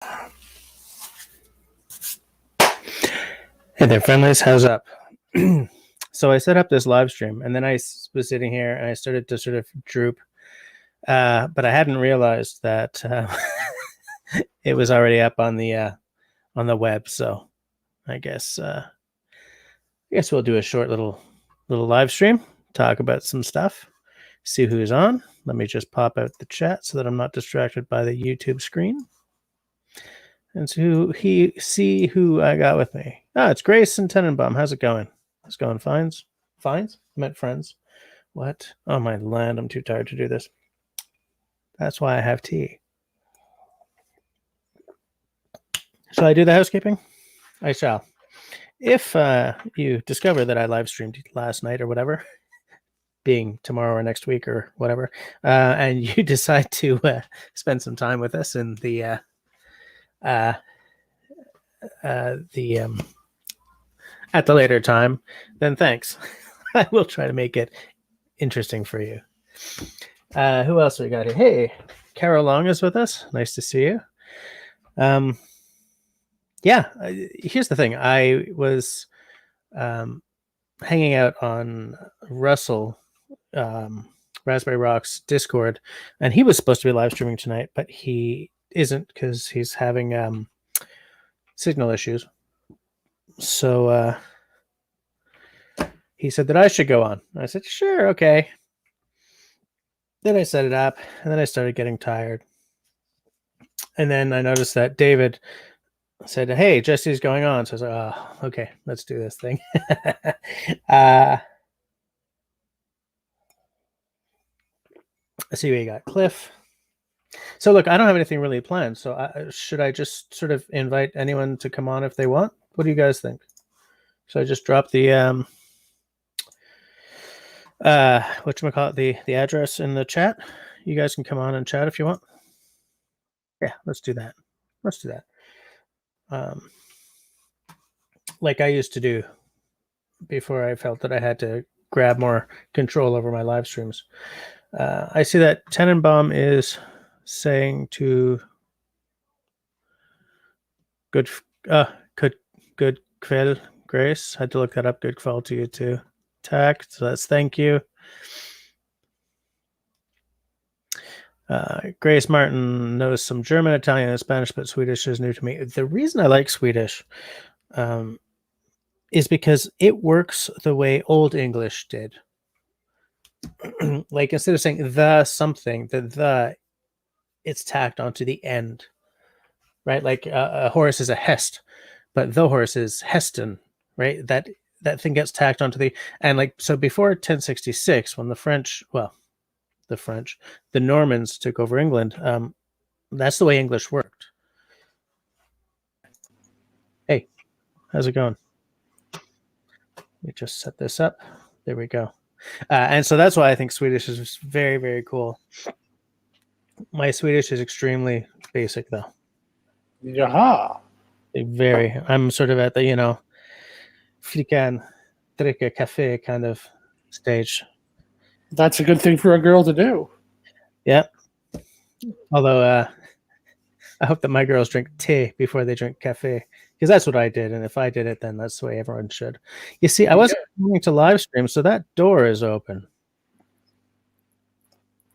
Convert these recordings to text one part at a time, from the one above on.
Hey there, friendlies. How's up? So I set up this live stream, and then I was sitting here, and I started to sort of droop, but I hadn't realized that it was already up on the web. So I guess we'll do a short little live stream, talk about some stuff, see who's on. Let me just pop out the chat so that I'm not distracted by the YouTube screen. And so see who I got with me. It's Grace and Tenenbaum. How's it going? It's going fines. Fines? I meant friends. What? Oh my land, I'm too tired to do this. That's why I have tea. Shall I do the housekeeping? I shall. If you discover that I live streamed last night or whatever, being tomorrow or next week or whatever, and you decide to spend some time with us in the at the later time, then thanks. I will try to make it interesting for you. Who else we got here? Hey, Carol Long is with us. Nice to see you. Here's the thing. I was hanging out on Russell Raspberry Rock's Discord, and he was supposed to be live streaming tonight, but he isn't because he's having signal issues. So he said that I should go on. I said, sure, okay. Then I set it up, and then I started getting tired. And then I noticed that David said, hey, Jesse's going on. So I was like, oh, okay, let's do this thing. I see what you got. Cliff. So look, I don't have anything really planned. So should I just sort of invite anyone to come on if they want? What do you guys think? Should I just drop the the address in the chat? You guys can come on and chat if you want. Yeah, let's do that. Let's do that. Like I used to do before I felt that I had to grab more control over my live streams. I see that Tenenbaum is saying to good kväll, Grace. Had to look that up. Good kväll to you too. Tact. So that's thank you. Grace Martin knows some German, Italian, and Spanish, but Swedish is new to me. The reason I like Swedish is because it works the way Old English did. Like instead of saying the something, it's tacked onto the end, right? Like a horse is a hest, but the horse is hesten, right? That thing gets tacked onto the, and like, so before 1066, when the Normans took over England, that's the way English worked. Hey, how's it going? Let me just set this up. There we go. And so that's why I think Swedish is very, very cool. My Swedish is extremely basic, though. Jaha. I'm sort of at the, flickan dricka cafe kind of stage. That's a good thing for a girl to do. Yeah. Although I hope that my girls drink tea before they drink cafe, because that's what I did. And if I did it, then that's the way everyone should. You see, I wasn't going to live stream, so that door is open.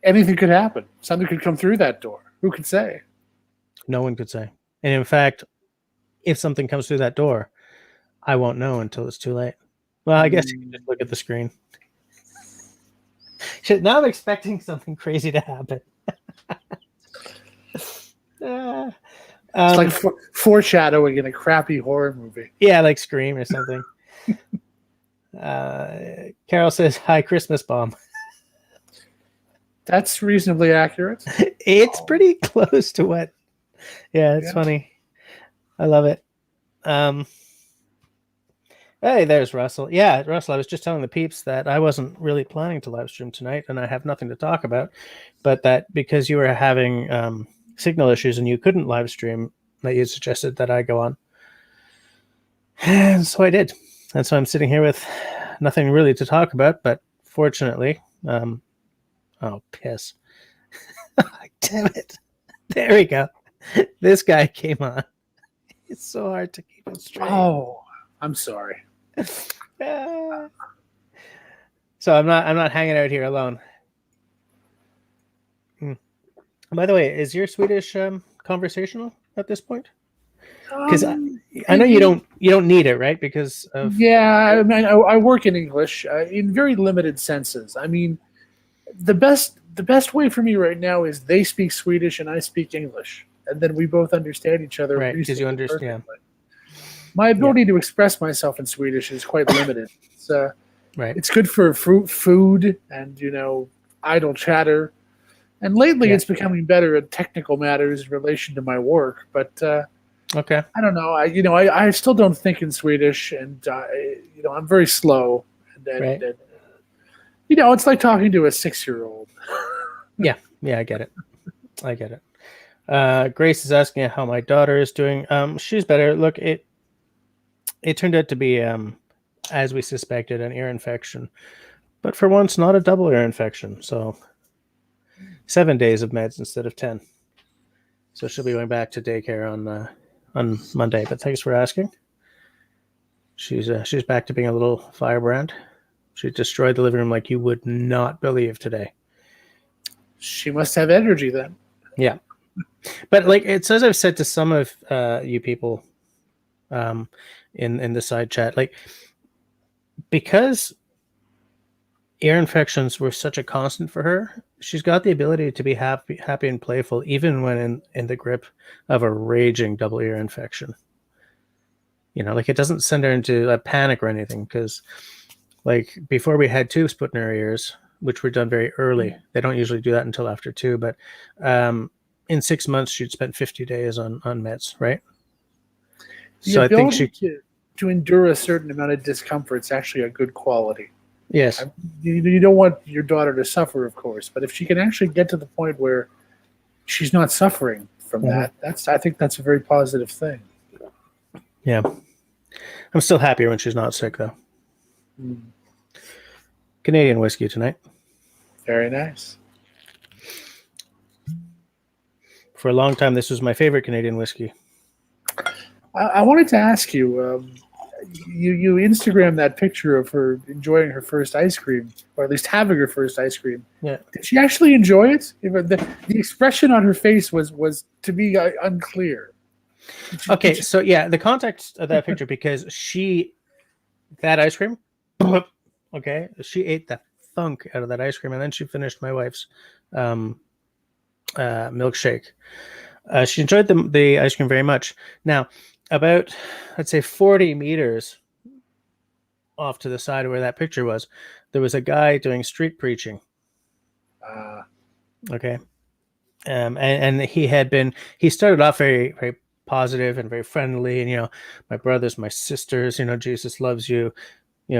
Anything could happen. Something could come through that door. Who could say? No one could say. And in fact, if something comes through that door, I won't know until it's too late. Well, I guess you can just look at the screen. Shit, now I'm expecting something crazy to happen. It's like foreshadowing in a crappy horror movie. Yeah, like Scream or something. Carol says, hi, Christmas bomb. That's reasonably accurate. It's pretty close to what. Yeah, it's funny. I love it. Hey, there's Russell. Yeah, Russell, I was just telling the peeps that I wasn't really planning to live stream tonight, and I have nothing to talk about, but that because you were having signal issues and you couldn't live stream, that you suggested that I go on. And so I did. And so I'm sitting here with nothing really to talk about, but fortunately, oh, piss. Damn it. There we go. This guy came on. It's so hard to keep it straight. Oh, I'm sorry. Ah. So I'm not hanging out here alone. By the way, is your Swedish conversational at this point? Because I know you don't need it, right? Because of yeah, I mean, I work in English in very limited senses. I mean, the best way for me right now is they speak Swedish and I speak English, and then we both understand each other. Right, because you understand. My ability to express myself in Swedish is quite limited. It's right. It's good for food and idle chatter. And lately, it's becoming better at technical matters in relation to my work. But okay, I don't know. I still don't think in Swedish, and I'm very slow. And it's like talking to a 6-year-old. yeah, I get it. Grace is asking how my daughter is doing. She's better. Look, it turned out to be, as we suspected, an ear infection, but for once, not a double ear infection. So 7 days of meds instead of 10. So she'll be going back to daycare on Monday. But thanks for asking. She's back to being a little firebrand. She destroyed the living room like you would not believe today. She must have energy then. Yeah. But like it's as I've said to some of you people in the side chat, like because ear infections were such a constant for her, she's got the ability to be happy and playful even when in the grip of a raging double ear infection. Like it doesn't send her into a panic or anything, because like before we had tubes put in her ears, which were done very early. They don't usually do that until after 2, but in 6 months she'd spent 50 days on meds, right? So I think to endure a certain amount of discomfort is actually a good quality. Yes. You don't want your daughter to suffer, of course, but if she can actually get to the point where she's not suffering from that, I think that's a very positive thing. Yeah. I'm still happier when she's not sick, though. Canadian whiskey tonight. Very nice. For a long time, this was my favorite Canadian whiskey. I wanted to ask you, you Instagrammed that picture of her enjoying her first ice cream, or at least having her first ice cream. Yeah. Did she actually enjoy it? The expression on her face was to me unclear. Okay, so yeah, the context of that picture, because that ice cream, okay, she ate the funk out of that ice cream, and then she finished my wife's milkshake. She enjoyed the ice cream very much. Now, about, I'd say 40 meters off to the side of where that picture was, there was a guy doing street preaching. Okay. And he started off very, very positive and very friendly. And, my brothers, my sisters, Jesus loves you,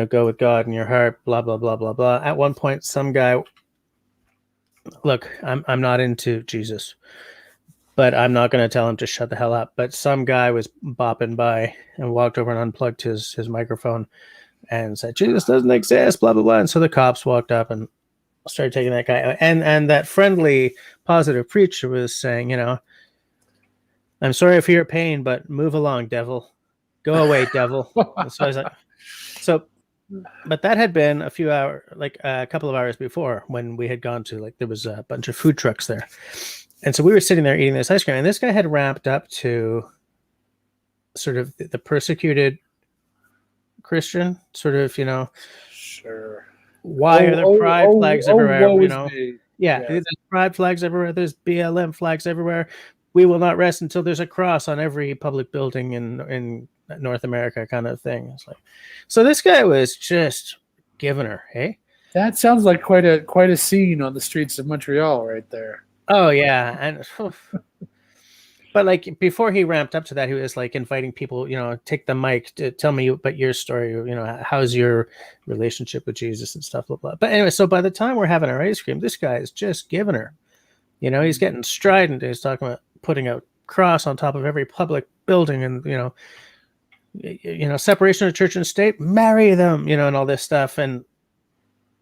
go with God in your heart, blah, blah, blah, blah, blah. At one point, some guy, look, I'm not into Jesus, but I'm not going to tell him to shut the hell up. But some guy was bopping by and walked over and unplugged his microphone and said, Jesus doesn't exist, blah, blah, blah. And so the cops walked up and started taking that guy out. And that friendly, positive preacher was saying, I'm sorry for your pain, but move along, devil. Go away, devil. So I was like, but that had been a couple of hours before, when we had gone to, there was a bunch of food trucks there. And so we were sitting there eating this ice cream, and this guy had ramped up to sort of the persecuted Christian, sort of, Sure. Why are there pride flags everywhere? Yeah, there's pride flags everywhere. There's BLM flags everywhere. We will not rest until there's a cross on every public building in North America, kind of thing. It's like, so this guy was just giving her, hey? That sounds like quite a scene on the streets of Montreal right there. Oh yeah, and but before he ramped up to that, he was inviting people, take the mic to tell me about your story. How's your relationship with Jesus and stuff, blah blah. But anyway, so by the time we're having our ice cream, this guy is just giving her. He's getting strident. He's talking about putting a cross on top of every public building, and separation of church and state, marry them, and all this stuff. And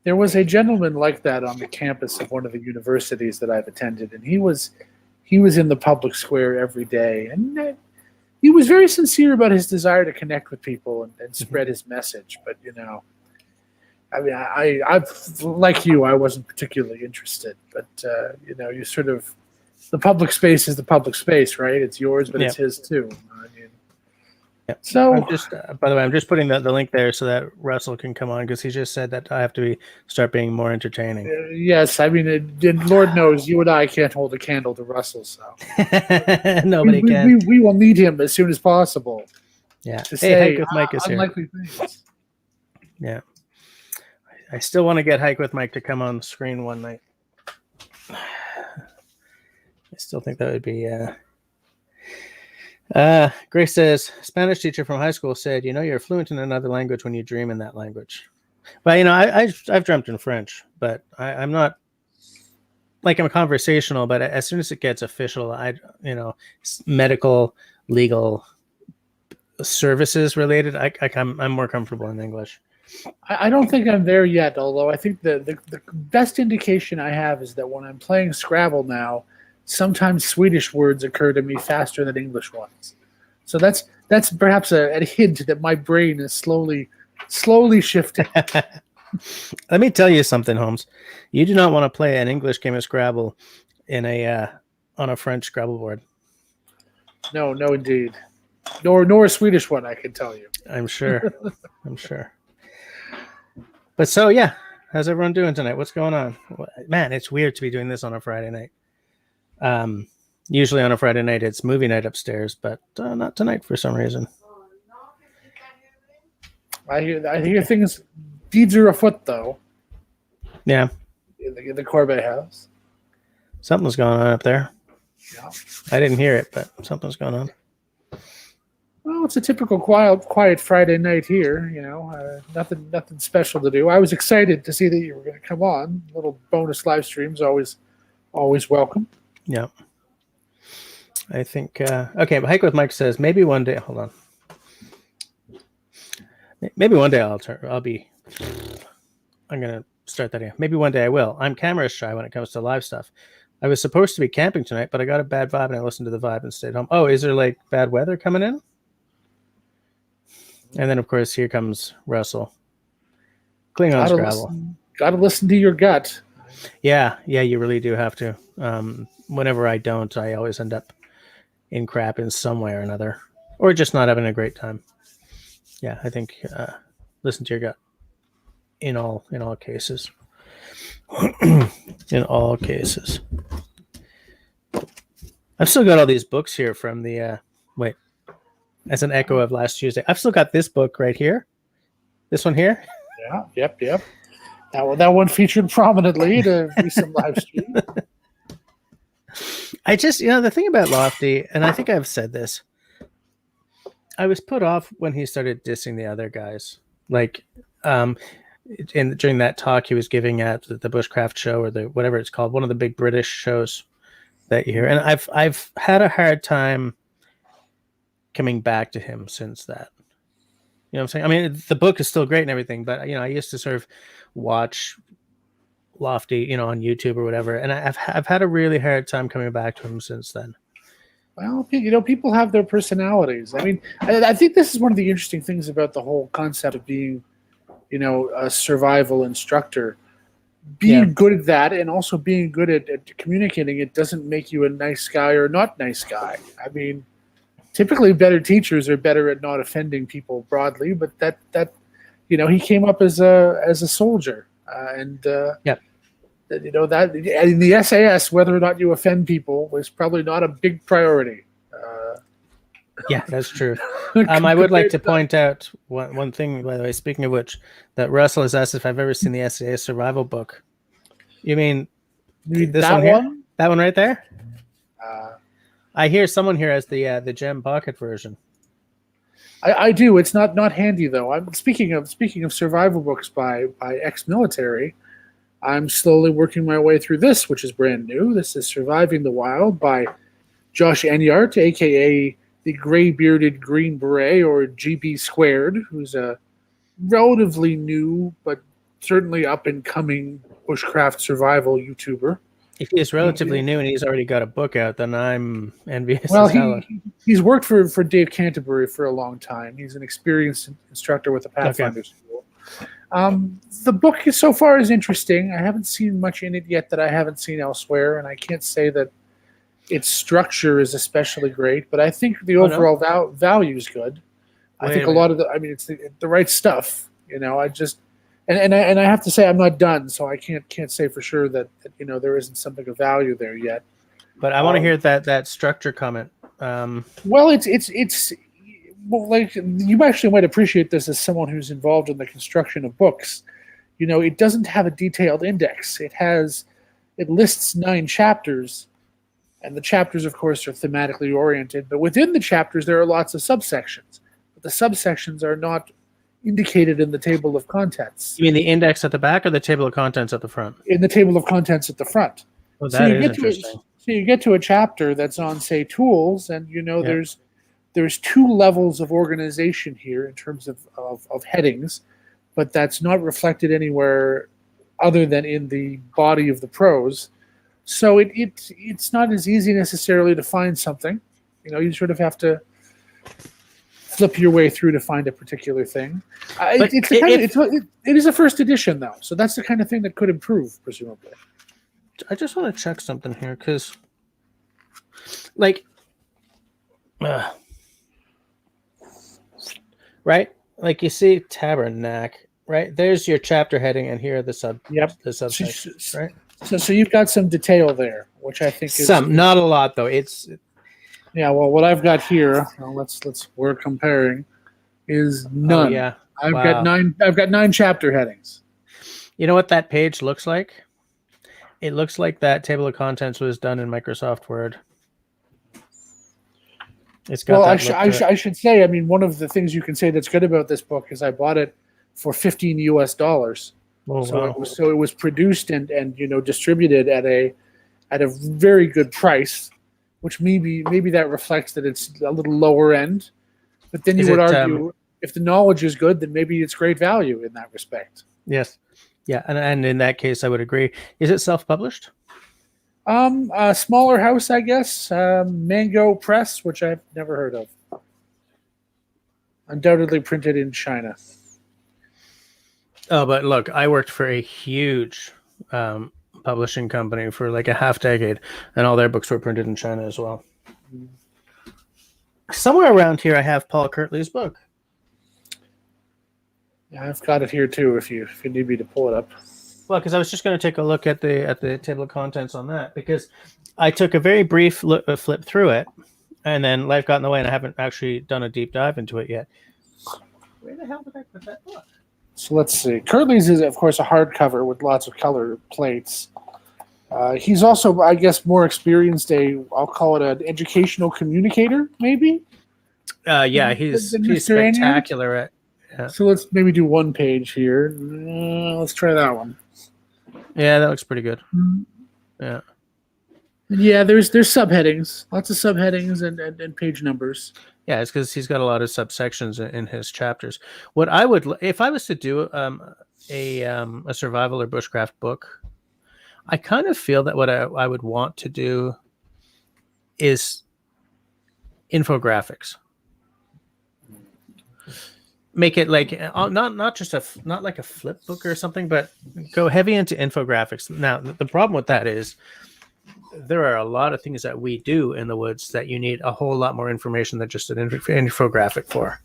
there was a gentleman like that on the campus of one of the universities that I've attended, and he was he was in the public square every day, and he was very sincere about his desire to connect with people and spread his message. But I mean, I like you, I wasn't particularly interested. But you sort of, the public space is the public space, right? It's yours, but it's his too. I mean, so I'm just, by the way, I'm just putting the link there so that Russell can come on, because he just said that I have to start being more entertaining. Yes, I mean, Lord knows you and I can't hold a candle to Russell, so nobody can. We will need him as soon as possible. Yeah. To hey, say Hike with Mike is here. Unlikely things. Yeah. I still want to get Hike with Mike to come on the screen one night. I still think that would be. Grace says, Spanish teacher from high school said, you're fluent in another language when you dream in that language. Well, I've dreamt in French, but I'm not, like, I'm conversational, but as soon as it gets official, medical, legal, services related, I'm more comfortable in English. I don't think I'm there yet, although I think the best indication I have is that when I'm playing Scrabble now, sometimes Swedish words occur to me faster than English ones. So that's perhaps a hint that my brain is slowly shifting. Let me tell you something, Holmes. You do not want to play an English game of Scrabble on a French Scrabble board. No, indeed. Nor a Swedish one, I can tell you. I'm sure. I'm sure. But so, yeah, how's everyone doing tonight? What's going on? Man, it's weird to be doing this on a Friday night. Usually on a Friday night, it's movie night upstairs, but not tonight for some reason. I hear things, deeds are afoot, though. Yeah. In the Corbett house. Something's going on up there. Yeah. I didn't hear it, but something's going on. Well, it's a typical quiet Friday night here. Nothing special to do. I was excited to see that you were going to come on. A little bonus live streams always welcome. Yeah. I think okay. But Hike with Mike says maybe one day. Hold on. Maybe one day I'm gonna start that here. Maybe one day I will. I'm camera shy when it comes to live stuff. I was supposed to be camping tonight, but I got a bad vibe and I listened to the vibe and stayed home. Oh, is there like bad weather coming in? And then, of course, here comes Russell. Klingon Scrabble. Gotta listen to your gut. Yeah, you really do have to. Whenever I don't, I always end up in crap in some way or another, or just not having a great time. Yeah, I think listen to your gut in all cases. In all cases. I've still got all these books here from the wait. As an echo of last Tuesday. I've still got this book right here. This one here. Yeah, yep. That one featured prominently in a recent live stream. I just, the thing about Lofty, and I think I've said this, I was put off when he started dissing the other guys. Like, during that talk he was giving at the Bushcraft show or the whatever it's called, one of the big British shows that you hear. And I've had a hard time coming back to him since that. You know what I'm saying? I mean, the book is still great and everything, but I used to sort of watch Lofty, on YouTube or whatever, and I've had a really hard time coming back to him since then. Well, people have their personalities. I mean, I think this is one of the interesting things about the whole concept of being, a survival instructor. Being good at that and also being good at communicating it doesn't make you a nice guy or not nice guy. I mean, typically better teachers are better at not offending people broadly, but that he came up as a soldier, that in the SAS, whether or not you offend people was probably not a big priority. Yeah, that's true. I would like to point out one thing, by the way, speaking of which, that Russell has asked if I've ever seen the SAS survival book. You mean this one here? That one right there? I hear someone here has the Gem Pocket version. I do. It's not handy though. I'm speaking of survival books by ex-military. I'm slowly working my way through this, which is brand new. This is Surviving the Wild by Josh Enyart, aka the Gray-Bearded Green Beret, or GB Squared, who's a relatively new but certainly up and coming bushcraft survival YouTuber. If he's relatively new and he's already got a book out, then I'm envious Well, as hell. he's worked for Dave Canterbury for a long time. He's an experienced instructor with the Pathfinder School. The book so far is interesting. I haven't seen much in it yet that I haven't seen elsewhere, and I can't say that its structure is especially great, but I think the overall value is good. I think a lot of it's the right stuff. I just and I have to say I'm not done, so I can't say for sure that there isn't something of value there yet. But I want to hear that structure comment. Well, it's like you actually might appreciate this as someone who's involved in the construction of books. It doesn't have a detailed index. It lists 9 chapters, and the chapters, of course, are thematically oriented. But within the chapters, there are lots of subsections. But the subsections are not indicated in the table of contents. You mean the index at the back or the table of contents at the front? In the table of contents at the front. Well, that is interesting. So you get to a chapter that's on, say, tools, and there's 2 levels of organization here in terms of headings, but that's not reflected anywhere other than in the body of the prose. So it's not as easy necessarily to find something. You sort of have to flip your way through to find a particular thing. It is a first edition, though, so that's the kind of thing that could improve, presumably. I just want to check something here because, right? Like you see Tabernacle, right? There's your chapter heading, and here are the subsections, right? So you've got some detail there, which I think is not a lot though. Yeah, well, what I've got here, we're comparing, is none. Oh, yeah, I've got 9 chapter headings. You know what that page looks like? It looks like that table of contents was done in Microsoft Word. It's got. Well, I should say, one of the things you can say that's good about this book is I bought it for $15 US. Oh, so it was produced and distributed at a very good price, which maybe that reflects that it's a little lower end. But then you would argue if the knowledge is good, then maybe it's great value in that respect. Yes. Yeah, and in that case, I would agree. Is it self-published? A smaller house, I guess. Mango Press, which I've never heard of. Undoubtedly printed in China. Oh, but look, I worked for a huge publishing company for like a half decade, and all their books were printed in China as well. Somewhere around here, I have Paul Kirtley's book. Yeah, I've got it here too. If you need me to pull it up. Well, because I was just going to take a look at the table of contents on that, because I took a very brief flip through it, and then life got in the way, and I haven't actually done a deep dive into it yet. Where the hell did I put that book? So let's see. Kirtley's is, of course, a hardcover with lots of color plates. He's also, I guess, more experienced. I'll call it an educational communicator, maybe. Yeah, he's spectacular at. Yeah. So let's maybe do one page here. Let's try that one. Yeah, that looks pretty good. Mm-hmm. Yeah. Yeah, there's subheadings, lots of subheadings and page numbers. Yeah, it's because he's got a lot of subsections in his chapters. What I would, if I was to do a survival or bushcraft book, I kind of feel that what I would want to do is infographics. Make it like not like a flip book or something, but go heavy into infographics. Now, the problem with that is there are a lot of things that we do in the woods that you need a whole lot more information than just an infographic for.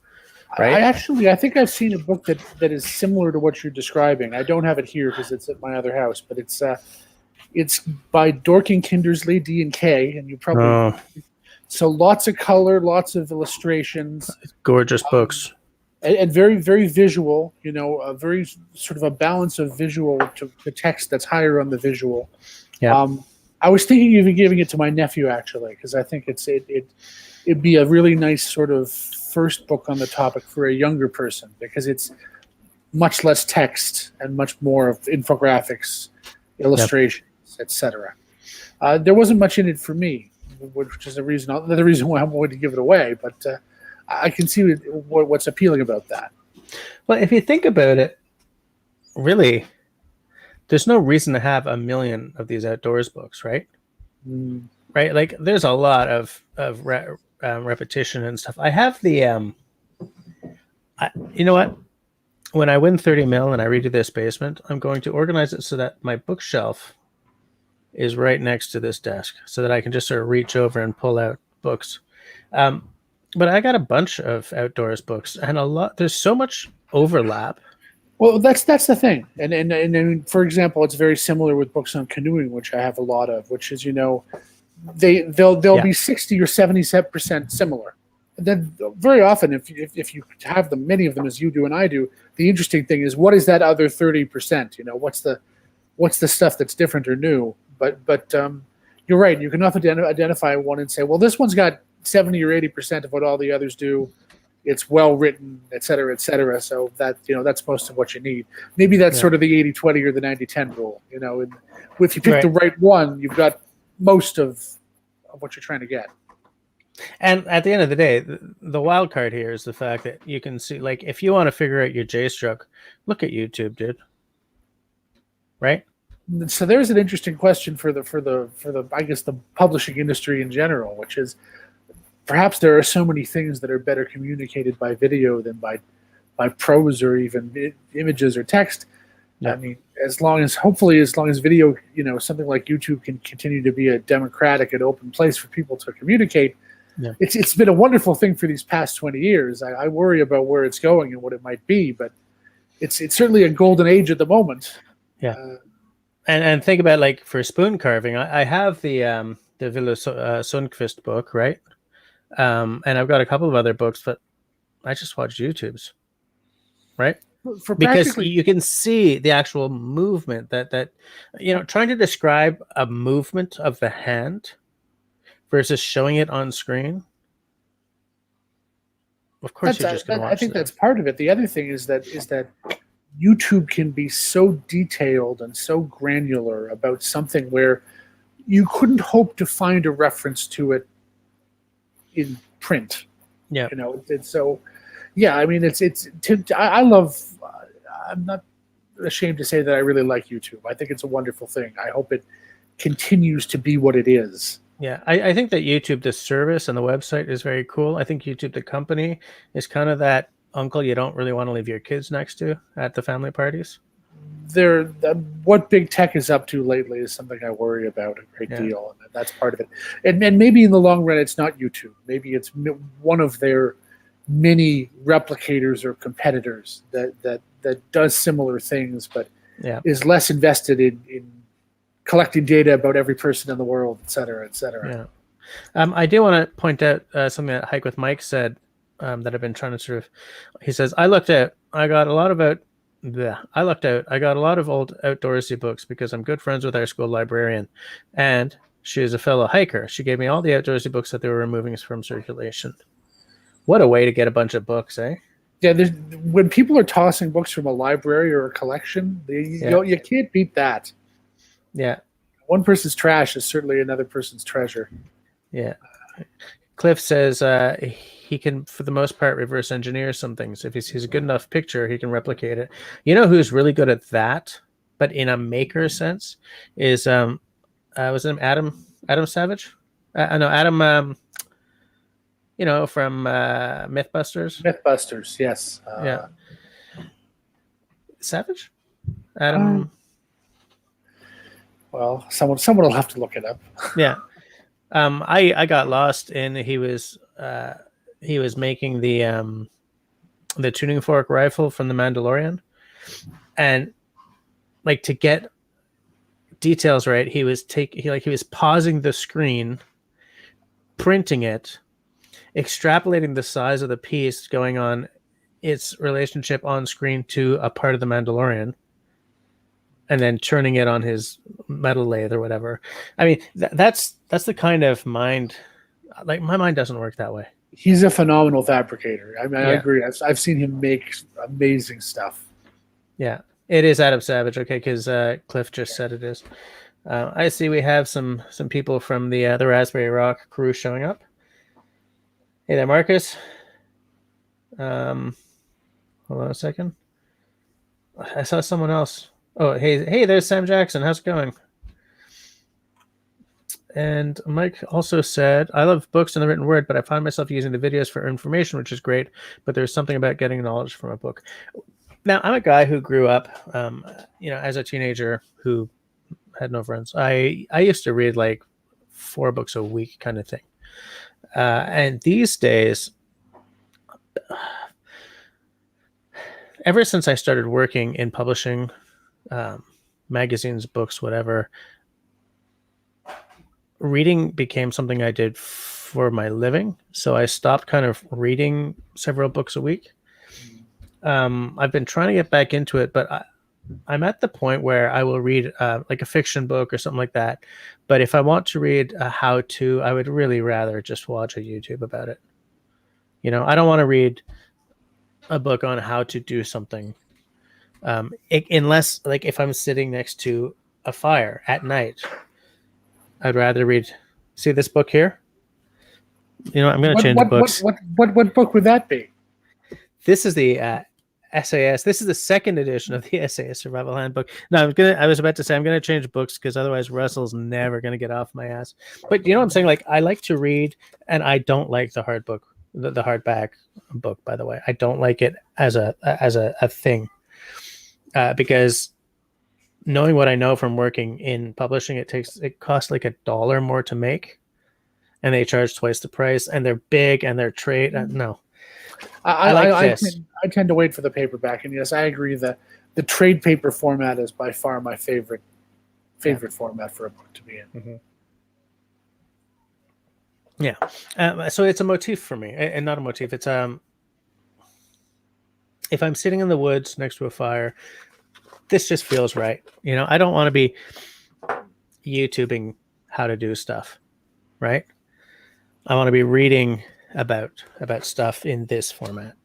Right? I think I've seen a book that is similar to what you're describing. I don't have it here because it's at my other house, but it's by Dorking Kindersley, D&K, and you probably so lots of color, lots of illustrations, gorgeous books. And very, very visual, a very sort of a balance of visual to text that's higher on the visual. Yeah. I was thinking of giving it to my nephew, actually, because I think it'd be a really nice sort of first book on the topic for a younger person, because it's much less text and much more of infographics, illustrations, etc. There wasn't much in it for me, which is another reason why I'm going to give it away, but I can see what's appealing about that. Well, if you think about it, really, there's no reason to have a million of these outdoors books, right? Mm. Right? Like there's a lot of repetition and stuff. I have the you know what? When I win 30 mil and I redo this basement, I'm going to organize it so that my bookshelf is right next to this desk, so that I can just sort of reach over and pull out books. Um, but I got a bunch of outdoors books, and a lot. There's so much overlap. Well, that's the thing, and for example, it's very similar with books on canoeing, which I have a lot of. Which is, they'll be 60 or 70% similar. And then very often, if you have them, many of them as you do and I do, the interesting thing is what is that other 30%? What's the stuff that's different or new? But you're right. You can often identify one and say, well, this one's got 70 or 80% of what all the others do. It's well written, et cetera, et cetera. So that's most of what you need. Maybe that's sort of the 80-20 or the 90-10 rule. And if you pick the right one, you've got most of what you're trying to get. And at the end of the day, the wild card here is the fact that you can see, like, if you want to figure out your J stroke, look at YouTube, dude. Right? So there's an interesting question for the I guess the publishing industry in general, which is perhaps there are so many things that are better communicated by video than by prose or even images or text. Yeah. I mean, hopefully as long as video, something like YouTube can continue to be a democratic and open place for people to communicate. Yeah. It's been a wonderful thing for these past 20 years. I worry about where it's going and what it might be, but it's certainly a golden age at the moment. Yeah. And think about, like, for spoon carving, I have the Villa Sundqvist book, right? And I've got a couple of other books, but I just watch YouTube's, right? Because you can see the actual movement that trying to describe a movement of the hand versus showing it on screen. Of course, you're just going to watch. I think that's part of it. The other thing is that YouTube can be so detailed and so granular about something where you couldn't hope to find a reference to it in print. Yeah. It's so, yeah, I mean, I love, I'm not ashamed to say that I really like YouTube. I think it's a wonderful thing. I hope it continues to be what it is. Yeah, I think that YouTube, the service and the website, is very cool. I think YouTube, the company, is kind of that uncle you don't really want to leave your kids next to at the family parties. What big tech is up to lately is something I worry about a great deal, and that's part of it. And maybe in the long run, it's not YouTube. Maybe it's one of their many replicators or competitors that does similar things, but is less invested in collecting data about every person in the world, et cetera, et cetera. Yeah. I do want to point out something that Hike with Mike said that I've been trying to sort of. He says, I got a lot of old outdoorsy books because I'm good friends with our school librarian, and she is a fellow hiker. She gave me all the outdoorsy books that they were removing from circulation. What a way to get a bunch of books, eh? Yeah, when people are tossing books from a library or a collection, you can't beat that. Yeah. One person's trash is certainly another person's treasure. Yeah. Cliff says he can, for the most part, reverse engineer some things. If he sees a good enough picture, he can replicate it. You know who's really good at that, but in a maker sense, is was it Adam Savage? No, Adam. From Mythbusters. Mythbusters, yes. Yeah. Savage? Adam. Well, someone will have to look it up. Yeah. I got lost in he was making the tuning fork rifle from the Mandalorian, and like to get details right, he was pausing the screen, printing it, extrapolating the size of the piece going on its relationship on screen to a part of the Mandalorian, and then turning it on his metal lathe or whatever. I mean, that's the kind of mind. Like, my mind doesn't work that way. He's a phenomenal fabricator. I mean, I agree. I've seen him make amazing stuff. Yeah, it is Adam Savage. Okay, because Cliff just said it is. I see we have some people from the Raspberry Rock crew showing up. Hey there, Marcus. Hold on a second. I saw someone else. Oh, hey, there's Sam Jackson. How's it going? And Mike also said, I love books in the written word, but I find myself using the videos for information, which is great. But there's something about getting knowledge from a book. Now, I'm a guy who grew up, as a teenager who had no friends. I used to read like 4 books a week kind of thing. And these days, ever since I started working in publishing, magazines, books, whatever, reading became something I did for my living. So I stopped kind of reading several books a week. I've been trying to get back into it, but I'm at the point where I will read like a fiction book or something like that. But if I want to read a how-to, I would really rather just watch a YouTube about it. I don't want to read a book on how to do something unless, like, if I'm sitting next to a fire at night. I'd rather read. See this book here? I'm going to change books. What book would that be? This is the SAS. This is the second edition of the SAS Survival Handbook. No, I was about to say I'm going to change books because otherwise Russell's never going to get off my ass. But you know what I'm saying? Like, I like to read, and I don't like the hard book, the hardback book. By the way, I don't like it as a thing because knowing what I know from working in publishing, it costs like $1 more to make, and they charge twice the price, and they're big and they're trade. No, I like this. I tend to wait for the paperback, and yes, I agree that the trade paper format is by far my favorite format for a book to be in. Mm-hmm. Yeah, so it's a motif for me, and not a motif. It's if I'm sitting in the woods next to a fire, this just feels right. I don't want to be YouTubing how to do stuff, right? I want to be reading about stuff in this format.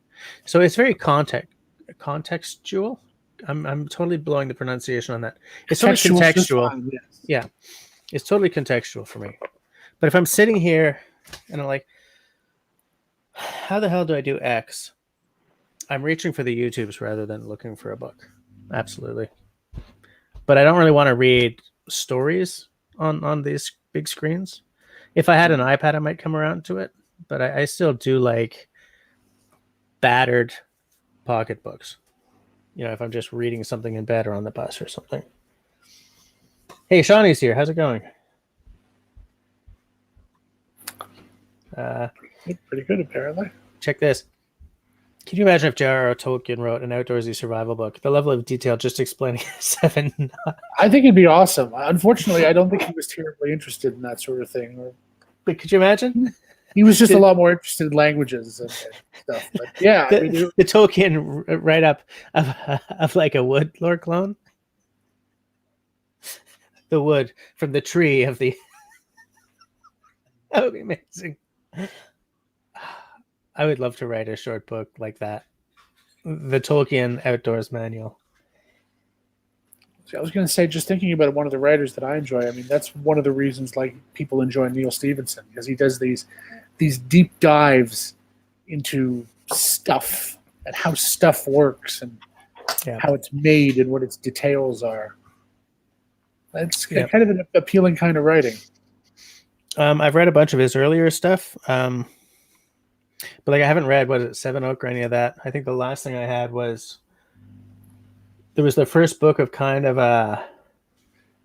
So it's very contextual. I'm totally blowing the pronunciation on that. It's totally contextual. Fine, yes. Yeah, it's totally contextual for me. But if I'm sitting here and I'm like, how the hell do I do X? I'm reaching for the YouTubes rather than looking for a book. Absolutely. But I don't really want to read stories on these big screens. If I had an iPad, I might come around to it. But I still do like battered pocketbooks. If I'm just reading something in bed or on the bus or something. Hey, Shawnee's here. How's it going? Pretty good, apparently. Check this. Can you imagine if J.R.R. Tolkien wrote an outdoorsy survival book? The level of detail just explaining 7. I think it'd be awesome. Unfortunately, I don't think he was terribly interested in that sort of thing. But could you imagine? He was just a lot more interested in languages and stuff. But yeah, the Tolkien write-up of like a wood lore clone. The wood from the tree of the... That would be amazing. I would love to write a short book like that. The Tolkien Outdoors Manual. I was going to say, just thinking about one of the writers that I enjoy, I mean, that's one of the reasons like people enjoy Neil Stephenson, because he does these deep dives into stuff and how stuff works and how it's made and what its details are. It's kind of an appealing kind of writing. I've read a bunch of his earlier stuff. But like I haven't read, Seven Oak or any of that. I think the last thing I had was there was the first book of kind of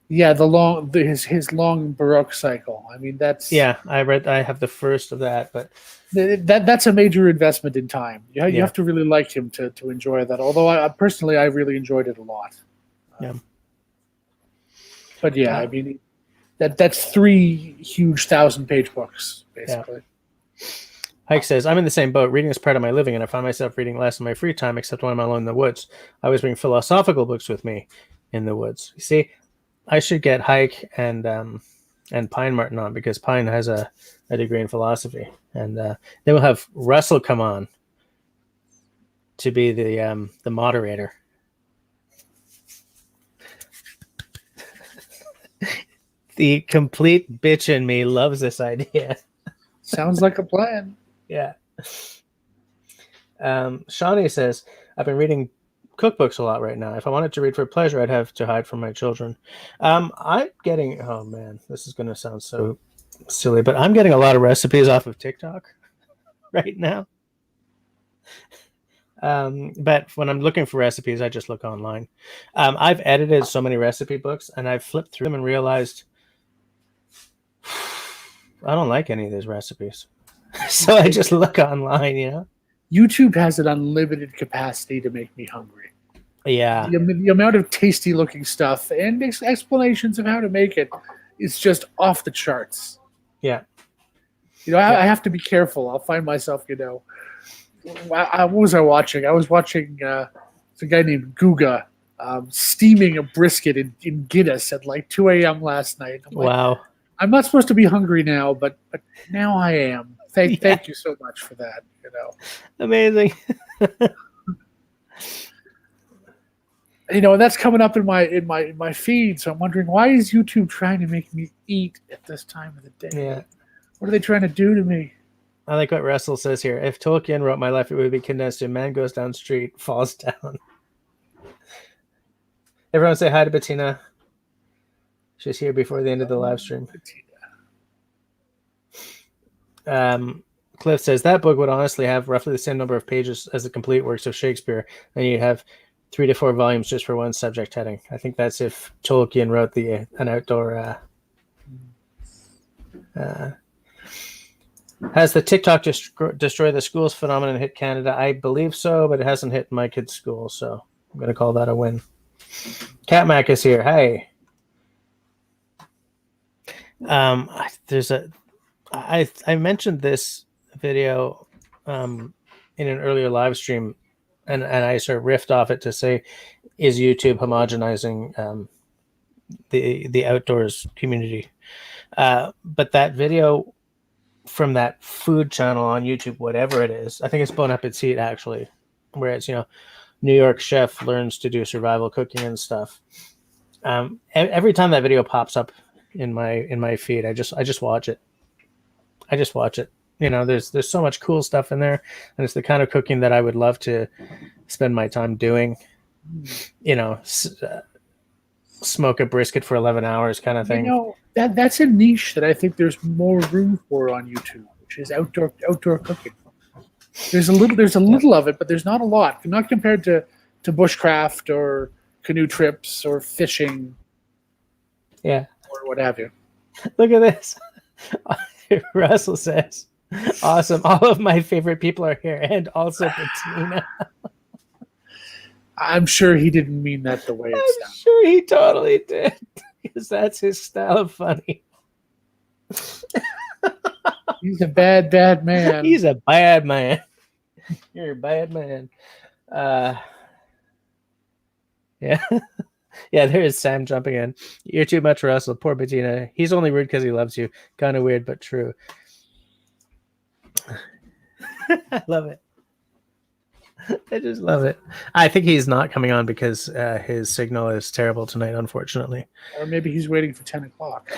his long Baroque cycle. I mean that's I have the first of that, but that's a major investment in time. You have to really like him to enjoy that. Although I personally really enjoyed it a lot. But I mean that's 3 huge 1,000-page books basically. Yeah. Hike says, I'm in the same boat. Reading is part of my living, and I find myself reading less in my free time, except when I'm alone in the woods. I always bring philosophical books with me in the woods. You see, I should get Hike and Pine Martin on, because Pine has a degree in philosophy. And then we'll have Russell come on to be the moderator. The complete bitch in me loves this idea. Sounds like a plan. Yeah. Shawnee says, I've been reading cookbooks a lot right now. If I wanted to read for pleasure, I'd have to hide from my children. I'm getting, oh man, this is going to sound so silly, but I'm getting a lot of recipes off of TikTok right now. But when I'm looking for recipes, I just look online. I've edited so many recipe books, and I've flipped through them and realized I don't like any of these recipes. So I just look online, you know? YouTube has an unlimited capacity to make me hungry. Yeah. The amount of tasty looking stuff and explanations of how to make it is just off the charts. Yeah. You know, I have to be careful. I'll find myself, you know, what was I watching? I was watching a guy named Guga steaming a brisket in Guinness at like 2 a.m. last night. I'm like, Wow. I'm not supposed to be hungry now, but now I am. Thank you so much for that. You know, amazing. You know, and that's coming up in my feed. So I'm wondering, why is YouTube trying to make me eat at this time of the day? Yeah. What are they trying to do to me? I like what Russell says here. If Tolkien wrote my life, it would be condensed to man goes down street, falls down. Everyone say hi to Bettina. She's here before the end of the live stream. Cliff says that book would honestly have roughly the same number of pages as the complete works of Shakespeare, and you'd have 3 to 4 volumes just for one subject heading. I think that's if Tolkien wrote an outdoor. Has the TikTok destroy the schools phenomenon hit Canada? I believe so, but it hasn't hit my kid's school, so I'm going to call that a win. Catmac is here. Hey. I mentioned this video in an earlier live stream, and I sort of riffed off it to say, is YouTube homogenizing the outdoors community? But that video from that food channel on YouTube, whatever it is, I think it's Blown Up Its Heat actually, where it's, you know, New York chef learns to do survival cooking and stuff. Every time that video pops up in my feed, I just watch it. I just watch it. You know, there's so much cool stuff in there, and it's the kind of cooking that I would love to spend my time doing. You know, smoke a brisket for 11 hours kind of thing. You know, that's a niche that I think there's more room for on YouTube, which is outdoor cooking. There's a little of it, but there's not a lot. Not compared to bushcraft or canoe trips or fishing. Yeah. Or what have you. Look at this. Russell says, awesome. All of my favorite people are here, and also Bettina. I'm sure he didn't mean that the way it sounds. I'm sure he totally did, because that's his style of funny. He's a bad man. He's a bad man. You're a bad man. Yeah. Yeah, there is Sam jumping in. You're too much, Russell. Poor Bettina. He's only rude because he loves you. Kind of weird, but true. I love it. I just love it. I think he's not coming on because his signal is terrible tonight, unfortunately. Or maybe he's waiting for 10 o'clock.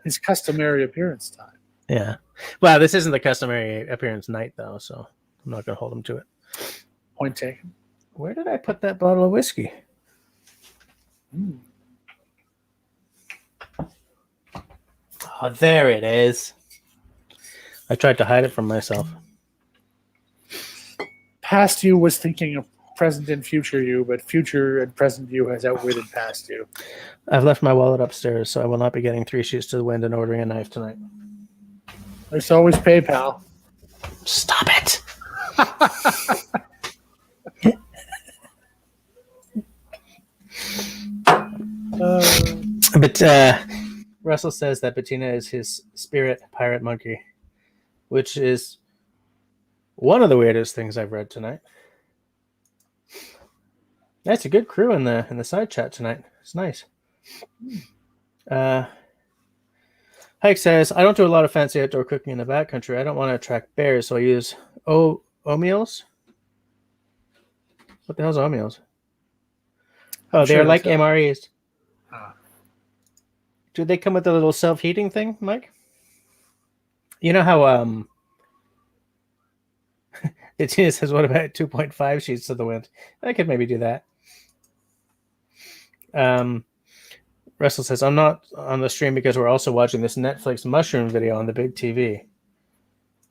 His customary appearance time. Yeah. Well, this isn't the customary appearance night, though, so I'm not going to hold him to it. Point taken. Where did I put that bottle of whiskey? Oh, there it is. I tried to hide it from myself. Past you was thinking of present and future you, but future and present you has outwitted past you. I've left my wallet upstairs, so I will not be getting 3 sheets to the wind and ordering a knife tonight. There's always PayPal. Stop it. But Russell says that Bettina is his spirit pirate monkey, which is one of the weirdest things I've read tonight. That's a good crew in the side chat tonight. It's nice. Hike says, I don't do a lot of fancy outdoor cooking in the backcountry. I don't want to attract bears, so I use omeals. What the hell's omeals? Oh, they're like MREs. Do they come with a little self-heating thing, Mike? You know how It says, what about 2.5 sheets to the wind? I could maybe do that. Russell says, I'm not on the stream because we're also watching this Netflix mushroom video on the big TV.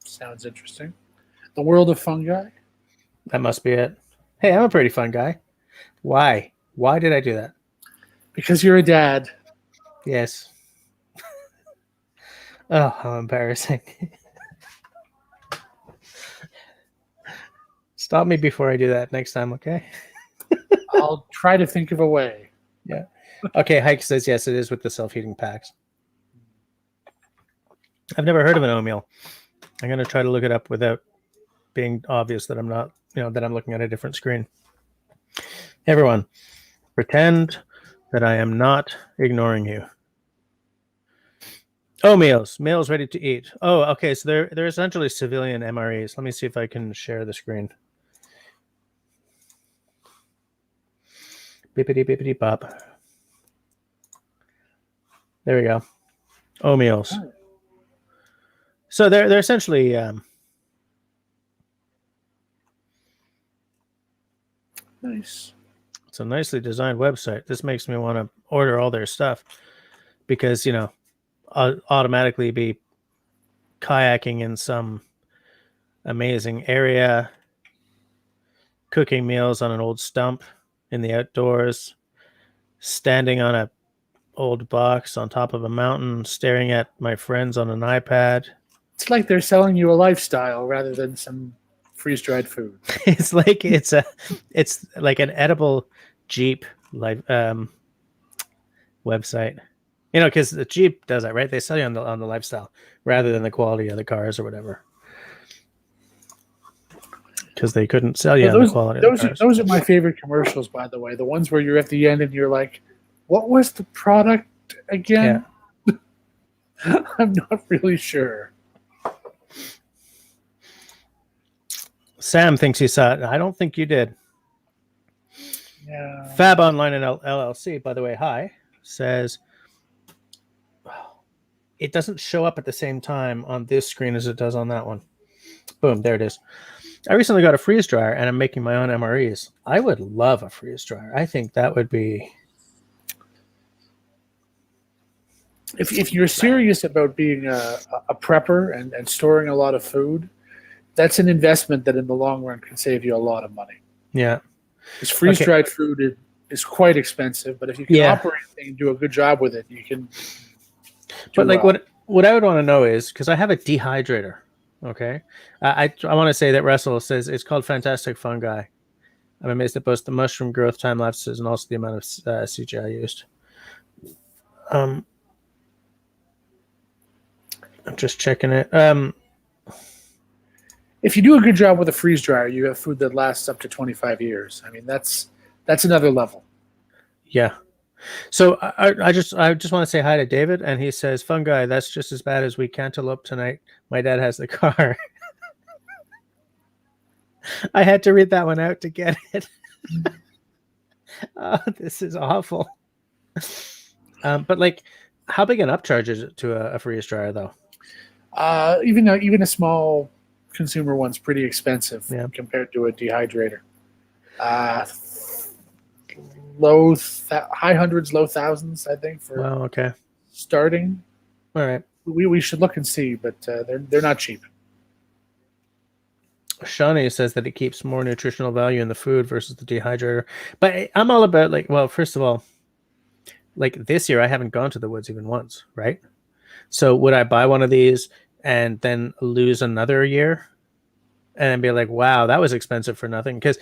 Sounds interesting. The world of fungi. That must be it. Hey, I'm a pretty fun guy. Why? Why did I do that? Because you're a dad. Yes. Oh, how embarrassing. Stop me before I do that next time, okay? I'll try to think of a way. Yeah. Okay, Hike says yes, it is with the self-heating packs. I've never heard of an oatmeal. I'm going to try to look it up without being obvious that I'm not, that I'm looking at a different screen. Everyone, pretend that I am not ignoring you. Oh, meals ready to eat. Oh, okay. So they're essentially civilian MREs. Let me see if I can share the screen. Bippity bippity bop. There we go. Oh, meals. So they're essentially nice. It's a nicely designed website. This makes me want to order all their stuff because I'll automatically be kayaking in some amazing area, cooking meals on an old stump in the outdoors, standing on a old box on top of a mountain, staring at my friends on an iPad. It's like they're selling you a lifestyle rather than some freeze-dried food. It's like it's like an edible Jeep website. Because the Jeep does that, right? They sell you on the lifestyle rather than the quality of the cars or whatever. Because they couldn't sell you on the quality of the cars. Those are my favorite commercials, by the way. The ones where you're at the end and you're like, what was the product again? Yeah. I'm not really sure. Sam thinks he saw it. I don't think you did. Yeah. Fab Online and LLC, by the way, hi, says it doesn't show up at the same time on this screen as it does on that one. Boom, there it is. I recently got a freeze dryer and I'm making my own MREs. I would love a freeze dryer. I think that would be... If you're serious about being a prepper and storing a lot of food, that's an investment that in the long run can save you a lot of money. Yeah. Because freeze-dried food is quite expensive, but if you can operate it and do a good job with it, you can... But like what I would want to know is, because I have a dehydrator, okay? I want to say that Russell says it's called Fantastic Fungi. I'm amazed at both the mushroom growth time lapses and also the amount of CGI used. I'm just checking it. If you do a good job with a freeze dryer, you have food that lasts up to 25 years. I mean, that's another level. Yeah. So I just want to say hi to David, and he says, "Fungi, that's just as bad as we cantaloupe tonight. My dad has the car." I had to read that one out to get it. Oh, this is awful. But like, how big an upcharge is it to a freeze dryer, though? Even a small consumer one's pretty expensive compared to a dehydrator. High hundreds, low thousands, I think, for starting. All right. We should look and see, but they're not cheap. Shawnee says that it keeps more nutritional value in the food versus the dehydrator. But I'm all about first of all, like this year I haven't gone to the woods even once, right? So would I buy one of these and then lose another year and be like, wow, that was expensive for nothing? Because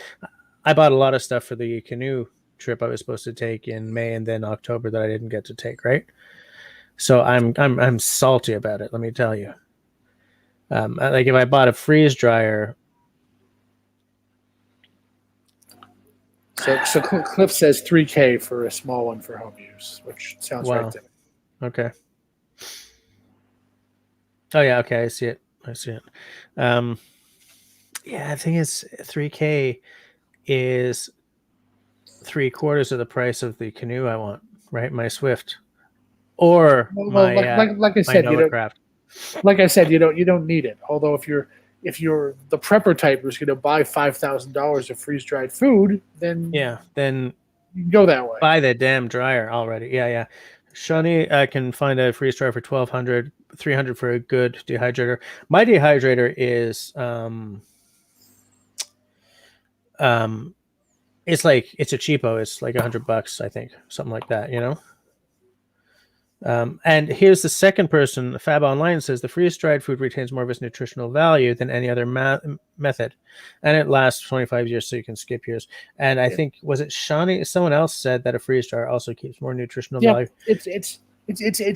I bought a lot of stuff for the canoe trip I was supposed to take in May and then October that I didn't get to take, right? So I'm salty about it, let me tell you. Like if I bought a freeze dryer. So Cliff says $3,000 for a small one for home use, which sounds right to me. Okay. Oh yeah, okay, I see it. Yeah, the thing is, $3,000 is 3/4 of the price of the canoe I want, right? My Swift, or like I said, my Novacraft. Like I said, you don't need it. Although if you're if you're the prepper type who's going to buy $5,000 of freeze dried food, then then you can go that way. buy the damn dryer already. Yeah. Shawnee can find a freeze dryer for $1,200, $300 for a good dehydrator. My dehydrator is it's a cheapo. It's like $100, I think, something like that. And here's the second person. Fab Online says the freeze-dried food retains more of its nutritional value than any other method, and it lasts 25 years, so you can skip years. And I think, was it Shawnee? Someone else said that a freeze dryer also keeps more nutritional value. It's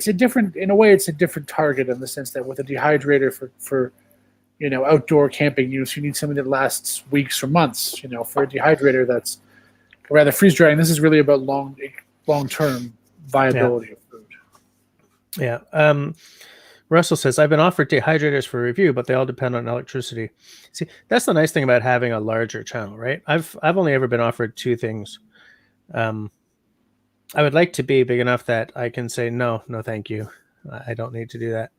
a different, in a way, it's a different target in the sense that with a dehydrator for outdoor camping use, you need something that lasts weeks or months. For a dehydrator that's rather freeze drying, this is really about long-term viability of food. Yeah. Russell says, I've been offered dehydrators for review, but they all depend on electricity. See, that's the nice thing about having a larger channel, right? I've only ever been offered two things. I would like to be big enough that I can say, no, thank you. I don't need to do that.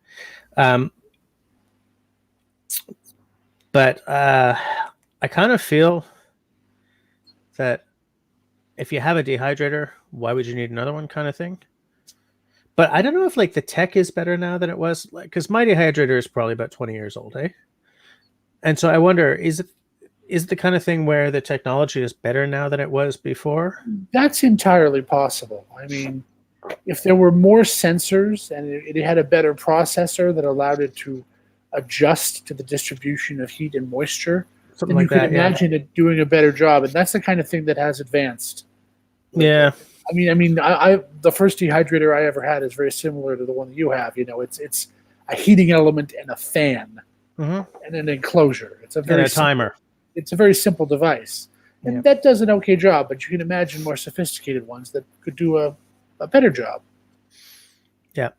But I kind of feel that if you have a dehydrator, why would you need another one, kind of thing? But I don't know if the tech is better now than it was, because my dehydrator is probably about 20 years old, eh? And so I wonder, is it the kind of thing where the technology is better now than it was before? That's entirely possible. I mean, if there were more sensors and it had a better processor that allowed it to adjust to the distribution of heat and moisture, Something then like you could that, imagine it doing a better job. And that's the kind of thing that has advanced. Yeah. I mean, the first dehydrator I ever had is very similar to the one that you have. It's a heating element and a fan and an enclosure. It's a timer. It's a very simple device, and that does an okay job. But you can imagine more sophisticated ones that could do a better job. Yeah.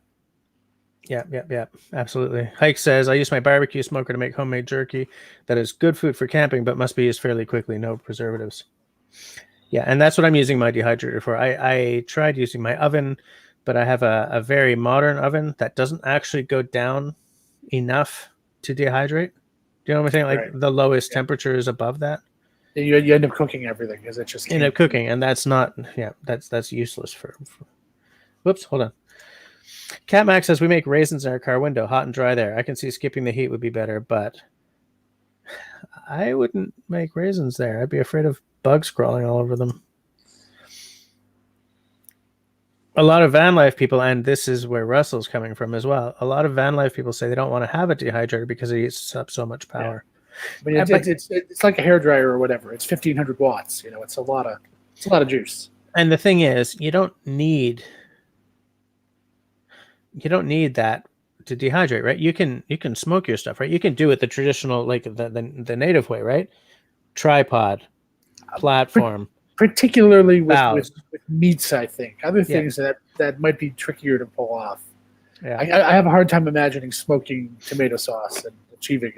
Absolutely. Hike says, I use my barbecue smoker to make homemade jerky that is good food for camping, but must be used fairly quickly. No preservatives. Yeah, and that's what I'm using my dehydrator for. I tried using my oven, but I have a very modern oven that doesn't actually go down enough to dehydrate. Do you know what I'm saying? Like the lowest temperature is above that. You end up cooking everything because it just end up cooking, and that's not. Yeah, that's useless for. Whoops, hold on. Cat Max says we make raisins in our car window, hot and dry there. I can see skipping the heat would be better, but I wouldn't make raisins there. I'd be afraid of bugs crawling all over them. A lot of van life people, and this is where Russell's coming from as well, a lot of van life people say they don't want to have a dehydrator because it uses up so much power. Yeah. But it's like a hairdryer or whatever. It's 1,500 watts. It's a lot of juice. And the thing is, you don't need that to dehydrate, right? You can smoke your stuff, right? You can do it the traditional, like the native way, right? Tripod, platform. Particularly with meats, I think. Other things that might be trickier to pull off. Yeah. I have a hard time imagining smoking tomato sauce and achieving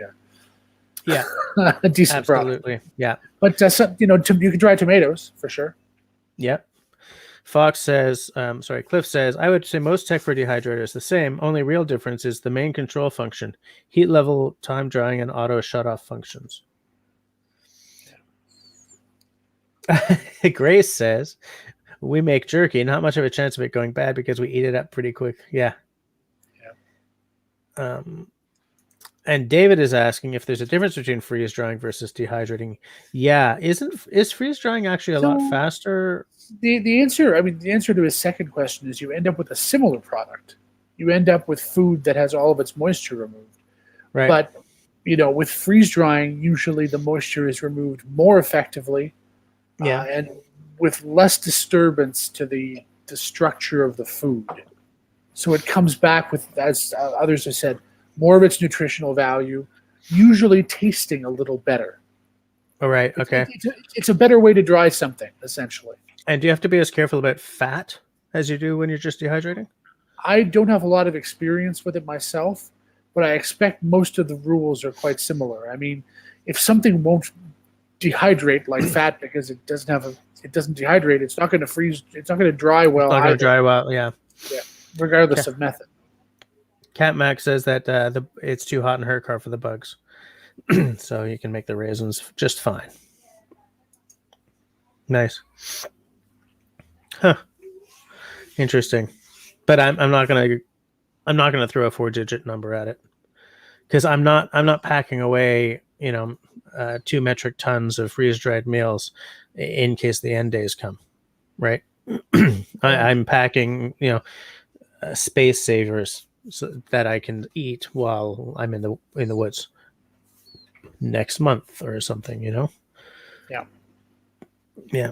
a decent absolutely product. Yeah. But you can dry tomatoes for sure. Yeah. Fox says, Cliff says, I would say most tech for dehydrator is the same. Only real difference is the main control function, heat level, time drying, and auto shut-off functions. Grace says, we make jerky, not much of a chance of it going bad because we eat it up pretty quick. Yeah. And David is asking if there's a difference between freeze drying versus dehydrating. Yeah, is freeze drying actually a lot faster? The answer to his second question is you end up with a similar product. You end up with food that has all of its moisture removed. Right. But with freeze drying, usually the moisture is removed more effectively. And with less disturbance to the structure of the food. So it comes back with, as others have said, more of its nutritional value, usually tasting a little better. All right. Okay. It's a better way to dry something, essentially. And do you have to be as careful about fat as you do when you're just dehydrating? I don't have a lot of experience with it myself, but I expect most of the rules are quite similar. I mean, if something won't dehydrate like fat because it doesn't dehydrate, it's not going to freeze, it's not going to dry well. It's not going to dry well, yeah. Regardless of method. Cat Max says that it's too hot in her car for the bugs. So you can make the raisins just fine. Nice. Huh. Interesting. But I'm not gonna throw a 4-digit number at it, because I'm not packing away 2 metric tons of freeze dried meals in case the end days come, right? I'm packing space savers so that I can eat while I'm in the woods next month or something, Yeah. Yeah.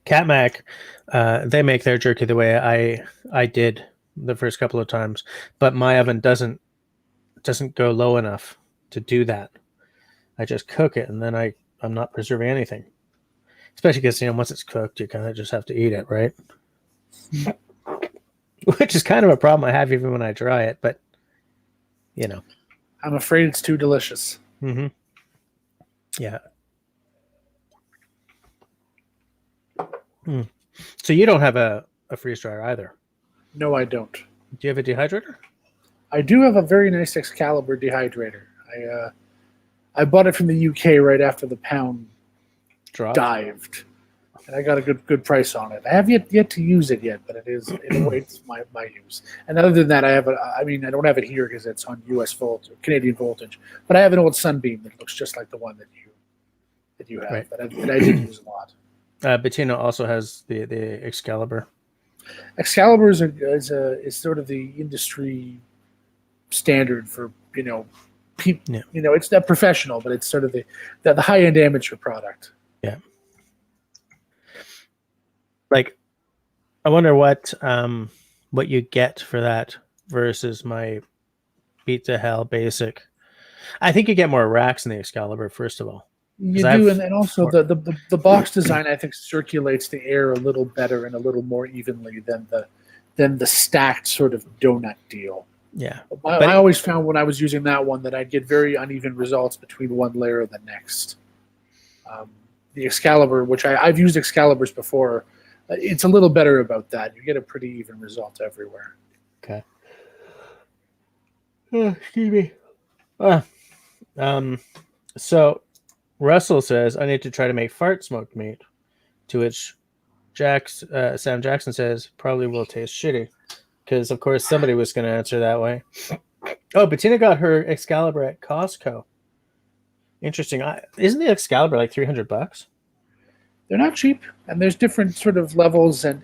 Catmac, they make their jerky the way I did the first couple of times, but my oven doesn't go low enough to do that. I just cook it, and then I'm not preserving anything. Especially because once it's cooked, you kind of just have to eat it, right? Which is kind of a problem I have even when I dry it, but I'm afraid it's too delicious. Mm-hmm. Yeah. So you don't have a freeze dryer either? No, I don't. Do you have a dehydrator? I do have a very nice Excalibur dehydrator. I bought it from the UK right after the pound dived, and I got a good price on it. I have yet to use it yet, but it awaits my use. And other than that, I don't have it here because it's on US voltage, Canadian voltage, but I have an old Sunbeam that looks just like the one that you have, right. that I did use a lot. Bettina also has the Excalibur. Excalibur is sort of the industry standard for it's not professional, but it's sort of the high end amateur product. Yeah. Like, I wonder what you get for that versus my Beat to Hell basic. I think you get more racks in the Excalibur, first of all. You do, and also the box design, I think, circulates the air a little better and a little more evenly than the stacked sort of donut deal. Yeah. I always found when I was using that one that I'd get very uneven results between one layer and the next. The Excalibur, which I've used Excaliburs before, it's a little better about that. You get a pretty even result everywhere. Okay. Oh, excuse me. So Russell says, I need to try to make fart smoked meat, to which Sam Jackson says, probably will taste shitty. Because, of course, somebody was going to answer that way. Oh, Bettina got her Excalibur at Costco. Interesting. Isn't the Excalibur like $300? They're not cheap, and there's different sort of levels, and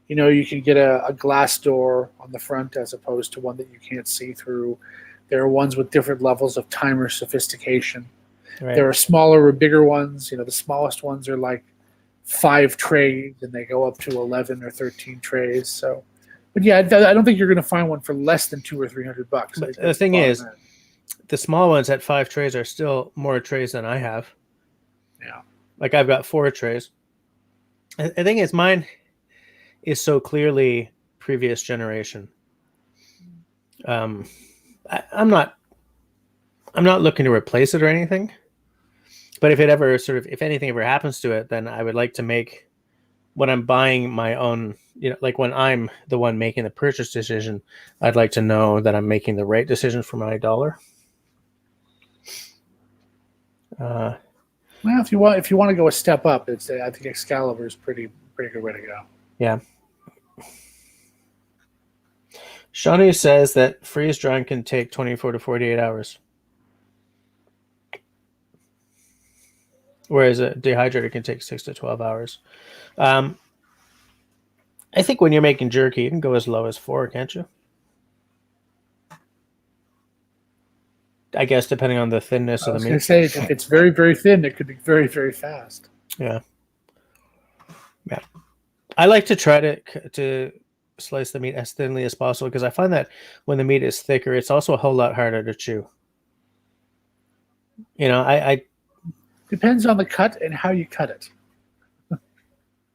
you can get a glass door on the front as opposed to one that you can't see through. There are ones with different levels of timer sophistication. Right. There are smaller or bigger ones. The smallest ones are like 5 trays, and they go up to 11 or 13 trays. So, but yeah, I don't think you're going to find one for less than $200 or $300. But the thing is, the small ones at 5 trays are still more trays than I have. Yeah. Like, I've got 4 trays. The thing is, mine is so clearly previous generation. I'm not looking to replace it or anything. But if anything ever happens to it, then I would like to make, when I'm buying my own, like when I'm the one making the purchase decision, I'd like to know that I'm making the right decision for my dollar. Well, if you want to go a step up, I think Excalibur is pretty good way to go. Yeah. Shawnee says that freeze drying can take 24 to 48 hours. Whereas a dehydrator can take 6 to 12 hours. I think when you're making jerky, you can go as low as 4, can't you? I guess depending on the thinness of the meat. I was going to say, if it's very, very thin, it could be very, very fast. Yeah. Yeah. I like to try to slice the meat as thinly as possible, because I find that when the meat is thicker, it's also a whole lot harder to chew. I depends on the cut and how you cut it.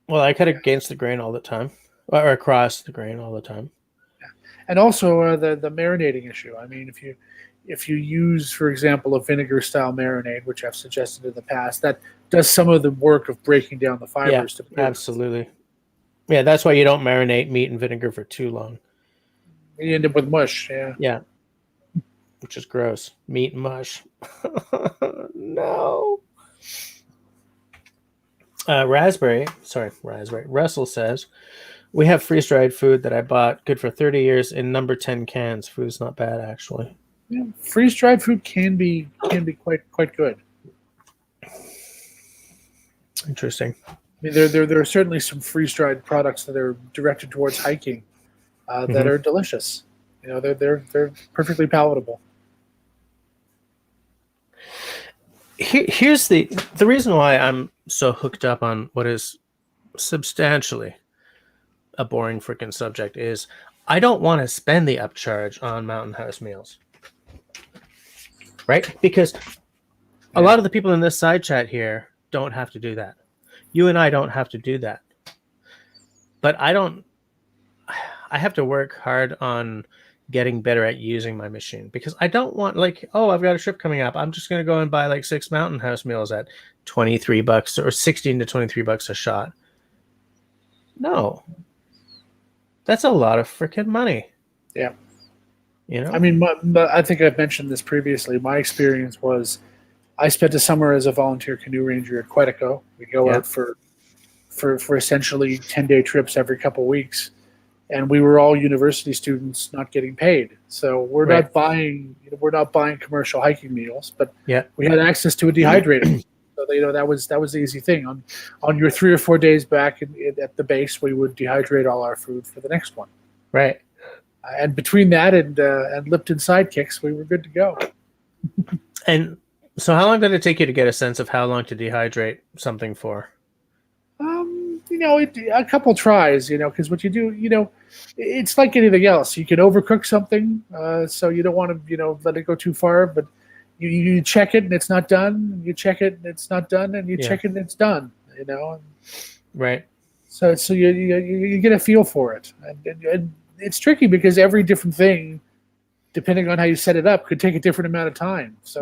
Well, I cut against the grain all the time, or across the grain all the time. Yeah. And also the marinating issue. I mean, if you use, for example, a vinegar style marinade, which I've suggested in the past, that does some of the work of breaking down the fibers. Yeah, absolutely. Yeah, that's why you don't marinate meat in vinegar for too long. You end up with mush. Yeah. Yeah, which is gross. Meat and mush. No. Raspberry. Russell says, we have freeze-dried food that I bought, good for 30 years in number 10 cans. Food's not bad, actually. Yeah, freeze dried food can be quite good. Interesting. I mean, there are certainly some freeze dried products that are directed towards hiking that are delicious. You know, they're perfectly palatable. Here's the reason why I'm so hooked up on what is substantially a boring freaking subject is I don't want to spend the upcharge on Mountain House meals. Right? Because a lot of the people in this side chat here don't have to do that. You and I don't have to do that. But I have to work hard on getting better at using my machine because I don't want like, oh, I've got a trip coming up. I'm just going to go and buy like 6 Mountain House meals at $23 or 16 to $23 a shot. No. That's a lot of freaking money. Yeah. You know? I mean, I think I've mentioned this previously. My experience was I spent a summer as a volunteer canoe ranger at Quetico. We go out for essentially 10-day trips every couple of weeks. And we were all university students not getting paid. So we're not buying commercial hiking meals, but we had access to a dehydrator. So that was the easy thing. On your 3 or 4 days back at the base, we would dehydrate all our food for the next one. Right. And between that and Lipton sidekicks, we were good to go. And so how long did it take you to get a sense of how long to dehydrate something for? A couple tries, because what you do, it's like anything else. You can overcook something, so you don't want to, let it go too far, but you check it and it's not done. You check it and it's not done, and you check it and it's done, Right. So you get a feel for it. And it's tricky because every different thing, depending on how you set it up, could take a different amount of time. So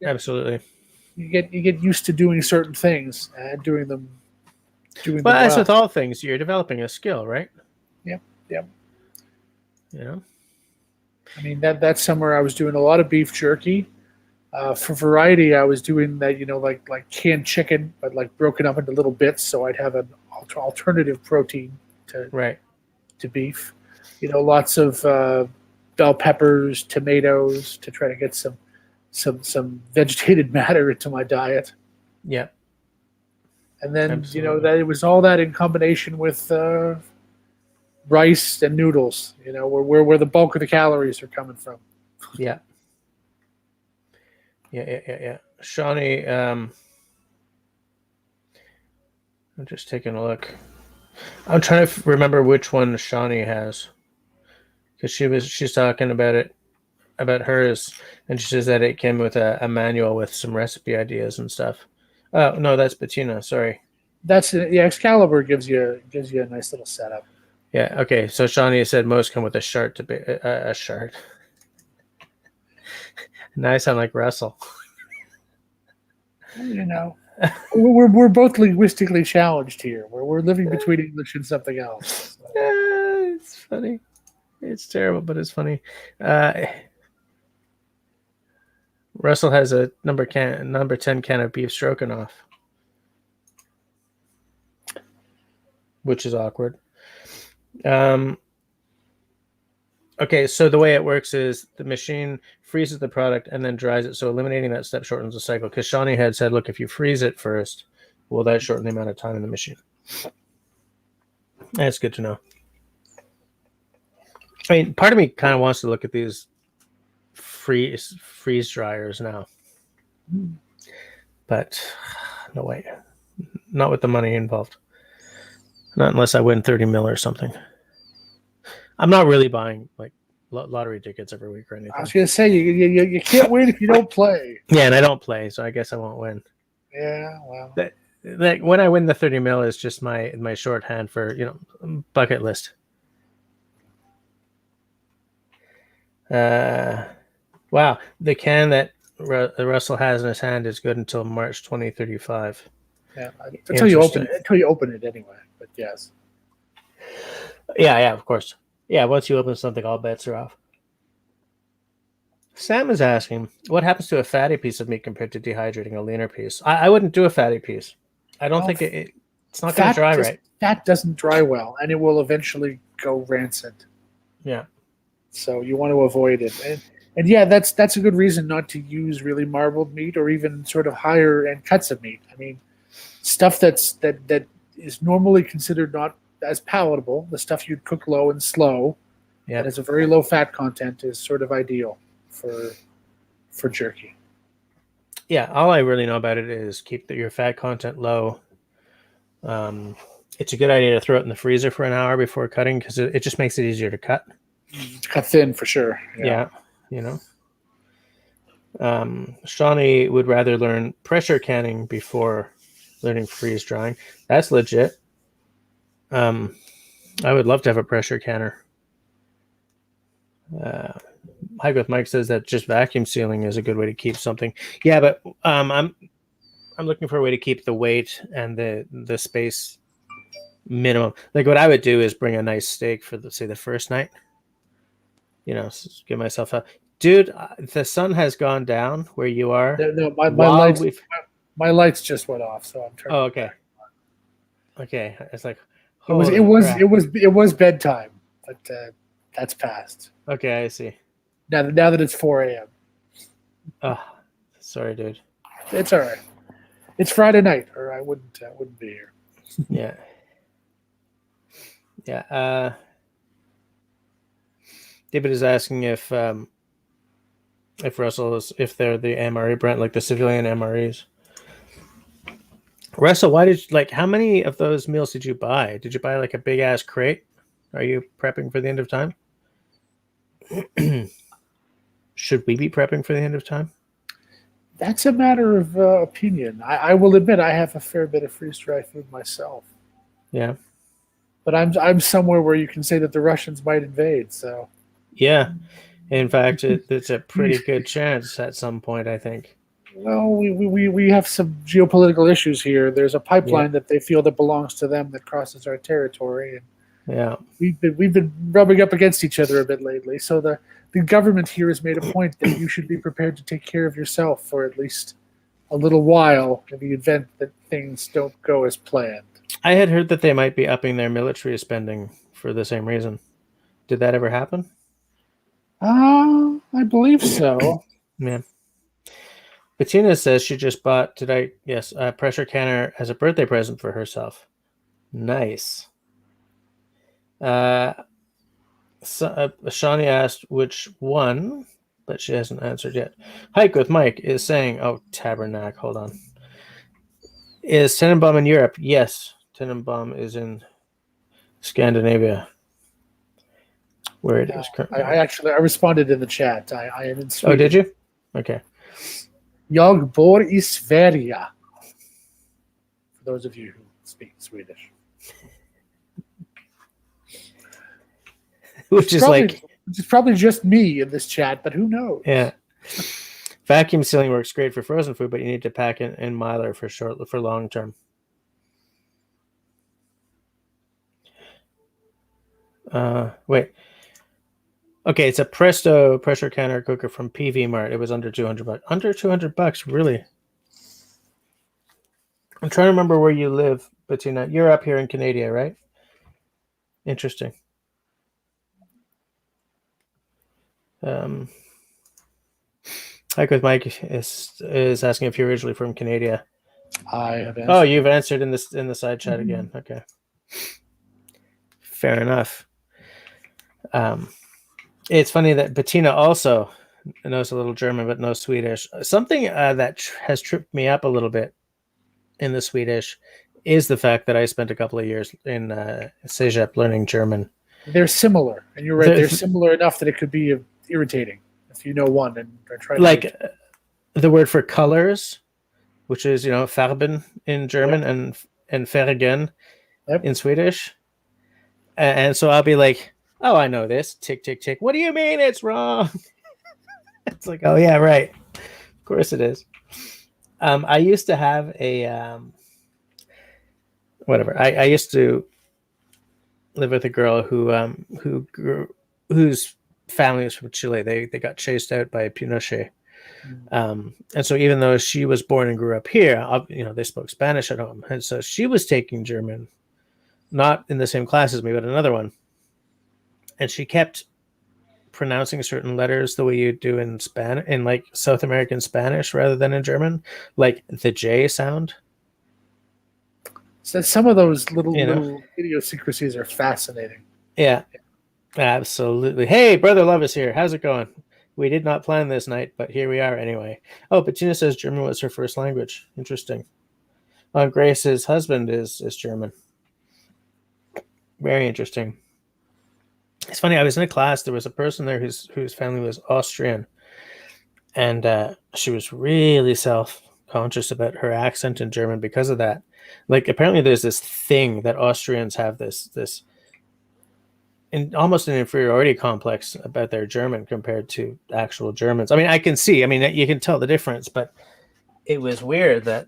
absolutely. You get used to doing certain things and doing them. Well, as with all things, you're developing a skill, right? Yep. I mean, that summer I was doing a lot of beef jerky. For variety, I was doing that, like canned chicken, but like broken up into little bits, so I'd have an alternative protein to beef. Lots of bell peppers, tomatoes to try to get some vegetated matter into my diet. Yeah. And then, Absolutely. that it was all that in combination with rice and noodles, where the bulk of the calories are coming from. Yeah. Shawnee, I'm just taking a look. I'm trying to remember which one Shawnee has. Because she's talking about hers, and she says that it came with a manual with some recipe ideas and stuff. Oh no, that's Bettina. Sorry. That's Excalibur gives you a nice little setup. Yeah. Okay. So Shawnee said most come with a shard to be a shard. Now I sound like Russell. We're both linguistically challenged here. We're living between English and something else. So. It's funny. It's terrible, but it's funny. Russell has a number 10 can of beef stroganoff, which is awkward. Okay, so the way it works is the machine freezes the product and then dries it, so eliminating that step shortens the cycle. Because Shawnee had said, look, if you freeze it first, will that shorten the amount of time in the machine? That's good to know. I mean, part of me kind of wants to look at these freeze dryers now, but no way, not with the money involved. Not unless I win 30 mil or something. I'm not really buying like lottery tickets every week or anything. I was gonna say you can't win if you don't play. Yeah, and I don't play, so I guess I won't win. Yeah, well, that when I win the 30 mil is just my shorthand for bucket list. Wow, the can that Russell has in his hand is good until March 2035. Yeah, until you open it anyway. But yes. Yeah, of course. Yeah, once you open something, all bets are off. Sam is asking, what happens to a fatty piece of meat compared to dehydrating a leaner piece? I wouldn't do a fatty piece. I don't Well, think it's not going to dry right. fat doesn't dry well, and it will eventually go rancid. Yeah. So you want to avoid it. And yeah, that's a good reason not to use really marbled meat or even sort of higher end cuts of meat. I mean, stuff that is normally considered not as palatable, the stuff you'd cook low and slow, Yeah. that has a very low fat content, is sort of ideal for jerky. Yeah, all I really know about it is keep your fat content low. It's a good idea to throw it in the freezer for an hour before cutting because it just makes it easier to cut. Cut thin for sure. Yeah, you know. Shawnee would rather learn pressure canning before learning freeze drying. That's legit. I would love to have a pressure canner. High with Mike says that just vacuum sealing is a good way to keep something. Yeah, but I'm looking for a way to keep the weight and the space minimum. Like what I would do is bring a nice steak for the first night. You know, give myself a dude. The sun has gone down where you are. No, my lights just went off, so I'm turning. Oh, okay. Okay, it's like it was bedtime, but that's passed. Okay, I see. Now that it's 4 a.m. Oh, sorry, dude. It's all right. It's Friday night, or I wouldn't be here. Yeah. Yeah. David is asking if Russell is if they're the MRE Brent, like the civilian MREs. Russell, why did how many of those meals did you buy? Did you buy like a big ass crate? Are you prepping for the end of time? Should we be prepping for the end of time? That's a matter of opinion. I will admit I have a fair bit of freeze dry food myself. Yeah. But I'm somewhere where you can say that the Russians might invade. So. Yeah. In fact, it's a pretty good chance at some point, I think. Well, we have some geopolitical issues here. There's a pipeline that they feel that belongs to them that crosses our territory, and yeah, we've been rubbing up against each other a bit lately. So the government here has made a point that you should be prepared to take care of yourself for at least a little while in the event that things don't go as planned. I had heard that they might be upping their military spending for the same reason. Did that ever happen? I believe so. Yeah. Bettina says she just bought a pressure canner as a birthday present for herself. Nice. Shawnee asked which one, but she hasn't answered yet. Hike with Mike is saying, Tabernacle, hold on. Is Tenenbaum in Europe? Yes, Tenenbaum is in Scandinavia, where it is currently. I responded in the chat. I am in Sweden. Oh, did you? Okay. Jag bor I Sverige. For those of you who speak Swedish. Which is probably just me in this chat, but who knows? Yeah. Vacuum sealing works great for frozen food, but you need to pack it in miler for long term. Wait. Okay, it's a Presto pressure canner cooker from PV Mart. It was under $200. Under $200, really? I'm trying to remember where you live, Bettina. You're up here in Canada, right? Interesting. Hike with Mike is asking if you're originally from Canada. I have answered. Oh, you've answered in the side chat again. Okay. Fair enough. It's funny that Bettina also knows a little German but no Swedish. Something that has tripped me up a little bit in the Swedish is the fact that I spent a couple of years in CEGEP learning German. They're similar, and you're right. They're similar enough that it could be irritating if you know one and try to the word for colors, which is Farben in German and Färgen in Swedish, and so I'll be like, oh, I know this. Tick, tick, tick. What do you mean it's wrong? It's like, oh, yeah, right. Of course it is. I used to have a whatever. I used to live with a girl whose family is from Chile. They got chased out by Pinochet. And so even though she was born and grew up here, they spoke Spanish at home. And so she was taking German, not in the same class as me, but another one. And she kept pronouncing certain letters the way you do in Spanish, in like South American Spanish rather than in German, like the J sound. So some of those little idiosyncrasies are fascinating. Yeah, absolutely. Hey, Brother Love is here. How's it going? We did not plan this night, but here we are anyway. Oh, Bettina says German was her first language. Interesting. Grace's husband is German. Very interesting. It's funny. I was in a class. There was a person there whose family was Austrian, and she was really self-conscious about her accent in German because of that. Like, apparently, there's this thing that Austrians have this almost an inferiority complex about their German compared to actual Germans. I mean, I can see. I mean, you can tell the difference, but it was weird that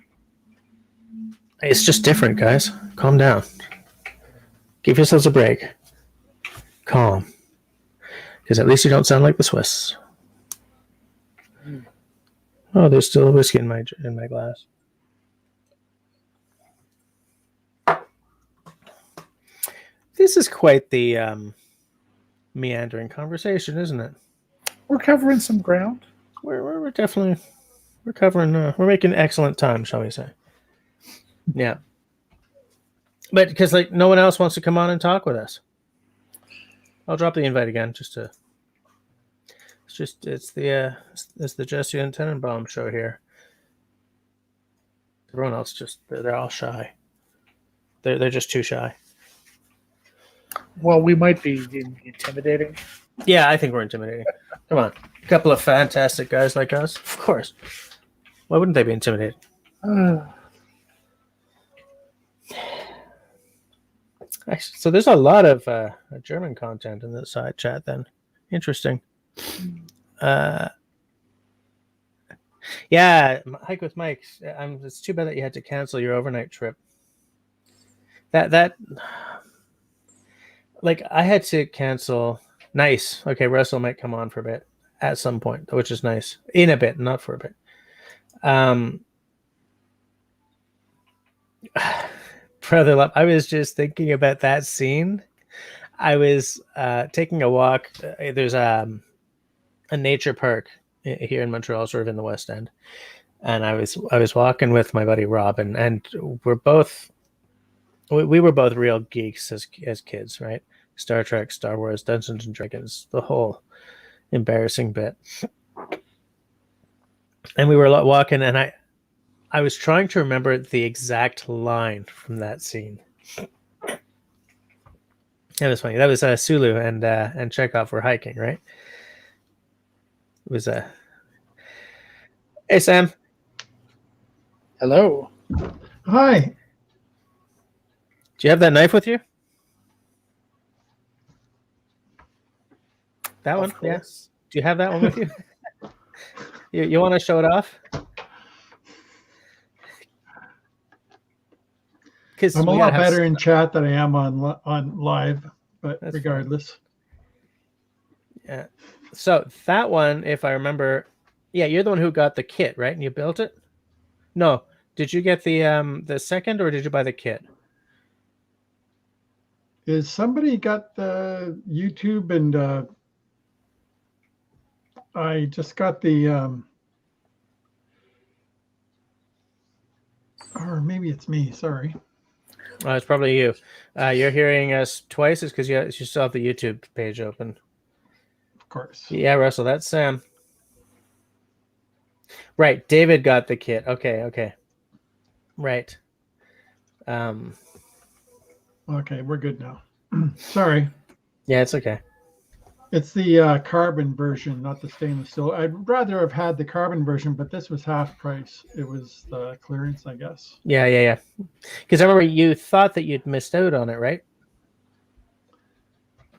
it's just different, guys. Calm down. Give yourselves a break. Calm, because at least you don't sound like the Swiss. Oh, there's still a whiskey in my glass. This is quite the meandering conversation, isn't it? We're covering some ground. We're definitely covering. We're making excellent time, shall we say? Yeah, but because like no one else wants to come on and talk with us. I'll drop the invite again, it's the Jesse and Tenenbaum show here. Everyone else they're all shy. They're just too shy. Well, we might be intimidating. Yeah, I think we're intimidating. Come on, a couple of fantastic guys like us, of course. Why wouldn't they be intimidated? So there's a lot of German content in this side chat then. Interesting. Yeah, Hike with Mike. It's too bad that you had to cancel your overnight trip. That like I had to cancel. Nice. Okay, Russell might come on for a bit at some point, which is nice. In a bit, not for a bit. Brother Love, I was just thinking about that scene. I was taking a walk. There's a nature park here in Montreal, sort of in the West End, and I was walking with my buddy Rob, and we were both real geeks as kids, right? Star Trek, Star Wars, Dungeons and Dragons, the whole embarrassing bit. And we were walking, and I was trying to remember the exact line from that scene. That was funny. That was Sulu and Chekhov were hiking, right? It was Hey, Sam. Hello. Hi. Do you have that knife with you? That one? Yes. Yeah. Do you have that one with you? You want to show it off? I'm a lot better in chat than I am on live, but that's regardless. Fine. Yeah. So that one, if I remember, yeah, you're the one who got the kit, right? And you built it? No. Did you get the second, or did you buy the kit? Is somebody got the YouTube, and I just got the or maybe it's me, sorry. It's probably you. You're hearing us twice is because you still have the YouTube page open. Of course. Yeah, Russell, that's Sam. Right, David got the kit. Okay. Right. Okay, we're good now. Sorry. Yeah, it's okay. It's the carbon version, not the stainless steel. I'd rather have had the carbon version, but this was half price. It was the clearance, I guess. Yeah. Because I remember you thought that you'd missed out on it, right?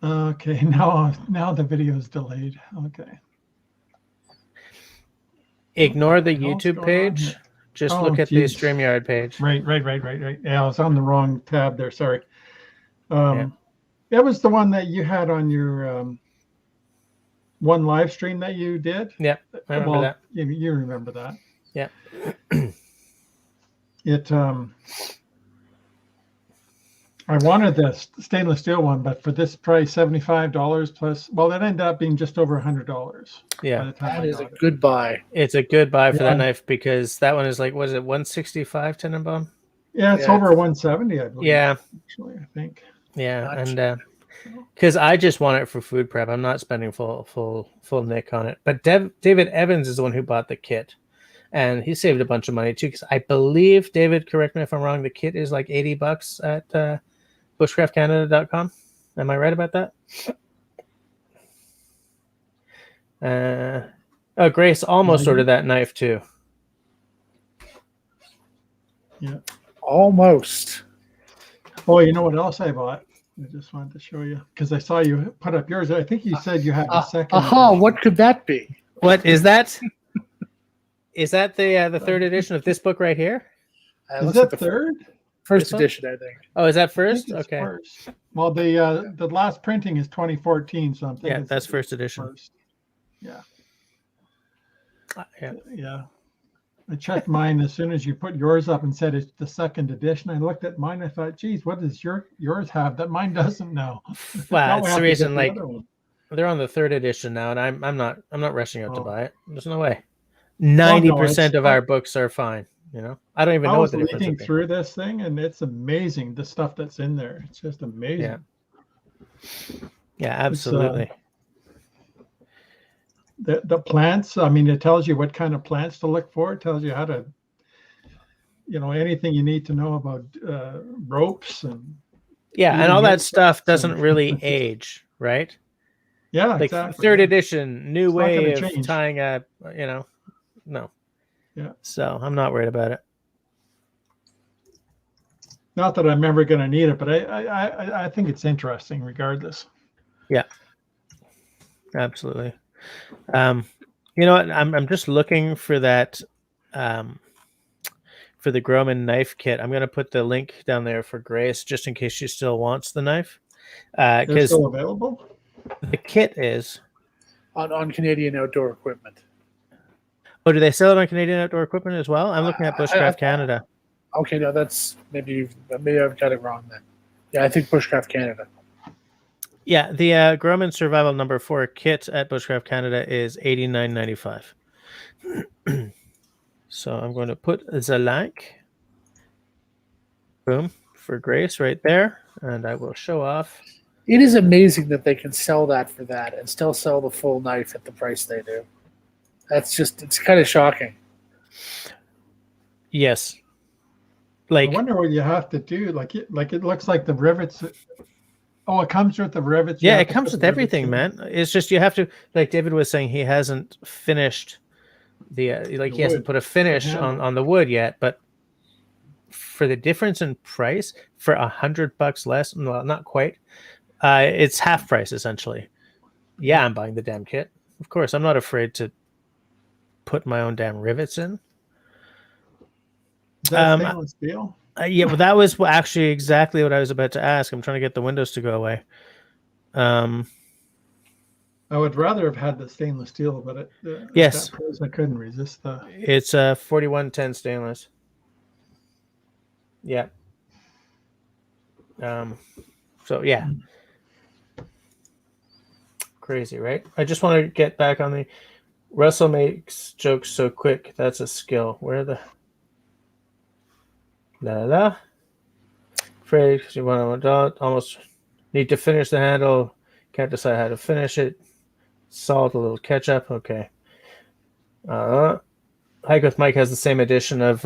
Okay, now the video is delayed. Okay. Ignore the YouTube page. Just look at the StreamYard page. Right. Yeah, I was on the wrong tab there. Sorry. Yeah. That was the one that you had on your one live stream that you did. Yeah, I remember that. You remember that. Yeah. It I wanted the stainless steel one, but for this price, $75 plus. Well, it ended up being just over $100. Yeah, that is a good buy. it's a good buy for Yeah. that knife because that one is like, what is it, 165 Tenenbaum? Yeah, it's Yeah, over 170, I believe. Yeah, Actually, I think. yeah, Gotcha. and because I just want it for food prep, I'm not spending full nick on it. But David Evans is the one who bought the kit, and he saved a bunch of money too. Because I believe, David, correct me if I'm wrong, the kit is like $80 at bushcraftcanada.com. Am I right about that? Oh, Grace almost ordered that knife too. Yeah. Almost. Oh, you know what else I bought? I just wanted to show you because I saw you put up yours. I think you said you had a second. Aha! What could that be? What is that? Is that the third edition of this book right here? Is Looks that like the third? first This one? edition, I think. Oh, is that I think first? it's Okay. first. Well, the last printing is 2014, so I'm thinking Yeah, that's first edition. First. Yeah. Yeah. Yeah. I checked mine as soon as you put yours up and said it's the second edition. I looked at mine. I thought, geez, what does yours have that mine doesn't now? Well, Now it's we the have to get reason, the like, other one. they're on the third edition now, and I'm not rushing out to Oh. buy it. There's no way. 90% it's of our books are fine. You know, I don't even I know what was the difference looking would be. through this thing, and it's amazing the stuff that's in there. It's just amazing. Yeah. Yeah, absolutely. The plants. I mean, it tells you what kind of plants to look for. It tells you how to, anything you need to know about ropes and. Yeah, and even all that insects stuff doesn't and- really age, right? Yeah, Like exactly. third yeah. edition, new It's not gonna way of change. tying a, no. Yeah. So I'm not worried about it. Not that I'm ever going to need it, but I think it's interesting regardless. Yeah, absolutely. You know what? I'm just looking for that, for the Groman knife kit. I'm going to put the link down there for Grace just in case she still wants the knife. They're Because still available. the kit is. On Canadian Outdoor Equipment. Oh, do they sell it on Canadian Outdoor Equipment as well? I'm looking at Bushcraft Canada. Okay, no, that's maybe I've got it wrong then. Yeah, I think Bushcraft Canada. Yeah, the Groman Survival number 4 kit at Bushcraft Canada is $89.95. So I'm going to put the link, boom, for Grace right there, and I will show off. It is amazing that they can sell that for that and still sell the full knife at the price they do. It's kind of shocking. Yes. I Like, wonder what you have to do. Like it looks like the rivets. Oh, it comes with the rivets. yeah, You have it to comes put with the rivets everything, in. man. It's just you have to, like David was saying, he hasn't finished he hasn't wood. put a finish handle. on the wood yet, but for the difference in price, for $100 less, well, not quite, it's half price essentially. Yeah, I'm buying the damn kit. Of course, I'm not afraid to put my own damn rivets in. Is that stainless steel? Yeah, well, that was actually exactly what I was about to ask. I'm trying to get the windows to go away. I would rather have had the stainless steel, but at Yes. that price, I couldn't resist the. It's 4110 stainless. Yeah. So yeah. Crazy, right? I just want to get back on the Russell makes jokes so quick. That's a skill. Where the la. Afraid because you want to almost need to finish the handle. Can't decide how to finish it. Salt, a little ketchup. Okay. Hike with Mike has the same edition of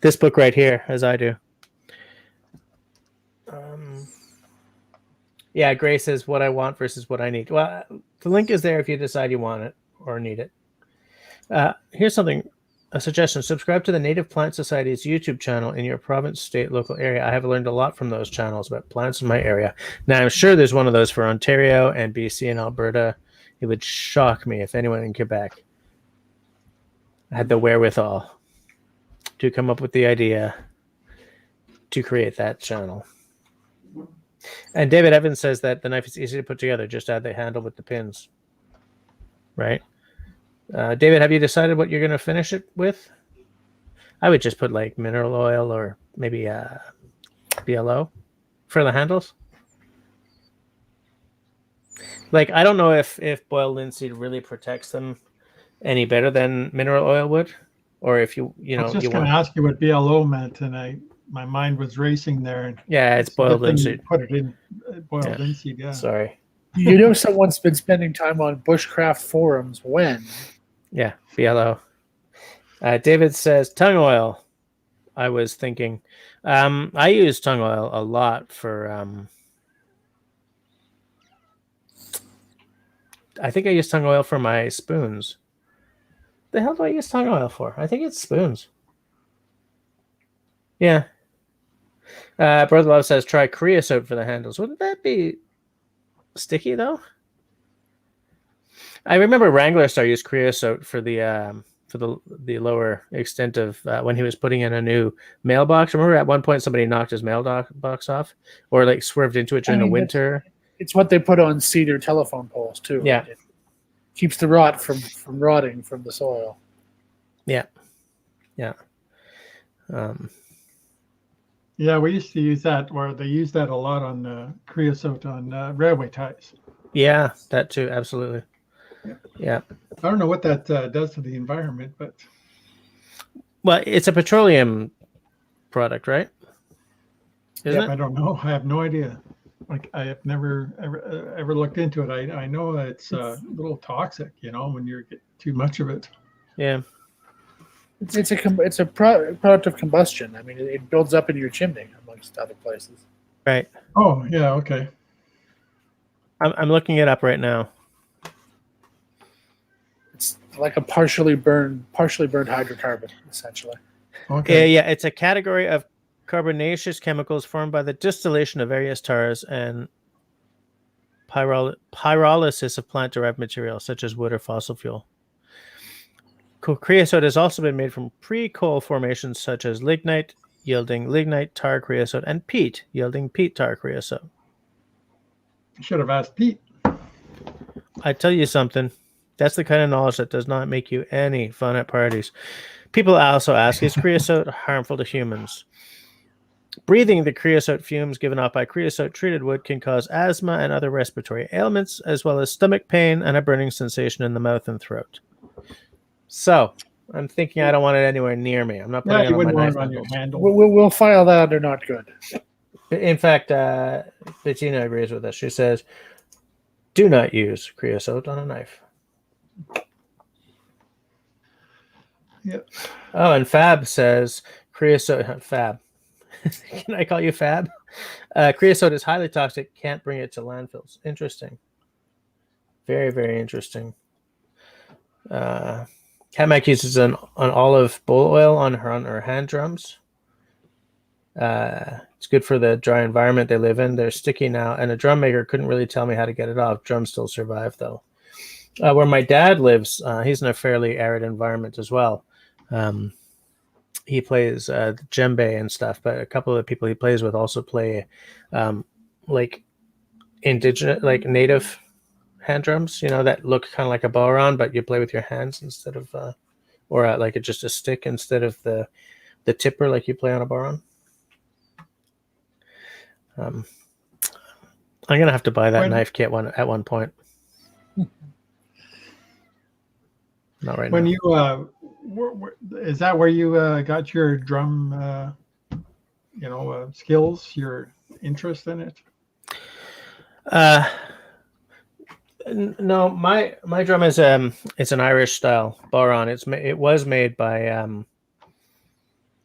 this book right here as I do. Yeah, Grace says what I want versus what I need. Well, the link is there if you decide you want it or need it. Here's something, a suggestion. Subscribe to the Native Plant Society's YouTube channel in your province, state, local area. I have learned a lot from those channels about plants in my area. Now, I'm sure there's one of those for Ontario and BC and Alberta. It would shock me if anyone in Quebec had the wherewithal to come up with the idea to create that channel. And David Evans says that the knife is easy to put together. Just add the handle with the pins. Right. David, have you decided what you're going to finish it with? I would just put like mineral oil or maybe BLO for the handles. Like, I don't know if boiled linseed really protects them any better than mineral oil would, or if you I was just going to ask you what BLO meant, and my mind was racing there. And yeah, it's boiled linseed. Put it in boiled linseed. Yeah. Sorry. You know, someone's been spending time on bushcraft forums when. Yeah, BLO. David says tongue oil. I was thinking, I use tongue oil a lot for. I think I use tongue oil for my spoons. The hell do I use tongue oil for? I think it's spoons. Yeah. Brother Love says try creosote for the handles. Wouldn't that be sticky though? I remember Wrangler Star used creosote for the lower extent of when he was putting in a new mailbox. Remember at one point somebody knocked his mailbox off, or like swerved into it during the winter. It's what they put on cedar telephone poles too. Yeah, it keeps the rot from rotting from the soil. Yeah. Yeah, we used to use that, or they use that a lot on creosote on railway ties. Yeah, that too, absolutely. Yeah. I don't know what that does to the environment, but well, it's a petroleum product, right? Isn't it? I don't know. I have no idea. Like, I have never ever looked into it. I know that it's a little toxic, when you get too much of it. Yeah. It's a product of combustion. I mean, it builds up in your chimney, amongst other places. Right. Oh, yeah. Okay. I'm looking it up right now. It's like a partially burned hydrocarbon, essentially. Okay. Yeah, it's a category of carbonaceous chemicals formed by the distillation of various tars and pyrolysis of plant-derived materials, such as wood or fossil fuel. Creosote has also been made from pre-coal formations such as lignite, yielding lignite tar creosote, and peat, yielding peat tar creosote. I should have asked Pete. I tell you something. That's the kind of knowledge that does not make you any fun at parties. People also ask, is creosote harmful to humans? Breathing the creosote fumes given off by creosote-treated wood can cause asthma and other respiratory ailments, as well as stomach pain and a burning sensation in the mouth and throat. So, I'm thinking I don't want it anywhere near me. I'm not putting it on my knife your handle. We'll file that under not good. In fact, Bettina agrees with us. She says, do not use creosote on a knife. Yep. Oh, and Fab says creosote. Fab. Can I call you Fab? Creosote is highly toxic. Can't bring it to landfills. Interesting. Very, very interesting. Kamak uses an olive bowl oil on her hand drums. It's good for the dry environment they live in. They're sticky now, and a drum maker couldn't really tell me how to get it off. Drums still survive, though. Where my dad lives, he's in a fairly arid environment as well. He plays the djembe and stuff, but a couple of the people he plays with also play like indigenous, like native hand drums, that look kind of like a bodhrán, but you play with your hands instead of, or like just a stick instead of the tipper like you play on a bodhrán. I'm gonna have to buy that knife kit at one point. Not right now. When you is that where you got your drum, skills, your interest in it? No, my drum is it's an Irish style bodhrán. It was made by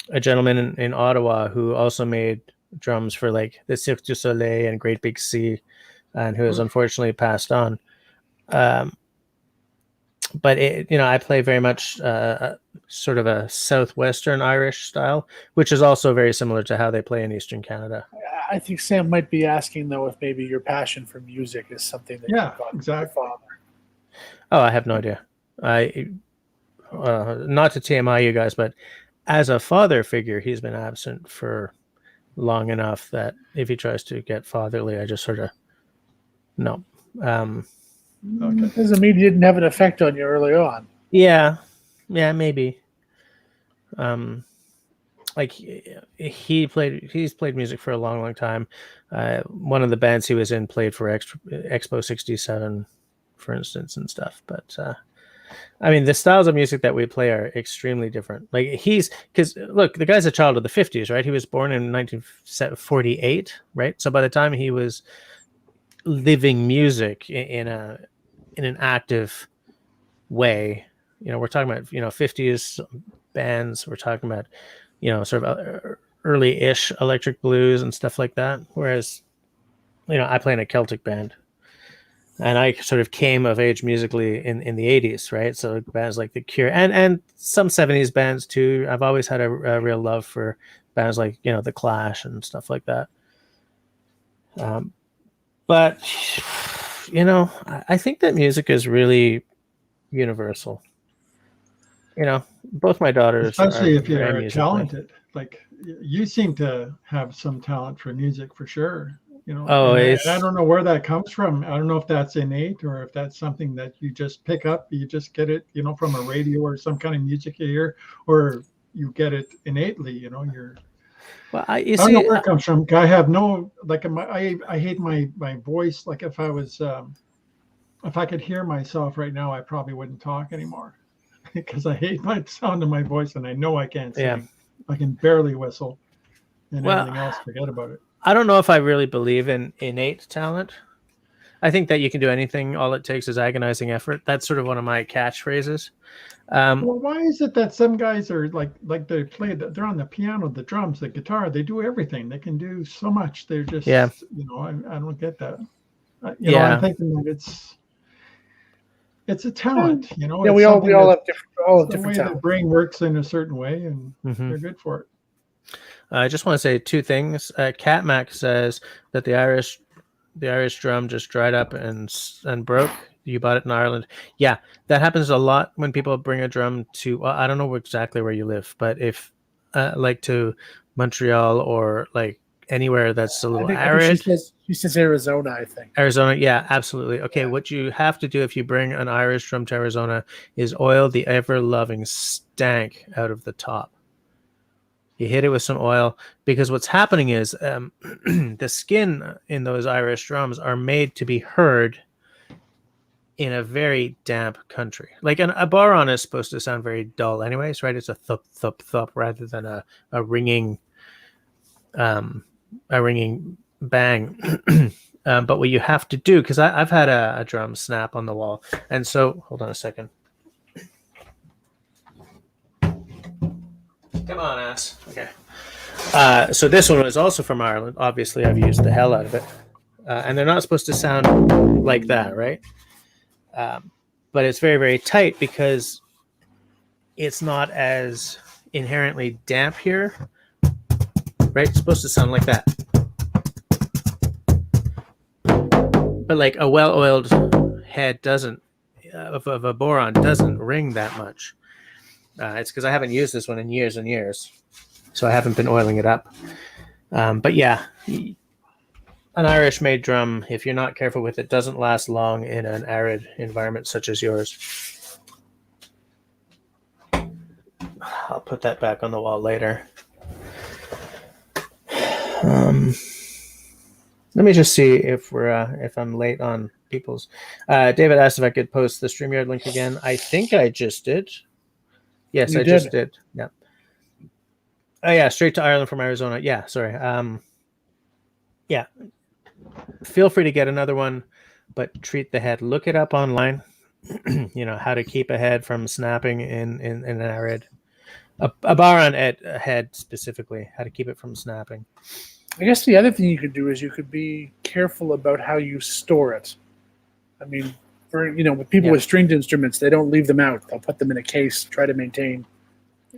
a gentleman in Ottawa who also made drums for like the Cirque du Soleil and Great Big Sea, and who has unfortunately passed on. But I play very much sort of a southwestern Irish style, which is also very similar to how they play in Eastern Canada. I think Sam might be asking though if maybe your passion for music is something that you got exactly. from your father. Oh, I have no idea. Not to TMI you guys, but as a father figure, he's been absent for long enough that if he tries to get fatherly, I just sort of no. It doesn't mean he didn't have an effect on you early on. Yeah, maybe. Like he's played music for a long time. One of the bands he was in played for Expo 67, for instance, and stuff. But I mean, the styles of music that we play are extremely different. Like because look, the guy's a child of the 50s, right? He was born in 1948, right? So by the time he was living music in an active way, we're talking about 50s bands. We're talking about sort of early-ish electric blues and stuff like that. Whereas I play in a Celtic band, and I sort of came of age musically in the 80s, right? So bands like The Cure and some 70s bands too. I've always had a real love for bands like The Clash and stuff like that. But I think that music is really universal. Both my daughters, especially if very you're musically talented. Like you seem to have some talent for music for sure. Oh, and I don't know where that comes from. I don't know if that's innate or if that's something that you just pick up. You just get it, from a radio or some kind of music you hear, or you get it innately. You're. Well, I don't know where it comes from. I have no I hate my voice. Like if I could hear myself right now, I probably wouldn't talk anymore because I hate my sound of my voice, and I know I can't sing. Yeah. I can barely whistle, and everything else, forget about it. I don't know if I really believe in innate talent. I think that you can do anything. All it takes is agonizing effort. That's sort of one of my catchphrases. Well, why is it that some guys are like they're on the piano, the drums, the guitar, they do everything. They can do so much. They're just, I don't get that. I'm thinking that it's a talent, Yeah, we all have different the way talents. the brain works in a certain way, and they're good for it. I just want to say two things. Cat Mac says that the Irish drum just dried up and broke. You bought it in Ireland. Yeah, that happens a lot when people bring a drum to. Well, I don't know exactly where you live, but if like to Montreal or like anywhere that's a little arid. She says Arizona, I think. Arizona, yeah, absolutely. Okay, what you have to do if you bring an Irish drum to Arizona is oil the ever-loving stank out of the top. You hit it with some oil, because what's happening is the skin in those Irish drums are made to be heard in a very damp country. Like a baron is supposed to sound very dull anyways, right? It's a thup, thup, thup rather than a ringing bang. But what you have to do, because I've had a drum snap on the wall, and so hold on a second. Come on, ass. Okay. So this one was also from Ireland. Obviously, I've used the hell out of it. And they're not supposed to sound like that, right? But it's very, very tight because it's not as inherently damp here, right? It's supposed to sound like that. But like a well-oiled head doesn't, of a boron doesn't ring that much. It's because I haven't used this one in years and years, so I haven't been oiling it up. But yeah, an Irish-made drum, if you're not careful with it, doesn't last long in an arid environment such as yours. I'll put that back on the wall later. Let me just see if I'm late on people's. David asked if I could post the StreamYard link again. I think I just did. Yes, I just did. Yeah. Oh yeah, straight to Ireland from Arizona. Yeah, sorry. Yeah. Feel free to get another one, but treat the head. Look it up online. How to keep a head from snapping in an arid. A baron head specifically, how to keep it from snapping. I guess the other thing you could do is you could be careful about how you store it. I mean, with people with stringed instruments, they don't leave them out. They'll put them in a case, try to maintain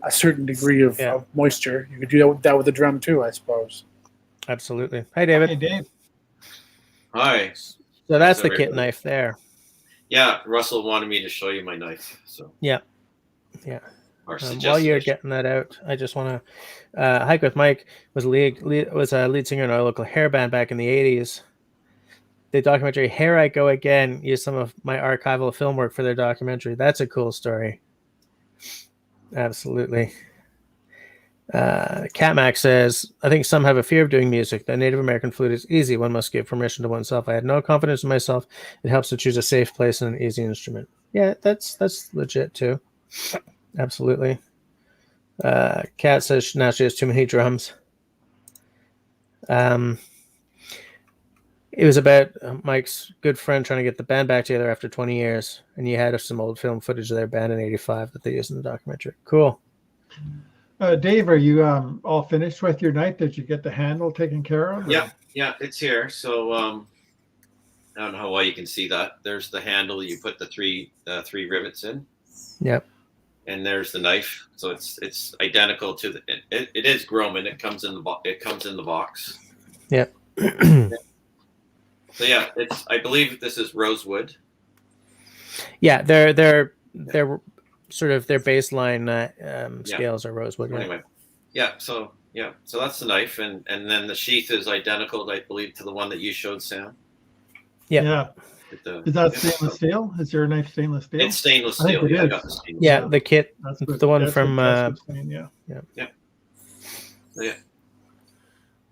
a certain degree of moisture. You could do that with the drum too, I suppose. Absolutely. Hi, David. Hey, Dave. Hi. So that's the kit knife there. Yeah, Russell wanted me to show you my knife. So yeah. Or While you're getting that out, I just want to Hike with Mike was a lead singer in our local hair band back in the 80s. The documentary Here I Go Again used some of my archival film work for their documentary. That's a cool story. Absolutely. Catmac says, I think some have a fear of doing music. The Native American flute is easy. One must give permission to oneself. I had no confidence in myself. It helps to choose a safe place and an easy instrument. Yeah, that's legit too. Absolutely. Kat says now she has too many drums. It was about Mike's good friend trying to get the band back together after 20 years, and you had some old film footage of their band in '85 that they used in the documentary. Cool. Dave, are you all finished with your night? Did you get the handle taken care of? Yeah, it's here. So I don't know how well you can see that. There's the handle. You put the three rivets in. Yep. And there's the knife. So it's identical to it is Groman. It comes in the box. Yep. So yeah, I believe this is rosewood. Yeah, they're sort of their baseline scales are rosewood. Yeah. Anyway, so that's the knife, and then the sheath is identical, I believe, to the one that you showed, Sam. Yeah. Is that stainless steel? Is your knife stainless steel? It's stainless steel. Yeah, the kit. That's the one from.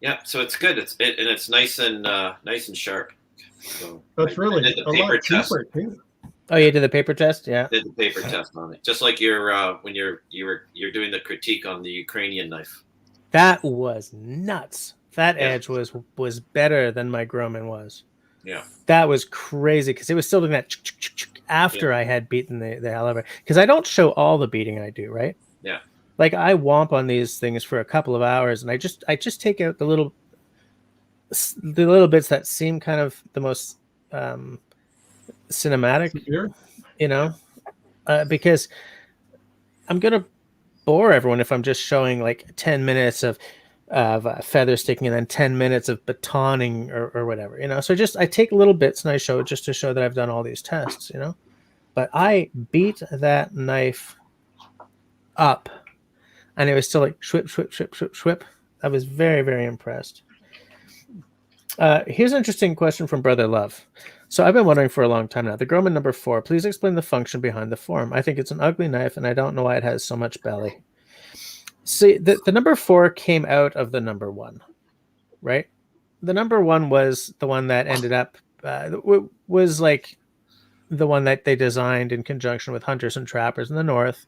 Yeah, so it's good. It's nice and sharp. So that's really a lot cheaper too. Oh, you did the paper test? Yeah. Did the paper test on it, just like when you're doing the critique on the Ukrainian knife. That was nuts. That edge was better than my Groman was. Yeah. That was crazy because it was still doing that after I had beaten the hell out of it. Because I don't show all the beating I do, right? Yeah. Like I womp on these things for a couple of hours, and I just take out the little bits that seem kind of the most cinematic, because I'm gonna bore everyone if I'm just showing like 10 minutes of feather sticking and then 10 minutes of batoning or whatever, So I take little bits and I show it just to show that I've done all these tests, But I beat that knife up, and it was still like swip, swip, swip, swip, swip. I was very, very impressed. Here's an interesting question from Brother Love. So I've been wondering for a long time now. The Groman number 4, please explain the function behind the form. I think it's an ugly knife, and I don't know why it has so much belly. See, the number 4 came out of the number 1, right? The number 1 was the one that ended up, was like the one that they designed in conjunction with hunters and trappers in the north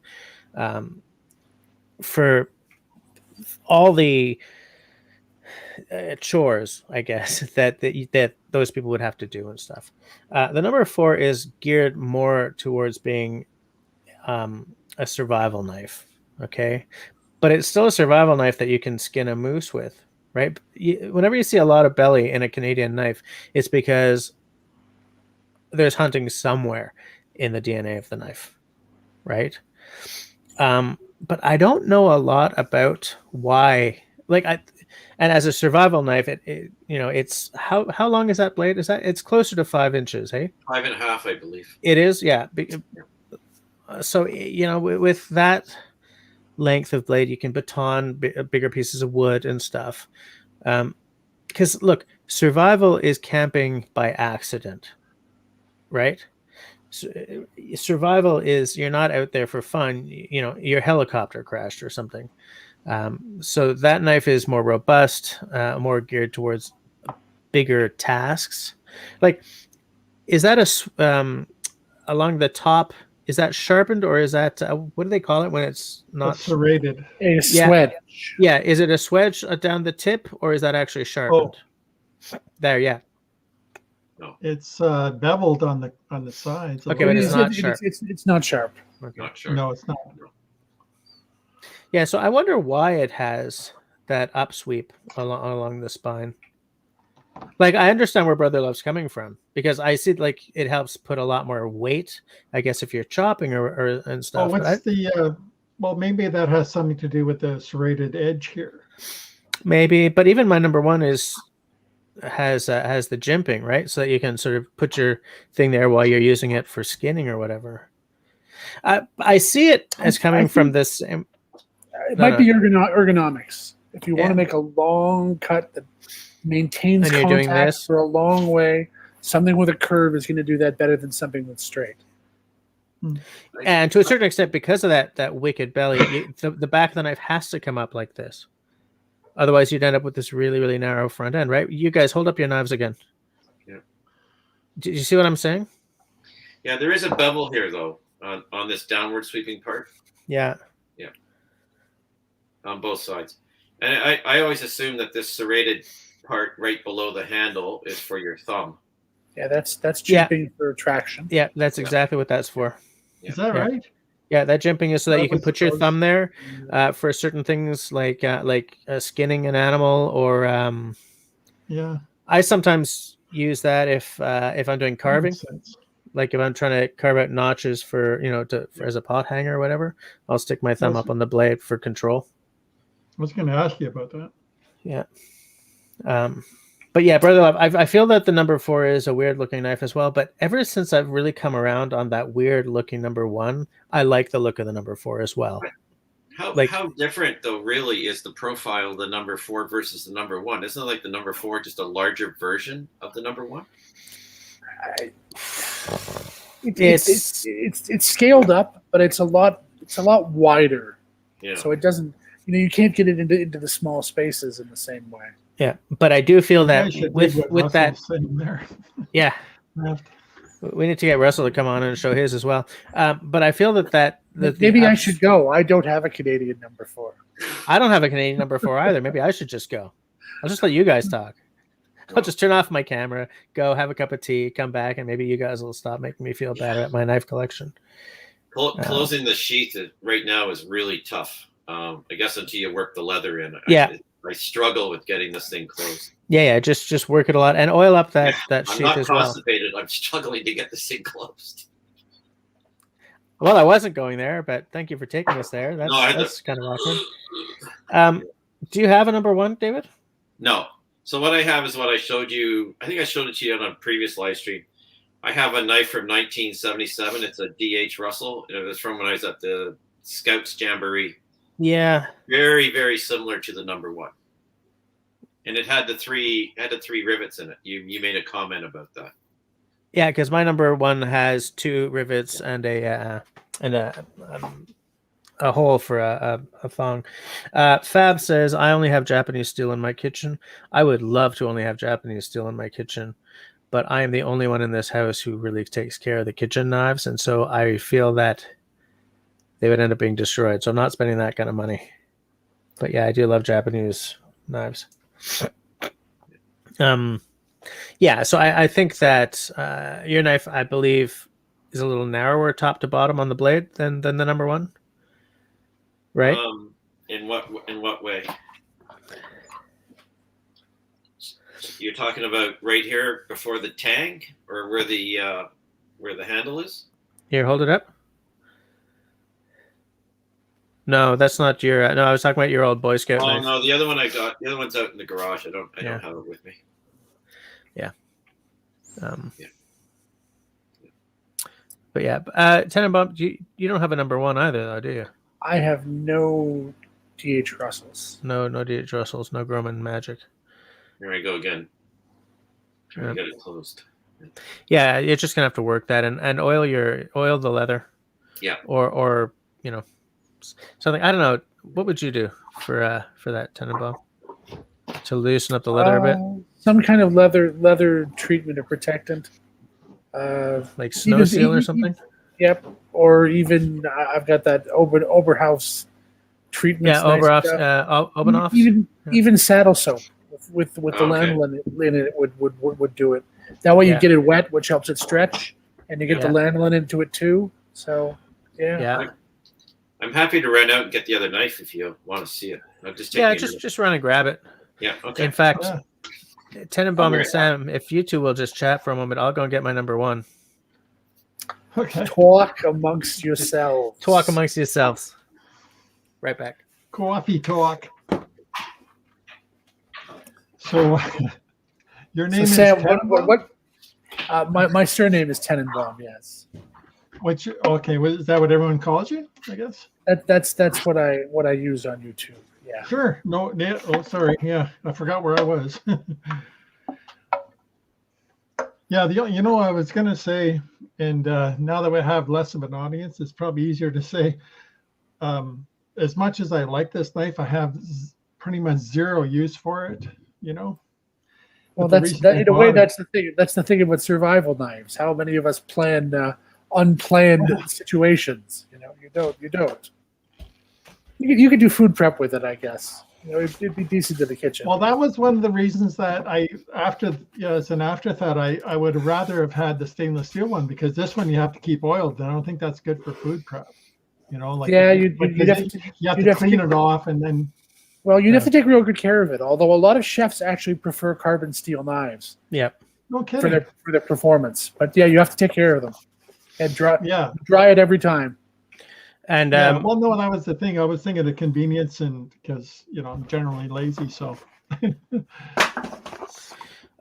for all the chores, I guess, that those people would have to do and stuff. The number 4 is geared more towards being a survival knife, okay? But it's still a survival knife that you can skin a moose with, right? Whenever you see a lot of belly in a Canadian knife, it's because there's hunting somewhere in the DNA of the knife, right? But I don't know a lot about why. And as a survival knife, it's how long is that blade? It's closer to 5 inches, hey? 5.5, I believe. It is, yeah. So with that length of blade, you can baton bigger pieces of wood and stuff. Because look, survival is camping by accident, right? Survival is you're not out there for fun. Your helicopter crashed or something. So that knife is more robust, more geared towards bigger tasks. Like, is that along the top? Is that sharpened, or is that what do they call it when it's not serrated? A swedge. Yeah, is it a swedge down the tip, or is that actually sharpened? There, yeah. No. It's beveled on the sides. Okay, but it's not sharp. It's not sharp. Okay. Not sharp. No, it's not. Yeah, so I wonder why it has that upsweep along the spine. Like, I understand where Brother Love's coming from, because I see like it helps put a lot more weight, I guess, if you're chopping or and stuff. Oh, what's well, maybe that has something to do with the serrated edge here. Maybe, but even my number 1 has the jimping, right? So that you can sort of put your thing there while you're using it for skinning or whatever. I see it as coming from this. It might be ergonomics. If you want to make a long cut that maintains And you're doing contact this? for a long way, something with a curve is going to do that better than something that's straight. And to a certain extent, because of that wicked belly, the back of the knife has to come up like this. Otherwise, you'd end up with this really, really narrow front end, right? You guys hold up your knives again. Yeah. Do you see what I'm saying? Yeah, there is a bevel here, though, on this downward sweeping part. Yeah. Yeah. On both sides. And I always assume that this serrated part right below the handle is for your thumb. Yeah, that's jimping for traction. Yeah, that's exactly what that's for. Is that right? Yeah, that jimping is so that you can put your thumb there for certain things like skinning an animal, or I sometimes use that if I'm doing carving, like if I'm trying to carve out notches for as a pot hanger or whatever, I'll stick my thumb up on the blade for control. I was going to ask you about that. Yeah. But yeah, Brother Love, I feel that the number 4 is a weird looking knife as well. But ever since I've really come around on that weird looking number 1, I like the look of the number 4 as well. How different, though, really is the profile of the number 4 versus the number 1? Isn't it like the number 4 just a larger version of the number 1? It's scaled up, but it's a lot wider. Yeah. So it doesn't, you can't get it into the small spaces in the same way. Yeah, but I do feel that with that, there. Yeah, we need to get Russell to come on and show his as well. But I feel that maybe I should go. I don't have a Canadian number 4. I don't have a Canadian number 4 either. Maybe I should just go. I'll just let you guys talk. I'll just turn off my camera, go have a cup of tea, come back, and maybe you guys will stop making me feel bad at my knife collection. Closing the sheath right now is really tough. I guess until you work the leather in. I struggle with getting this thing closed. Yeah, just work it a lot and oil up that sheath as well. I'm not constipated. I'm struggling to get this thing closed. Well, I wasn't going there, but thank you for taking us there. That's kind of awkward. Do you have a number 1, David? No. So what I have is what I showed you. I think I showed it to you on a previous live stream. I have a knife from 1977. It's a D.H. Russell. It was from when I was at the Scouts Jamboree. Yeah. Very, very similar to the number 1. And it had the three rivets in it. You made a comment about that. Yeah, because my number 1 has 2 rivets and a hole for a thong. Fab says, I only have Japanese steel in my kitchen. I would love to only have Japanese steel in my kitchen, but I am the only one in this house who really takes care of the kitchen knives, and so I feel that they would end up being destroyed. So I'm not spending that kind of money. But yeah, I do love Japanese knives. Yeah, so I think that your knife, I believe, is a little narrower top to bottom on the blade than the number 1, right? In what way? You're talking about right here before the tang, or where the handle is? Here, hold it up. No, that's not your. No, I was talking about your old Boy Scout knife. No, the other one I got. The other one's out in the garage. I don't have it with me. Yeah. But yeah, Tenenbaum, you don't have a number 1 either, though, do you? I have no D.H. Russells. No D.H. Russells. No Grumman Magic. Here I go again. Trying to get it closed. Yeah, you're just gonna have to work that and oil the leather. Yeah. Or something. I don't know. What would you do for that Tenenbaum? To loosen up the leather a bit? Some kind of leather treatment or protectant. Like snow seal or something? Yep. Or even I've got that Oberhaus treatment. Yeah, Oberhof. Even saddle soap with the lanolin in it would do it. That way you get it wet, which helps it stretch, and you get the lanolin into it too. So yeah. I'm happy to run out and get the other knife if you want to see it. Just run and grab it. Yeah. Okay. In fact, Tenenbaum and Sam, if you two will just chat for a moment, I'll go and get my number 1. Okay. Talk amongst yourselves. Right back. Coffee talk. So, your name is Sam. Tenenbaum? What? My surname is Tenenbaum. Yes. Which okay, is that what everyone calls you? I guess. That's what I use on YouTube. Yeah. Sure. No. Yeah. Oh, sorry. Yeah, I forgot where I was. Yeah. You know, I was gonna say, and now that we have less of an audience, it's probably easier to say. As much as I like this knife, I have pretty much zero use for it. You know. Well, in a way, that's the thing. That's the thing about survival knives. How many of us plan unplanned situations? You know, you don't. You could do food prep with it, I guess. You know, it'd be decent in the kitchen. Well, that was one of the reasons that as an afterthought, I would rather have had the stainless steel one, because this one you have to keep oiled, and I don't think that's good for food prep. You know, like you'd have to clean it off, and then. Well, you'd have to take real good care of it. Although a lot of chefs actually prefer carbon steel knives. Yep. No kidding. For their performance, but yeah, you have to take care of them and dry it every time. And well, no, that was the thing. I was thinking of convenience, and because I'm generally lazy, so.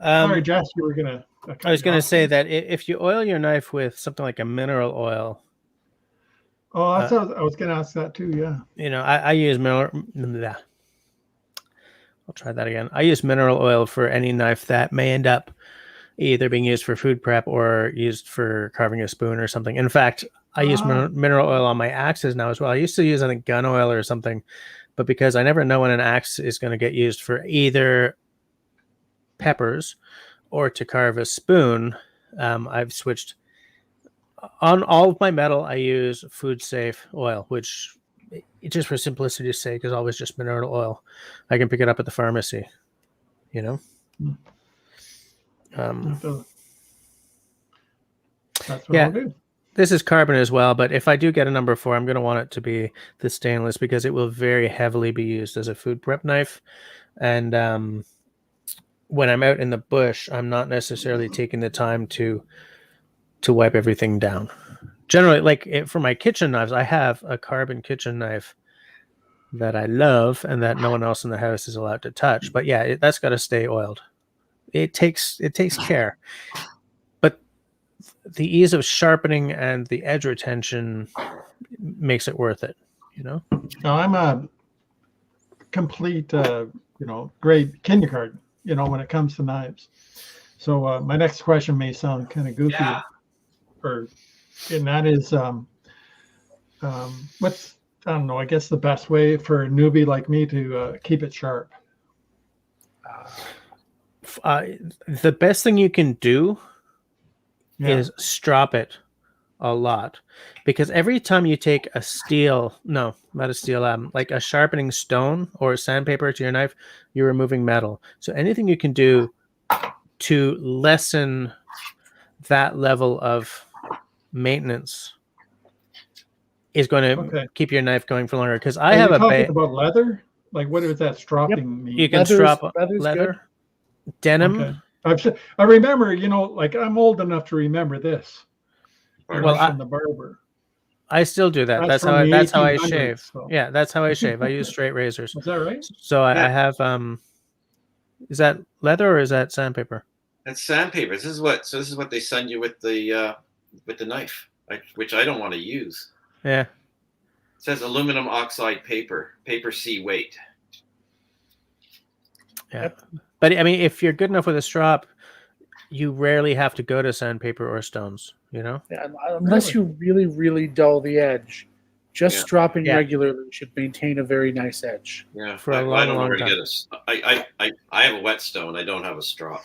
Sorry, Jess, you were gonna. I was gonna say that if you oil your knife with something like a mineral oil. Oh, I was gonna ask that too. Yeah. You know, I use mineral. I'll try that again. I use mineral oil for any knife that may end up either being used for food prep or used for carving a spoon or something. In fact, I use mineral oil on my axes now as well. I used to use, I think, gun oil or something, but because I never know when an axe is going to get used for either peppers or to carve a spoon, I've switched. On all of my metal, I use food safe oil, which, just for simplicity's sake, is always just mineral oil. I can pick it up at the pharmacy, you know. That's what I'll do. This is carbon as well, but if I do get a number 4, I'm going to want it to be the stainless, because it will very heavily be used as a food prep knife. And when I'm out in the bush, I'm not necessarily taking the time to wipe everything down. Generally, like for my kitchen knives, I have a carbon kitchen knife that I love and that no one else in the house is allowed to touch. But yeah, that's got to stay oiled. It takes care. But the ease of sharpening and the edge retention makes it worth it, you know? Now, I'm a complete, grade kindergarten, when it comes to knives. So my next question may sound kind of goofy, and that is, what's, I don't know, I guess the best way for a newbie like me to keep it sharp? The best thing you can do is strop it a lot, because every time you take a like a sharpening stone or sandpaper to your knife, you're removing metal. So anything you can do to lessen that level of maintenance is going to keep your knife going for longer. Because I have talking about leather. Like, what does that stropping mean? You can strop leather, denim. Okay. I remember, like I'm old enough to remember this. Well, from the barber. I still do that. That's how I shave. So. Yeah, that's how I shave. I use straight razors. Is that right? So I have. Is that leather or is that sandpaper? That's sandpaper. This is what they send you with the knife, which I don't want to use. Yeah. It says aluminum oxide paper C weight. Yeah. But I mean, if you're good enough with a strop, you rarely have to go to sandpaper or stones, Yeah, unless you really, really dull the edge. Just dropping regularly should maintain a very nice edge. Yeah, for a long time. I have a whetstone. I don't have a strop.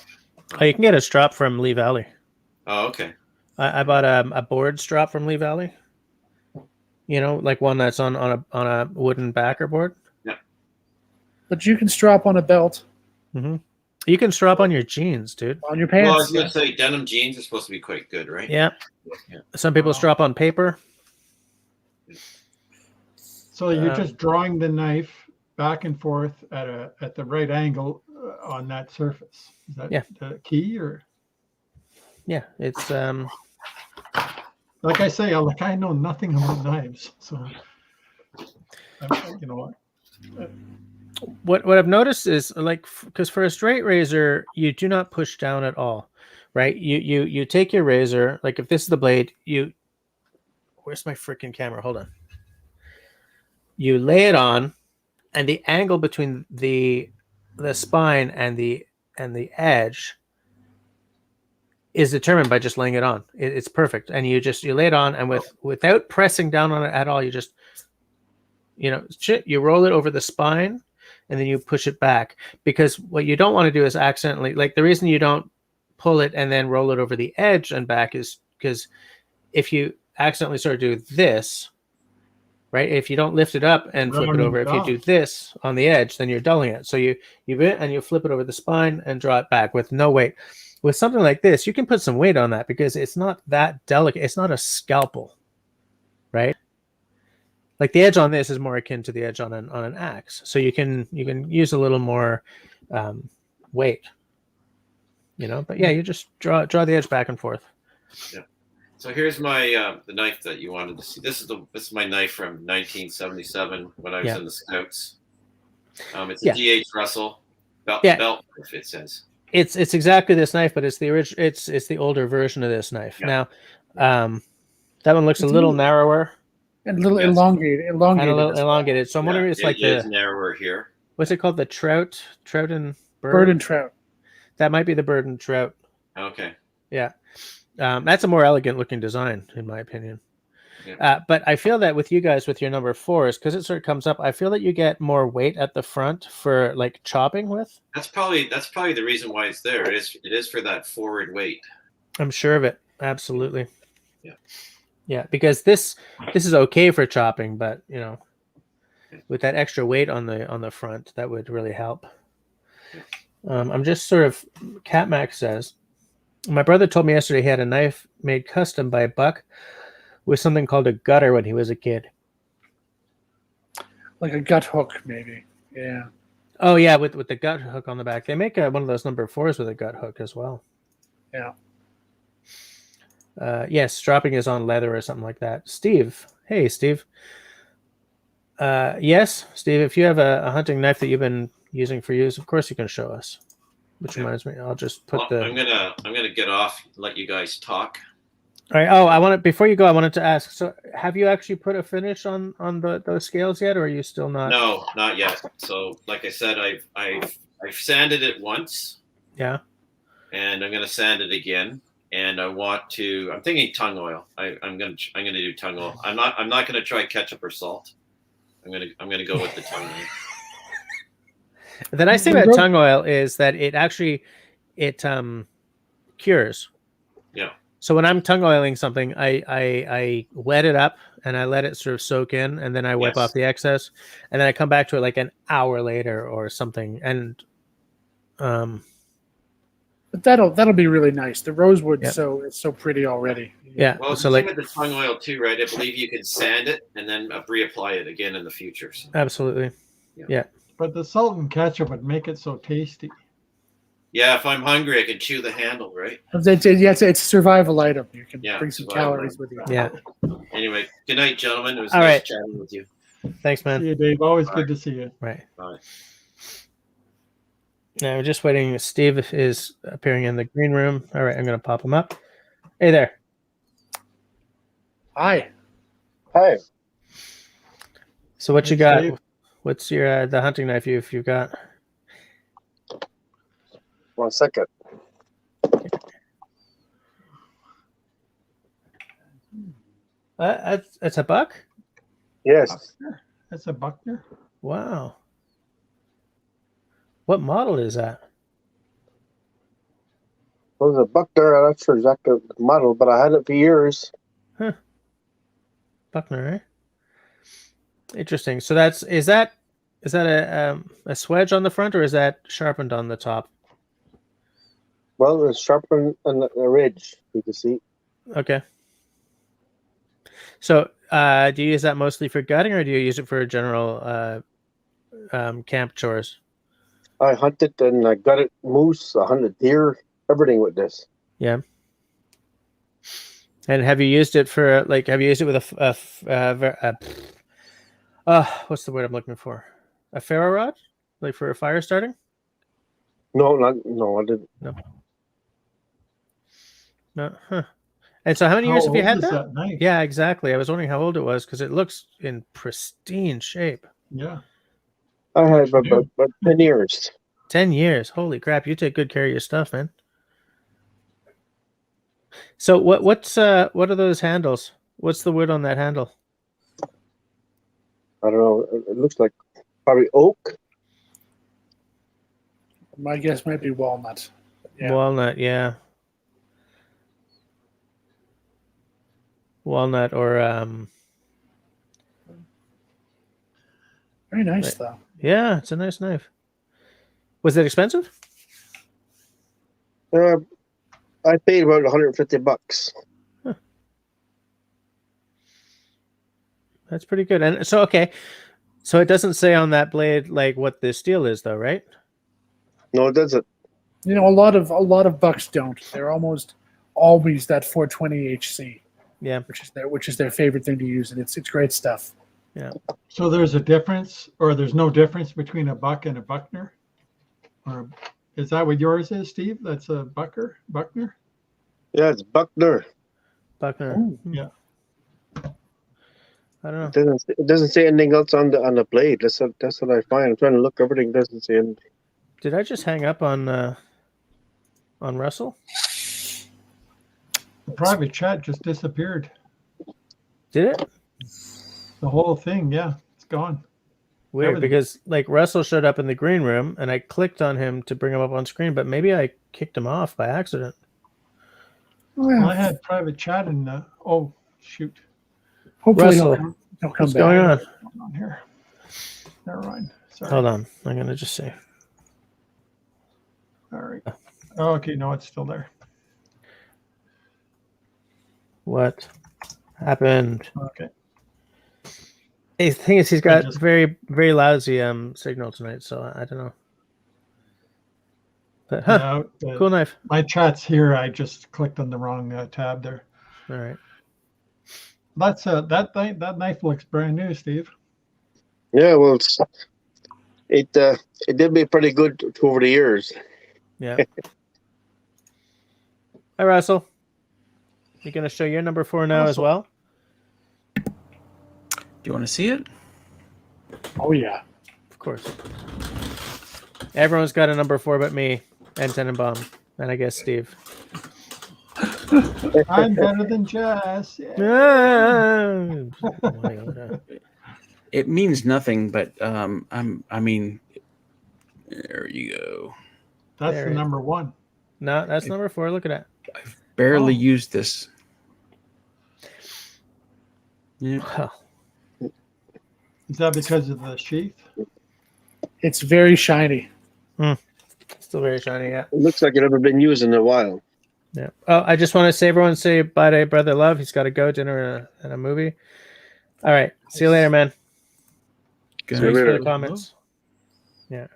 Oh, you can get a strop from Lee Valley. Oh, okay. I bought a board strop from Lee Valley. Like one that's on a wooden backer board. Yeah. But you can strap on a belt. Mm-hmm. You can strap on your jeans, dude. On your pants. Well, I was going to say denim jeans are supposed to be quite good, right? Yeah. Some people strap on paper. So you're just drawing the knife back and forth at the right angle on that surface. Is that the key, or? Yeah, it's like I say, I know nothing about knives, so you know what. What I've noticed is, because for a straight razor, you do not push down at all, right? You take your razor, like if this is the blade, you where's my freaking camera? Hold on. You lay it on, and the angle between the spine and the edge is determined by just laying it on. It's perfect, and you lay it on, and without pressing down on it at all, you just you roll it over the spine, and then you push it back. Because what you don't want to do is accidentally, like the reason you don't pull it and then roll it over the edge and back is because if you accidentally sort of do this, right? If you don't lift it up and flip it over, if you do this on the edge, then you're dulling it. So you flip it over the spine and draw it back with no weight. With something like this, you can put some weight on that because it's not that delicate. It's not a scalpel, right? Like the edge on this is more akin to the edge on an axe. So you can use a little more weight, But yeah, you just draw the edge back and forth. Yeah. So here's my the knife that you wanted to see. This is my knife from 1977 when I was in the Scouts. It's a DH Russell belt. If it says it's exactly this knife, but it's the original. It's the older version of this knife. Yeah. Now, that one looks a little narrower and a little elongated. And a little elongated. So I'm wondering, it's like the narrower here. What's it called? The trout and bird. Bird and trout. That might be the bird and trout. Okay. Yeah. That's a more elegant looking design, in my opinion. Yeah. But I feel that with you guys, with your number 4s, because it sort of comes up, I feel that you get more weight at the front for like chopping with. That's probably the reason why it's there. It is for that forward weight. I'm sure of it. Absolutely. Yeah. Yeah, because this is okay for chopping, but with that extra weight on the front, that would really help. I'm just sort of. Catmac says, my brother told me yesterday he had a knife made custom by Buck with something called a gutter when he was a kid. Like a gut hook, maybe. Yeah. Oh yeah, with the gut hook on the back. They make one of those number 4s with a gut hook as well. Yeah. Yes, strapping is on leather or something like that. Steve. Hey, Steve. Yes, Steve, if you have a hunting knife that you've been using for years, of course you can show us. Which reminds me, I'll just put I'm gonna get off, let you guys talk. All right. Oh, before you go, I wanted to ask. So, have you actually put a finish on those scales yet, or are you still not? No, not yet. So, like I said, I've sanded it once. Yeah. And I'm gonna sand it again, and I'm thinking tongue oil. I'm gonna do tongue oil. I'm not gonna try ketchup or salt. I'm gonna go with the tongue oil. The nice thing about tongue oil is that it actually cures. Yeah. So when I'm tongue oiling something, I wet it up and I let it sort of soak in, and then I wipe off the excess, and then I come back to it like an hour later or something. And but that'll be really nice. The rosewood it's so pretty already. Yeah. Well, so with the tongue oil too, right? I believe you can sand it and then reapply it again in the future. So. Absolutely. Yeah. But the salt and ketchup would make it so tasty. Yeah, if I'm hungry, I can chew the handle, right? It's a survival item. You can bring some calories with you. Yeah. Anyway, good night, gentlemen. It was nice chatting with you. Thanks, man. See you, Dave. Always good to see you. Right. Bye. Now we're just waiting. Steve is appearing in the green room. All right, I'm going to pop him up. Hey there. Hi. Hey. So what you got? Steve. What's your the hunting knife you've got? 1 second. That's a buck? Yes. That's a Buckner. Wow. What model is that? Well, it was a Buckner. I'm not sure exactly the model, but I had it for years. Huh. Buckner, eh? Interesting. So is that a swedge on the front, or is that sharpened on the top? Well, it's sharpened on the ridge. You can see. Okay. So, do you use that mostly for gutting, or do you use it for general camp chores? I hunted and I gutted moose. I hunted deer. Everything with this. Yeah. And have you used it for have you used it with what's the word I'm looking for? A ferro rod, like for fire starting? No, I didn't. No. Huh. And so how many years have you had old is that? knife? Yeah, exactly. I was wondering how old it was because it looks in pristine shape. Yeah. I had about 10 years. 10 years. Holy crap. You take good care of your stuff, man. So what are those handles? What's the wood on that handle? I don't know. It looks like probably oak. My guess might be walnut. Yeah. Walnut, yeah. Walnut or Very nice, though. yeah, it's a nice knife. Was it expensive? I paid about $150. Huh. That's pretty good. And so okay. So it doesn't say on that blade like what the steel is though, right? No, it doesn't. You know, a lot of bucks don't. They're almost always that 420 HC. Yeah. Which is their favorite thing to use, and it's great stuff. Yeah. So there's a difference, or there's no difference between a buck and a Buckner? Or is that what yours is, Steve? That's a Buckner? Yeah, it's Buckner. Buckner. Ooh. Yeah. I don't know. It doesn't say anything else on the blade. That's what I find. I'm trying to look. Everything doesn't say anything. Did I just hang up on Russell? The private chat just disappeared. Did it? The whole thing, yeah, it's gone. Weird, Everything. because like Russell showed up in the green room and I clicked on him to bring him up on screen, but maybe I kicked him off by accident. Well, I had private chat and oh shoot, Hopefully Russell, he'll come what's back. going on? on here. Never mind. Sorry. Hold on. I'm going to just say. All right. Oh, okay, no, it's still there. What happened? Okay. The thing is, he's got just- very, very lousy signal tonight, so I don't know. But cool knife. My chat's here. I just clicked on the wrong tab there. All right. That's that knife looks brand new, Steve. Yeah, well, it did me pretty good over the years. Yeah. Hi, Russell. You going to show your number 4 now as well? Do you want to see it? Oh yeah, Of course. Everyone's got a number 4 but me and Tenenbaum, and I guess Steve. I'm better than Jess. Yeah. It means nothing, but I mean, there you go. That's There the it is. number 1. No, that's number 4. Look at that. Barely Oh. used this. Yeah. Wow. Is that because of the sheath? it's very shiny. Still very shiny, yeah. It looks like it never been used in a while. Yeah. Oh, I just want to say, everyone say bye to Brother Love. He's got to go, dinner and a movie. All right. See you later, man. Good. Thanks for later. the comments. Yeah.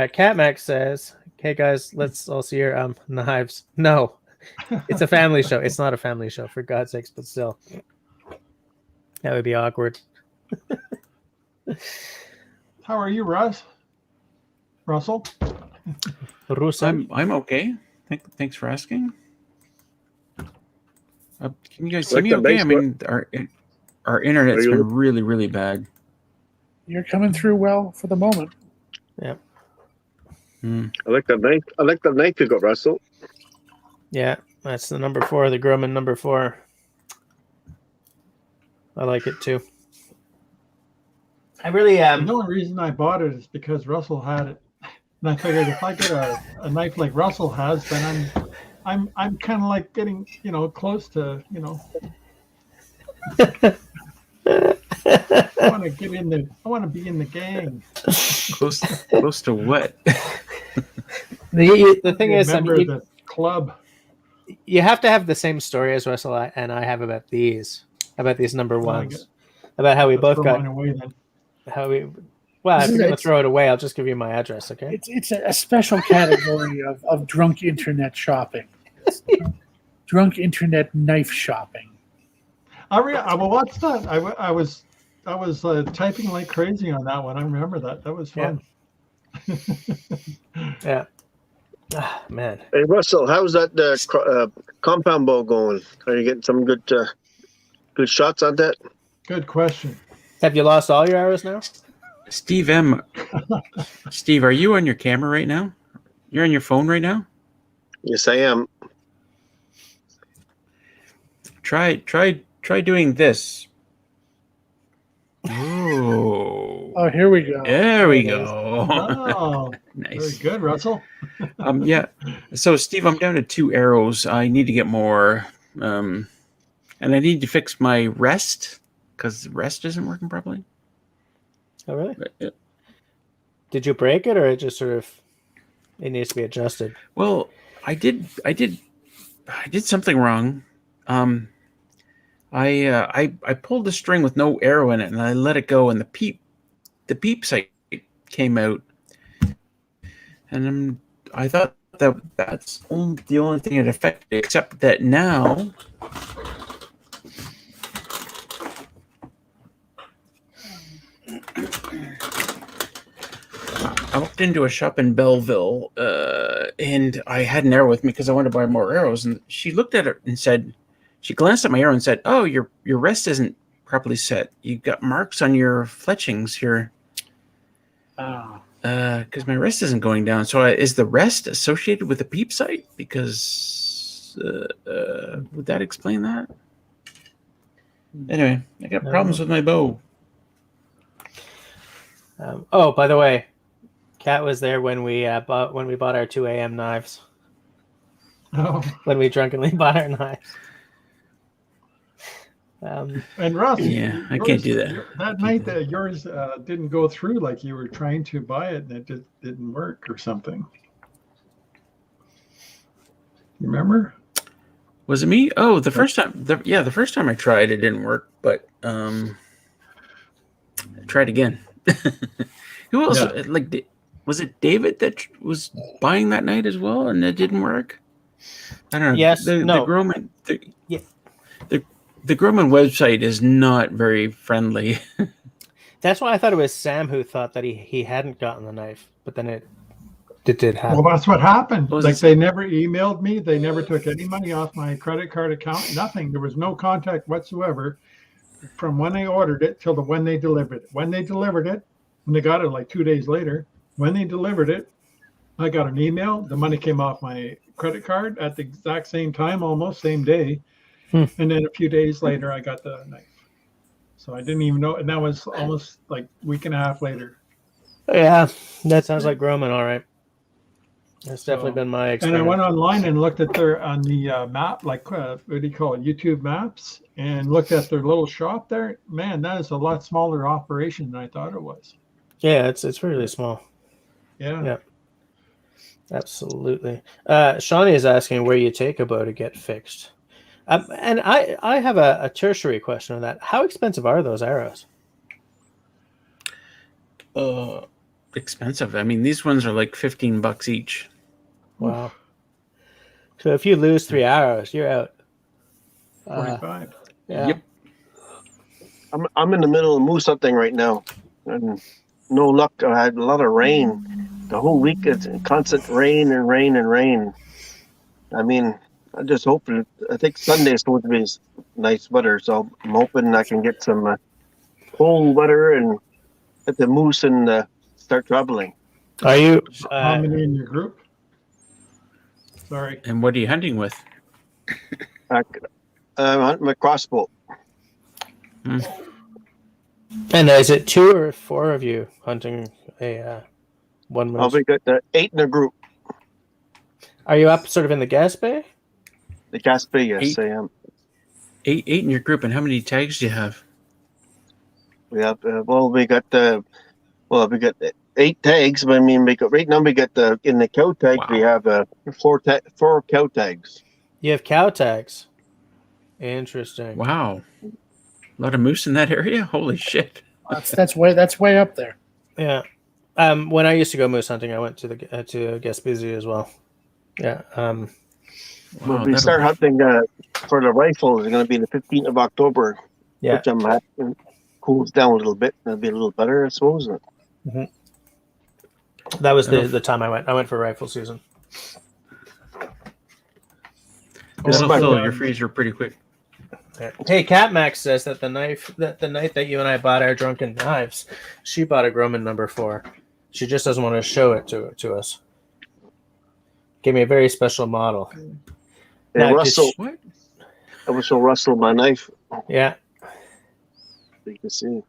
Cat Max says, "Hey guys, let's all see your knives." No, it's a family show. It's not a family show, for God's sakes. But still, that would be awkward. How are you, Russell? Russell. I'm okay. Thanks for asking. Can you guys see Like me the okay? I basement. mean, our internet's Are you- been really, really bad. You're coming through well for the moment. Yeah. I like that knife. I like that knife you got, Russell. Yeah, that's the number 4, the Grumman number 4. I like it too. I really The only reason I bought it is because Russell had it, and I figured if I get a knife like Russell has, then I'm kind of like getting close to I want to get in the. I want to be in the gang. Close to what? the thing is, Member of the club. you have to have the same story as Russell and I have about these number ones, about how we Let's both throw got mine away then. how we. Well, if you're gonna throw it away, I'll just give you my address, okay? It's a special category of drunk internet shopping. It's drunk internet knife shopping. Well, what's that? I was typing like crazy on that one. I remember that. That was fun. Yeah. Ah, man. Hey Russell, how's that compound bow going? Are you getting some good shots on that? Good question. Have you lost all your arrows now? Steve M. Steve, are you on your camera right now? You're on your phone right now? Yes, I am. Try doing this. Oh. Oh, here we go. There we go. Oh, Nice. very good, Russell. Yeah. So Steve, I'm down to 2 arrows. I need to get more. And I need to fix my rest because the rest isn't working properly. Oh, really? But, Did you break it, or it just sort of it needs to be adjusted? well, I did something wrong. I pulled the string with no arrow in it, and I let it go, and the peep sight came out, and I thought that's the only thing it affected, except that now. I walked into a shop in Belleville, and I had an arrow with me because I wanted to buy more arrows. And she looked at it and said, she glanced at my arrow and said, "Oh, your rest isn't properly set. You've got marks on your fletchings here." Because my rest isn't going down. So is the rest associated with the peep sight? Because would that explain that? Anyway, I got problems with my bow. Oh, by the way, Kat was there when we bought our 2 a.m. knives. Oh. When we drunkenly bought our knives. And Russ, Yeah, I can't do that. That night that yours didn't go through, like you were trying to buy it and it just didn't work or something. You remember? Was it me? Oh, the first time. The first time I tried, it didn't work. But I tried again. Who else? Yeah. Like, was it David that was buying that night as well, and it didn't work? I don't know. Yes. The Groman. Yeah. The Groman website is not very friendly. That's why I thought it was Sam who thought that he hadn't gotten the knife, but then it did happen. Well, that's what happened. Was Like it- they never emailed me. They never took any money off my credit card account. Nothing. There was no contact whatsoever from when they ordered it till when they delivered it. When they delivered it, and they got it like 2 days later, when they delivered it, I got an email. The money came off my credit card at the exact same time, almost same day. And then a few days later, I got the knife. So I didn't even know. And that was almost like a week and a half later. Yeah, that sounds like Groman, all right. That's definitely been my experience. And I went online and looked at on the map, like what do you call it, YouTube Maps, and looked at their little shop there. Man, that is a lot smaller operation than I thought it was. Yeah, it's really small. Yeah. Absolutely. Shawnee is asking where you take a bow to get fixed. And I have a tertiary question on that. How expensive are those arrows? Expensive. I mean, these ones are like $15 each. Wow. So if you lose 3 arrows, you're out. 45. Yeah. Yep. I'm in the middle of moose hunting right now, and no luck. I had a lot of rain. The whole week it's constant rain and rain and rain. I mean, I just hope. I think Sunday is supposed to be nice weather, so I'm hoping I can get some cold weather and get the moose and start traveling. Are you? How many in your group? Sorry. And what are you hunting with? I'm hunting my crossbow. And is it 2 or 4 of you hunting a one moose? We got 8 in a group. Are you up sort of in the gas bay? The Casper, yes, 8? I am. 8 in your group, and how many tags do you have? We have we got 8 tags, but I mean right now we got in the cow tags we have 4 cow tags. You have cow tags. Interesting. Wow, a lot of moose in that area. Holy shit! That's way up there. Yeah. When I used to go moose hunting, I went to Gaspésie as well. Yeah. Wow, When we start hunting for the rifles, it's going to be the 15th of October. Yeah. Which I'm happy cools down a little bit. It'll be a little better, I suppose. That was the time I went. I went for rifle season. That'll fill your freezer pretty quick. Hey, Cat Max says that the knife that you and I bought our drunken knives, she bought a Groman number 4. She just doesn't want to show it to us. Gave me a very special model. Hey, Now, Russell, What? I will show Russell my knife. Yeah. So you can see.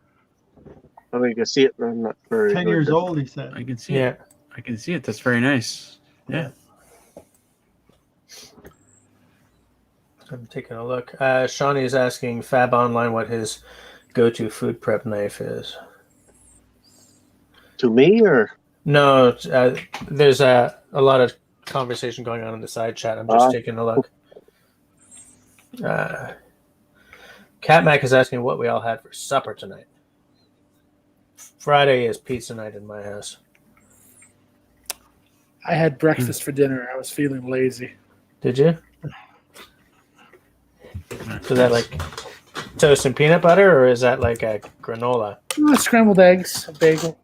I mean, you can see it. I'm not very 10 years old, he said. I can see Yeah. it. I can see it. That's very nice. Yeah. I'm taking a look. Shawnee is asking Fab Online what his go-to food prep knife is. To me, or No, there's a lot of conversation going on in the side chat. I'm just taking a look. Cat Mac is asking what we all had for supper tonight. Friday is pizza night in my house. I had breakfast for dinner. I was feeling lazy. Did you? So that like toast and peanut butter, or is that like a granola? Scrambled eggs, a bagel.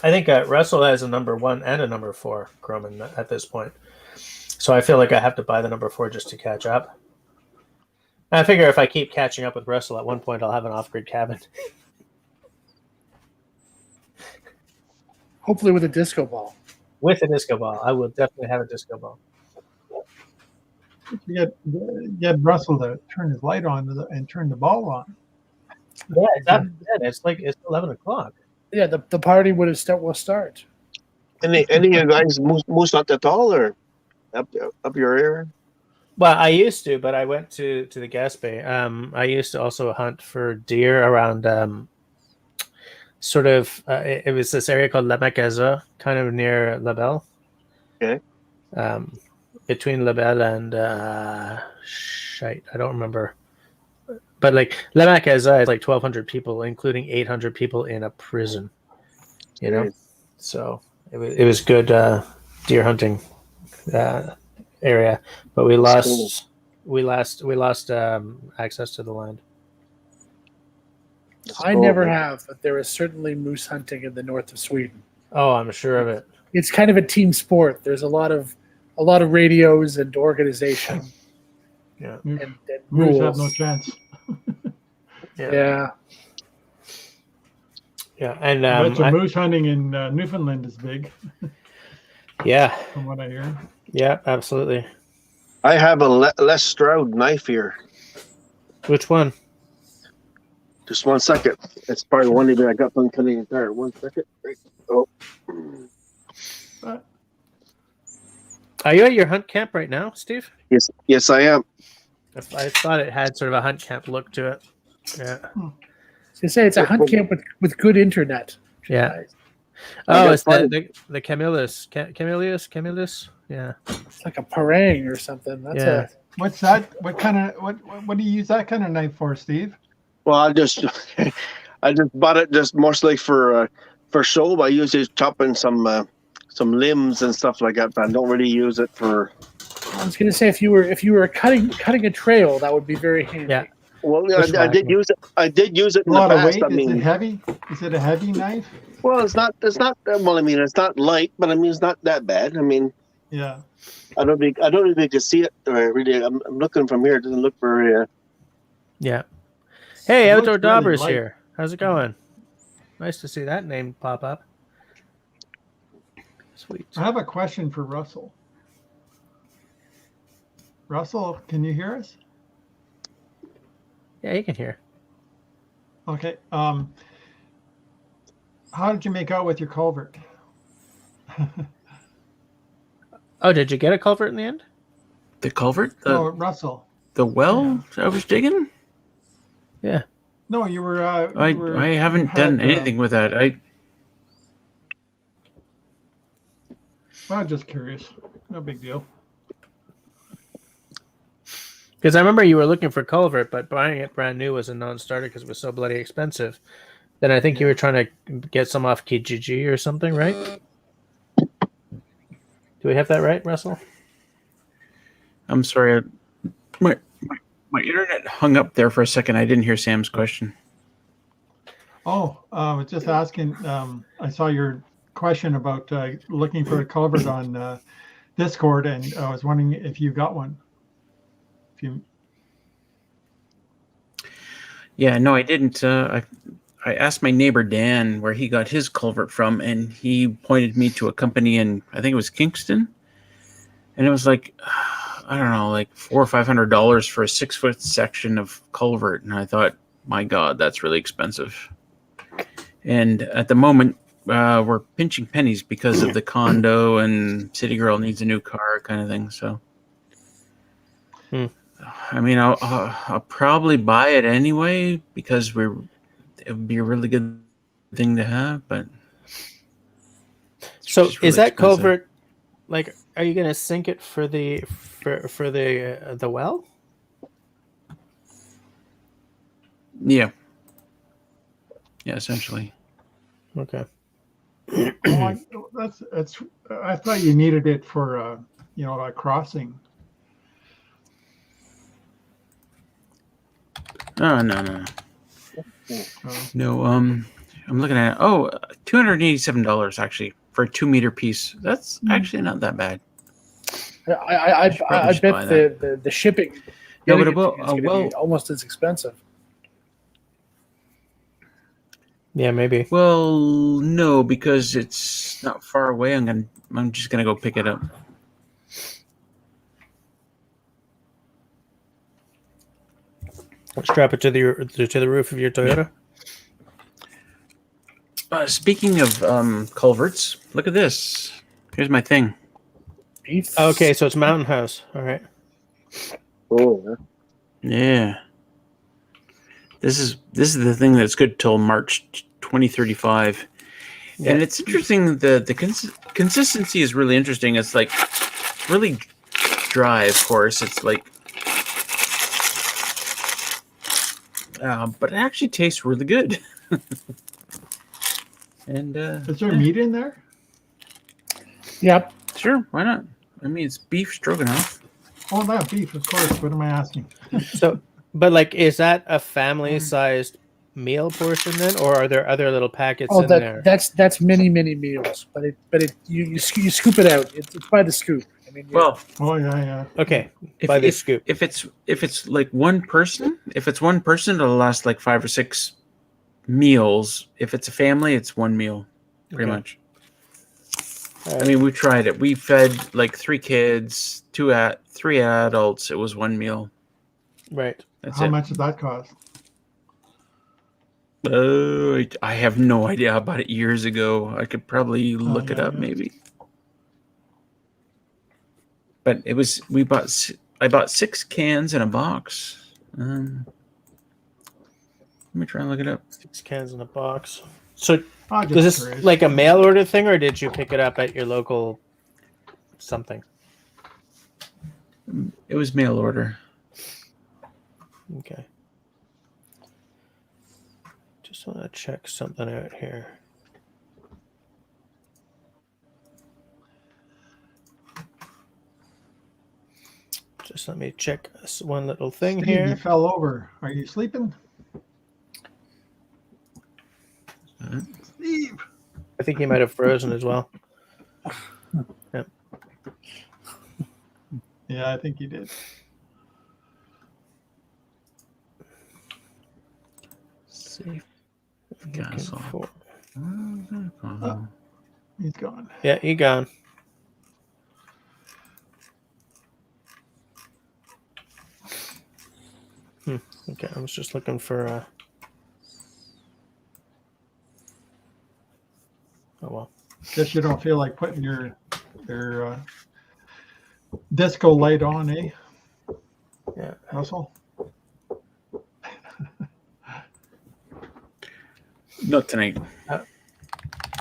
I think Russell has a number 1 and a number 4 Groman at this point. So I feel like I have to buy the number 4 just to catch up. I figure if I keep catching up with Russell, at one point I'll have an off-grid cabin. Hopefully with a disco ball. With a disco ball. I will definitely have a disco ball. You get Russell to turn his light on and turn the ball on. Yeah, it's after 10. It's 11 o'clock. Yeah, the party will start. any of you guys moose not at all, or up your area? Well, I used to, but I went to the Gaspé. I used to also hunt for deer around it was this area called La Macaza, kind of near La Belle. Okay. Between La Belle and shite, I don't remember. But like La Macaza is like 1,200 people, including 800 people in a prison. You know, so it was good deer hunting area, but we lost access to the land. I never have, but there is certainly moose hunting in the north of Sweden. Oh, I'm sure of it. It's kind of a team sport. There's a lot of radios and organization. Yeah. And Moose rules. have no chance. Yeah. Yeah, and moose hunting in Newfoundland is big. Yeah, from what I hear. Yeah, absolutely. I have a Les Stroud knife here. Which one? Just 1 second. It's probably one that I got from Canadian Tire. 1 second. Oh. Are you at your hunt camp right now, Steve? Yes, I am. I thought it had sort of a hunt camp look to it. Yeah. To say it's a hunt camp with good internet. Yeah. Nice. Oh, it's the Camillus. Yeah. It's like a parang or something. That's What's that? What kind of what do you use that kind of knife for, Steve? Well, I just bought it just mostly for show. I usually chop in some limbs and stuff like that, but I don't really use it for. I was going to say if you were cutting a trail, that would be very handy. Yeah. Well, I did use it. I did use it in the past. Weight? Is it heavy? Is it a heavy knife? Well, it's not. Well, I mean, it's not light, but I mean, it's not that bad. I mean, yeah. I don't even can see it. Really, I'm looking from here. It doesn't look very. Yeah. Hey, it Outdoor looks really Daubers light. here. How's it going? Nice to see that name pop up. Sweet. I have a question for Russell. Russell, can you hear us? Yeah, you can hear. Okay. How did you make out with your culvert? Oh, did you get a culvert in the end? The culvert? No, Russell. The well I was digging? Yeah. No, you were. I haven't done anything with that. I'm just curious. No big deal. Because I remember you were looking for culvert, but buying it brand new was a non-starter because it was so bloody expensive. Then I think you were trying to get some off Kijiji or something, right? Do we have that right, Russell? I'm sorry. My internet hung up there for a second. I didn't hear Sam's question. Oh, I was just asking. I saw your question about looking for a culvert on Discord, and I was wondering if you got one. If you. Yeah, no, I didn't. I asked my neighbor Dan where he got his culvert from, and he pointed me to a company in, I think it was Kingston, and it was like, I don't know, like $400 or $500 for a 6-foot section of culvert, and I thought, my God, that's really expensive. And at the moment, we're pinching pennies because of the condo and City Girl needs a new car kind of thing. So, I mean, I'll probably buy it anyway because it would be a really good thing to have. But so really is that expensive. culvert like? Are you going to sink it for the well? Yeah, essentially. Okay. Oh, that's. I thought you needed it for a crossing. Oh no. No, I'm looking at $287 actually for a 2-meter piece. That's actually not that bad. I bet the shipping. No, but is going to be almost as expensive. Yeah, maybe. Well, no, because it's not far away. I'm just gonna go pick it up. Strap it to the roof of your Toyota. Yeah. Speaking of culverts, look at this. Here's my thing. Beef. Okay, so it's Mountain House. All right. Oh, Yeah. This is the thing that's good till March 2035. Yeah. And it's interesting. The consistency is really interesting. It's like really dry, of course. It's like, but it actually tastes really good. And is there meat in there? Yep, sure. Why not? I mean, it's beef stroganoff. Oh, that beef, of course. What am I asking? So, but like, is that a family-sized meal portion then, or are there other little packets in there? That's many meals, but you scoop it out. It's by the scoop. I mean, oh yeah. Okay, by the scoop. If it's like one person, it'll last like 5 or 6 meals. If it's a family, it's one meal, pretty much. I mean, we tried it. We fed like 3 kids, 3 adults. It was one meal. Right. How much did that cost? I have no idea. I bought it years ago. I could probably look it up, maybe. But it was. I bought 6 cans in a box. Let me try and look it up. 6 cans in a box. So was this curious. like a mail order thing, or did you pick it up at your local something? It was mail order. Okay. Just want to check something out here. Just let me check this one little thing Steve, here. you fell over. Are you sleeping? Steve. I think he might have frozen as well. Yep. Yeah, I think he did. Safe. Castle. He's gone. Yeah, he gone. Okay, I was just looking for oh well. Guess you don't feel like putting your disco light on, eh? Yeah. Russell? Not tonight.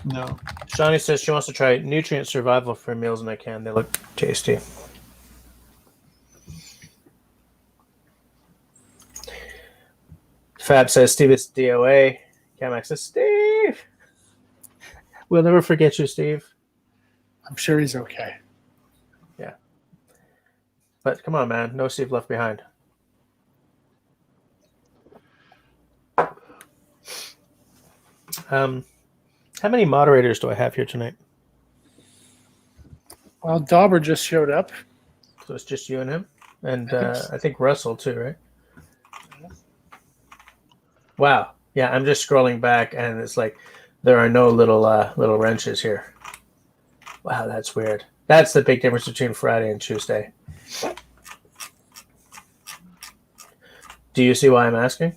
No. Shawnee says she wants to try nutrient survival for meals in a can. They look tasty. Fab says Steve is DOA. Camax says Steve. We'll never forget you, Steve. I'm sure he's okay. Yeah. But come on, man. No Steve left behind. How many moderators do I have here tonight? Well, Dauber just showed up. So it's just you and him? And I think Russell too, right? Wow. Yeah, I'm just scrolling back and it's like there are no little wrenches here. Wow, that's weird. That's the big difference between Friday and Tuesday. Do you see why I'm asking?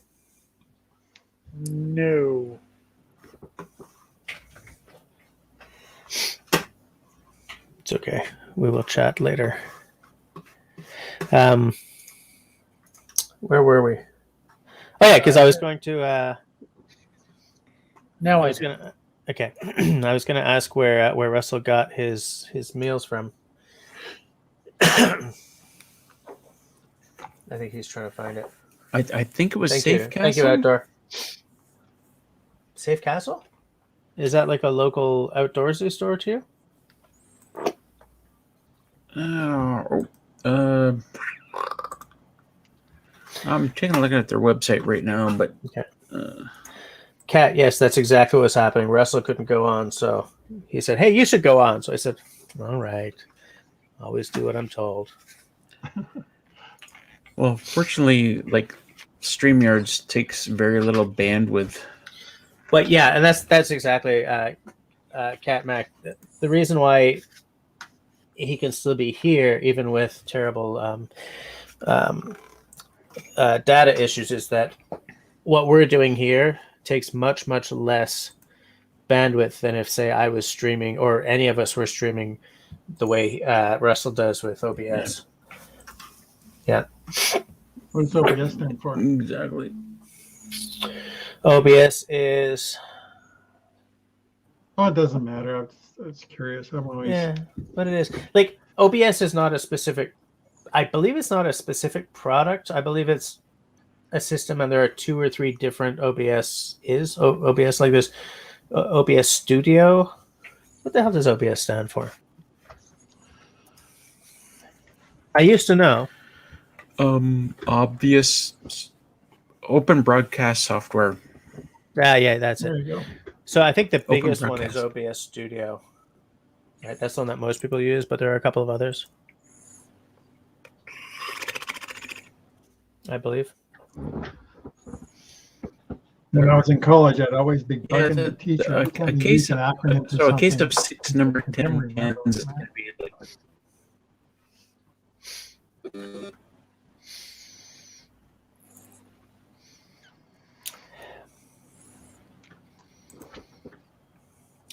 No. It's okay. We will chat later. Where were we? Oh yeah, because I was going to. Now I was gonna. Okay, I was gonna ask where Russell got his meals from. I think he's trying to find it. I think it was Thank Safe you. Castle. Thank you, Outdoor. Safe Castle? Is that like a local outdoorsy store to you? I'm taking a look at their website right now, but okay. Kat, yes, that's exactly what's happening. Russell couldn't go on, so he said, "Hey, you should go on." So I said, "All right, always do what I'm told." Well, fortunately, like StreamYards takes very little bandwidth. But yeah, and that's exactly Cat Mac. The reason why he can still be here, even with terrible data issues, is that what we're doing here takes much less bandwidth than if, say, I was streaming or any of us were streaming the way Russell does with OBS. Yeah. What does OBS stand for? Exactly. OBS is. Oh, it doesn't matter. I was curious. I'm always. Yeah, but it is. Like, OBS is not a specific. I believe it's not a specific product. I believe it's a system, and there are 2 or 3 different OBS. OBS like this? OBS Studio. What the hell does OBS stand for? I used to know. Obvious open broadcast software. Yeah, that's There it. you go. So I think the Open biggest one is broadcast. OBS Studio. Right, that's the one that most people use, but there are a couple of others, I believe. When I was in college, I'd always be bugging the teacher. A telling me case an acronym to so a case something. of 6 number I can never 10 remember cans is what going to be like.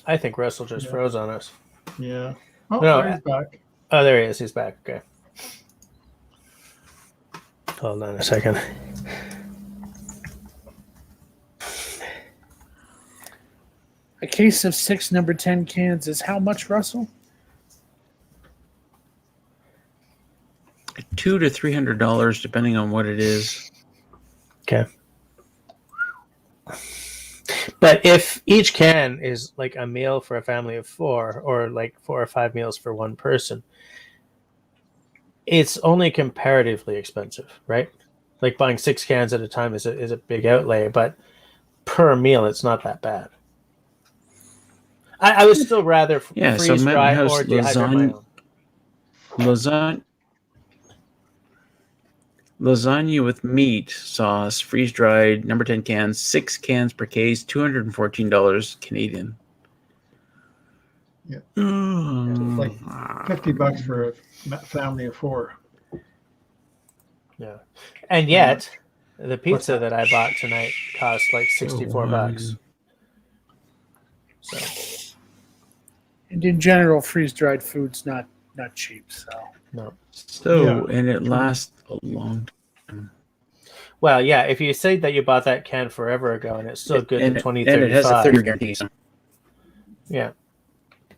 I think Russell just froze on us. Yeah. Oh, No, there he's back. Oh, there he is. He's back. Okay. Hold on a second. A case of 6 number 10 cans is how much, Russell? $200 to $300, depending on what it is. Okay. But if each can is like a meal for a family of 4, or like 4 or 5 meals for one person, it's only comparatively expensive, right? Like buying 6 cans at a time is a big outlay, but per meal, it's not that bad. I would still rather freeze dry or dehydrate my own. Lasagna with meat sauce, freeze dried, number 10 cans, 6 cans per case, $214 Canadian. Yeah. It's like $50 for a family of 4. Yeah. And yet, the pizza that I bought tonight cost like $64. So. And in general, freeze-dried food's not cheap. So No. And it lasts a long time. Well, yeah, if you say that you bought that can forever ago and it's still good in 2035. And it has a 30-year guarantee. So. Yeah.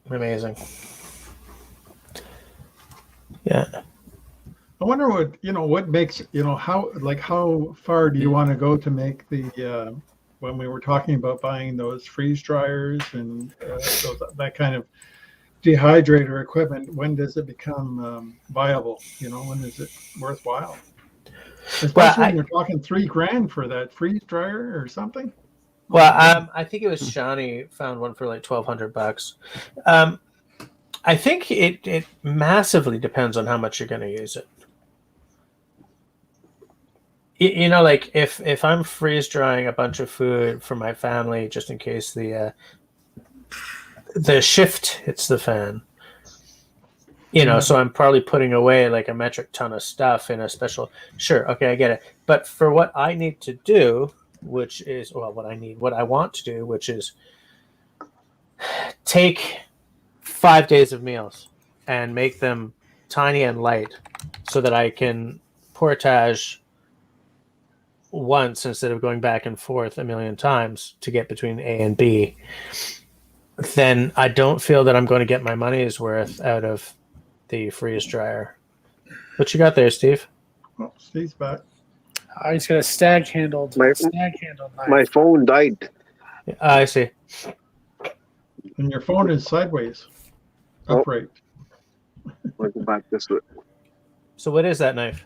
Amazing. Yeah. I wonder what makes, how far do you want to go to make the, when we were talking about buying those freeze dryers and that kind of dehydrator equipment, when does it become viable? When is it worthwhile? Especially when you're talking $3,000 for that freeze dryer or something. Well, I think it was Shawnee found one for like $1,200. I think it massively depends on how much you're going to use it. You know, like if I'm freeze drying a bunch of food for my family just in case the shift hits the fan, you know, so I'm probably putting away like a metric ton of stuff in a special. Sure, okay, I get it. But for what I need to do, which is what I want to do, which is take 5 days of meals and make them tiny and light, so that I can portage once instead of going back and forth a million times to get between A and B, then I don't feel that I'm going to get my money's worth out of the freeze dryer. What you got there, Steve? Oh, Steve's back. He's got a stag handled knife. My phone died. I see. And your phone is sideways, upright. I'll go back this way. So what is that knife?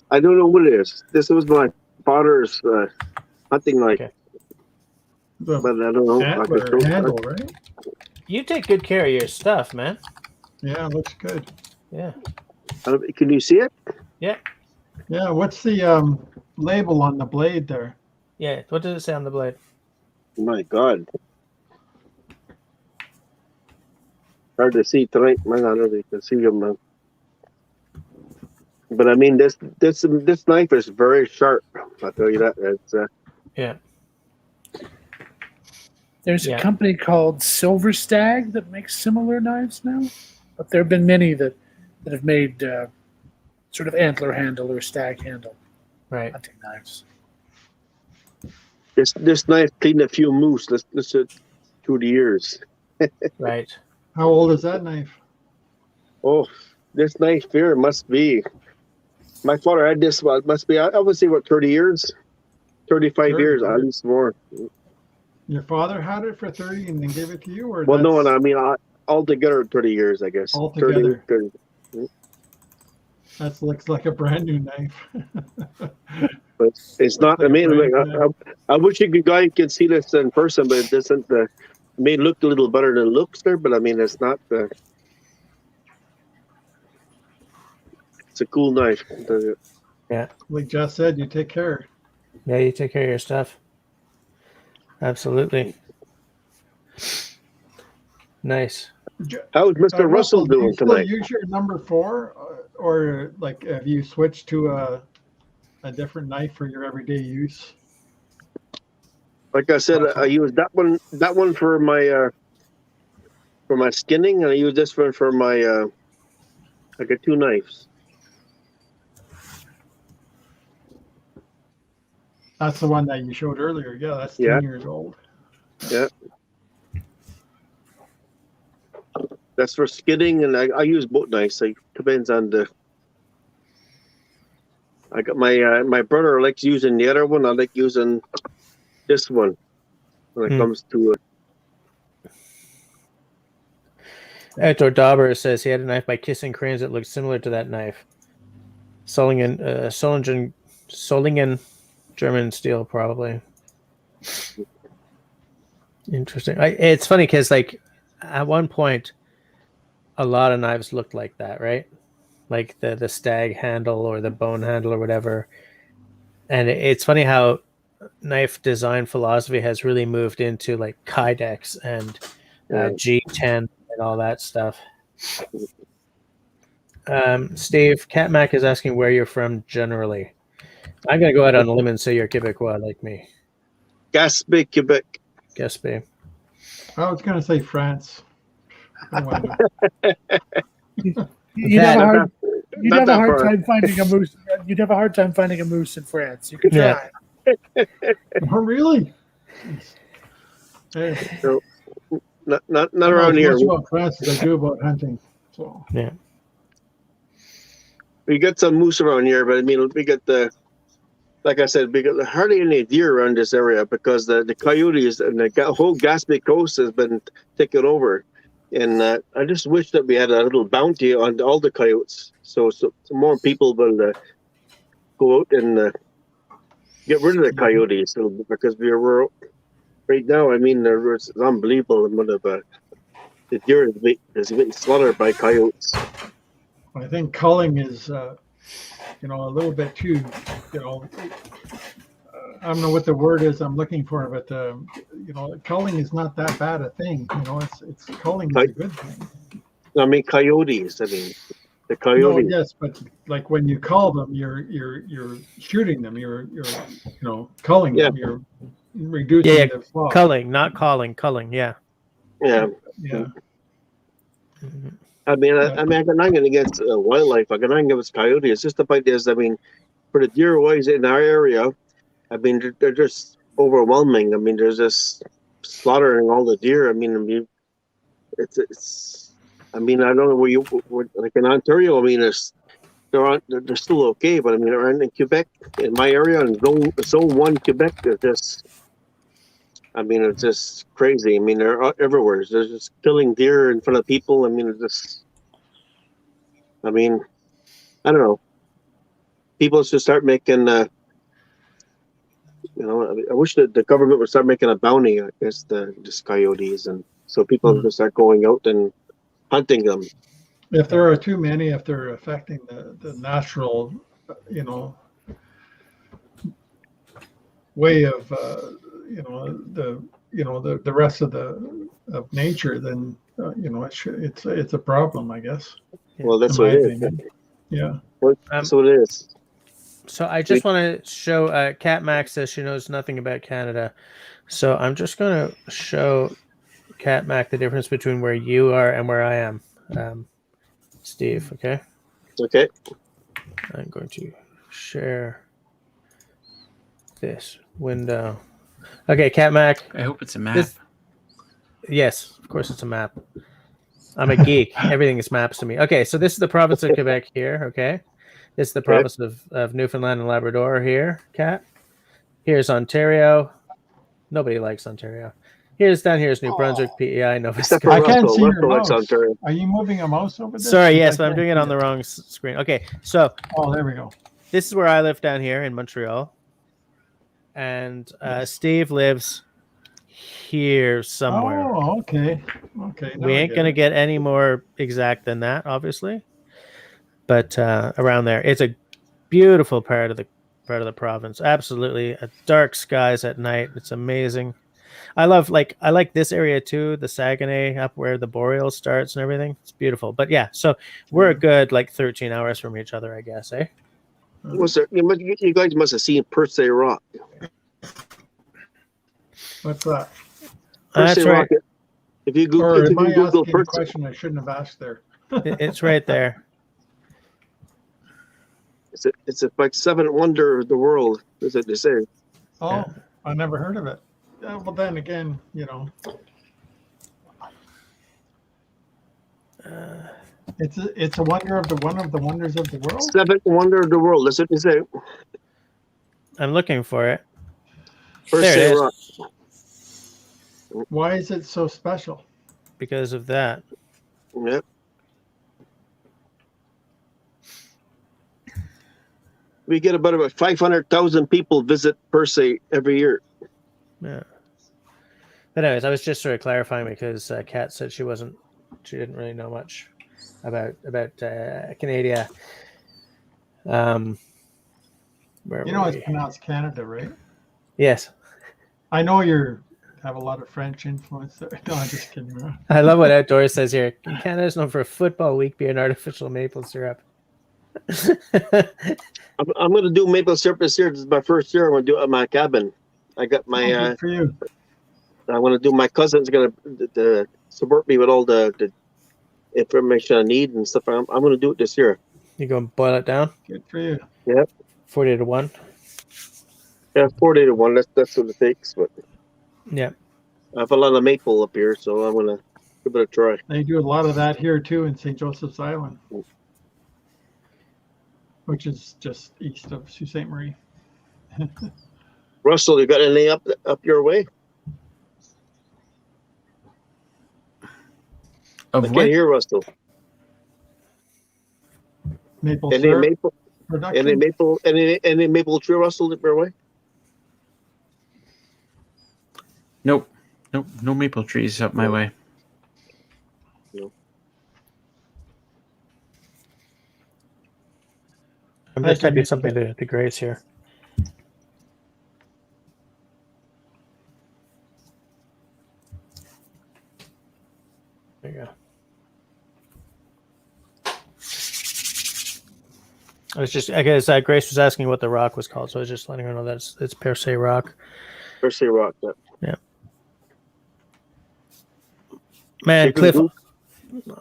I don't know what it is. This was my father's hunting knife. Okay. The But I don't know. antler handle, right? You take good care of your stuff, man. Yeah, looks good. Yeah. Can you see it? Yeah. Yeah, what's the label on the blade there? Yeah. What does it say on the blade? My God. Hard to see tonight. Man, I don't know if you can see them, man. But I mean, this knife is very sharp. I'll tell you that. It's Yeah. There's a company called Silver Stag that makes similar knives now, but there have been many that have made sort of antler handle or stag handle hunting knives. This knife cleaned a few moose. This through the years. Right. How old is that knife? Oh, this knife here must be. My father had this. Well, it must be. I would say what 30 years, 35 years, at least more. Your father had it for 30 and then gave it to you, or well, no, I mean altogether 30 years, I guess. Altogether. 30. That looks like a brand new knife. But it's not. I mean, I wish you guys could see this in person, but it doesn't. It may look a little better than it looks there, but I mean, it's not. It's a cool knife. Yeah. Like Jess said, you take care. Yeah, you take care of your stuff. Absolutely. Nice. How's Mr. Russell doing tonight? Do you still use your number 4, or like have you switched to a different knife for your everyday use? Like I said, I use that one for my skinning, and I use this one for my. I got 2 knives. That's the one that you showed earlier. Yeah, that's 10 years old. Yeah. That's for skinning, and I use both knives. It depends on the. I got my brother likes using the other one. I like using this one when it comes to it. Outdoor Dauber says he had a knife by Kissing Cranes that looked similar to that knife. Solingen German steel, probably. Interesting. It's funny because, like, at one point, a lot of knives looked like that, right? Like the stag handle or the bone handle or whatever. And it's funny how knife design philosophy has really moved into like Kydex and G10 and all that stuff. Steve, Catmac is asking where you're from generally. I'm going to go out on a limb and say you're Quebecois like me. Gaspé, Quebec. Gaspé. I was going to say France. You'd have a hard time finding a moose. You'd have a hard time finding a moose in France. You could try. Oh, really? Hey. So, not around here. About France as I do about hunting. So yeah, we get some moose around here, but I mean, we get like I said, we got hardly any deer around this area because the coyotes and the whole Gaspé coast has been taken over. And I just wish that we had a little bounty on all the coyotes, so more people will go out and get rid of the coyotes because we're right now. I mean, it's unbelievable the amount of the deer is getting slaughtered by coyotes. I think culling is, a little bit too, I don't know what the word is I'm looking for, but culling is not that bad a thing. It's culling is a good thing. I mean, coyotes. I mean, the No, coyotes. yes, but like when you call them, you're shooting them. You're culling them. You're reducing the flock. Culling, not calling. Culling. Yeah. Yeah. Yeah. I mean, I got nothing against wildlife. I got nothing against coyotes. It's just the point is, I mean, for the deer wise in our area, I mean, they're just overwhelming. I mean, there's just slaughtering all the deer. I mean, it's. I mean, I don't know where like in Ontario. I mean, they're still okay, but I mean, around in Quebec, in my area, in zone 1 Quebec, they're just. I mean, it's just crazy. I mean, they're everywhere. They're just killing deer in front of people. I mean, it's just. I mean, I don't know. People should start making. I wish that the government would start making a bounty against just coyotes, and so people can start going out and hunting them. If there are too many, if they're affecting the natural, way of, the rest of nature, then it's a problem, I guess. Well, that's what it is. Yeah. Well, that's what it is. So I just want to show Cat Max says she knows nothing about Canada. So I'm just going to show Cat Mac the difference between where you are and where I am. Steve, okay? Okay. I'm going to share this window. Okay, Cat Mac. I hope it's a map. Yes, of course it's a map. I'm a geek. Everything is maps to me. Okay, so this is the province of Quebec here, okay? This is the province of Newfoundland and Labrador here, Cat. Here's Ontario. Nobody likes Ontario. Down here's New Brunswick, PEI, Nova Scotia. I can't see your mouse. Are you moving a mouse over there? Sorry, yes, but I'm doing it on the wrong screen. Okay, so. Oh, there we go. This is where I live down here in Montreal. And Steve lives here somewhere. Oh, okay. Okay. We ain't going to get any more exact than that, obviously. But around there, it's a beautiful part of the province. Absolutely, dark skies at night. It's amazing. I like this area too, the Saguenay up where the Boreal starts and everything. It's beautiful. But yeah, so we're a good 13 hours from each other, I guess, eh? You guys must have seen Per Se Rock. What's that? That's right. Rock, if you Google Per Se, question I shouldn't have asked there. It's right there. It's a like seventh wonder of the world, as they say. Oh, yeah. I never heard of it. Well, then again, it's a wonder of one of the wonders of the world. Seventh wonder of the world. That's what they say. I'm looking for it. Per Se Rock. Why is it so special? Because of that. Yep. We get about 500,000 people visit Per Se every year. Yeah. But anyways, I was just sort of clarifying because Kat said she didn't really know much about Canada. It's pronounced Canada, right? Yes. I know you have a lot of French influence there. No, I'm just kidding. I love what Outdoors says here. Canada is known for a football week beer and artificial maple syrup. I'm going to do maple syrup this year. This is my first year. I'm going to do it at my cabin. I got my. Good for you. I want to do. My cousin's going to support me with all the information I need and stuff. I'm going to do it this year. You going to boil it down? Good for you. Yep. 40 to 1. Yeah, 40 to 1. That's what it takes. But yeah, I have a lot of maple up here, so I'm going to give it a try. They do a lot of that here too in St. Joseph's Island, which is just east of Sault Ste. Marie. Russell, you got anything up your way? I can't hear Russell. Maple any syrup maple production? Any maple tree, Russell, up your way? Nope. No maple trees up my way. No. I'm just typing something to Grace here. There you go. I guess Grace was asking what the rock was called, so I was just letting her know that it's per se rock. Per se rock. Yeah. Man, Cliff.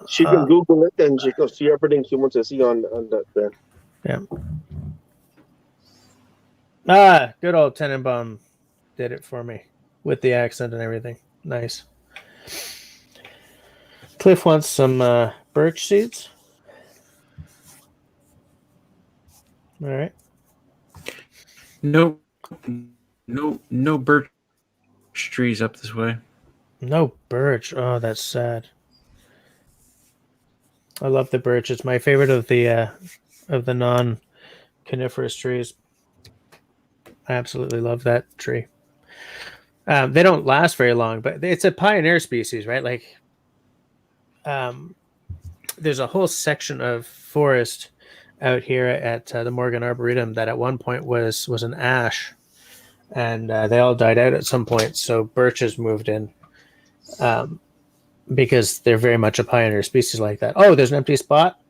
She can Google it and she can see everything she wants to see on that there. Yeah. Good old Tenenbaum did it for me with the accent and everything. Nice. Cliff wants some birch seeds. All right. No birch trees up this way. No birch. Oh, that's sad. I love the birch. It's my favorite of the non-coniferous trees. I absolutely love that tree. They don't last very long, but it's a pioneer species, right? Like, there's a whole section of forest out here at the Morgan Arboretum that at one point was an ash, and they all died out at some point. So birches moved in. Because they're very much a pioneer species like that. Oh, there's an empty spot.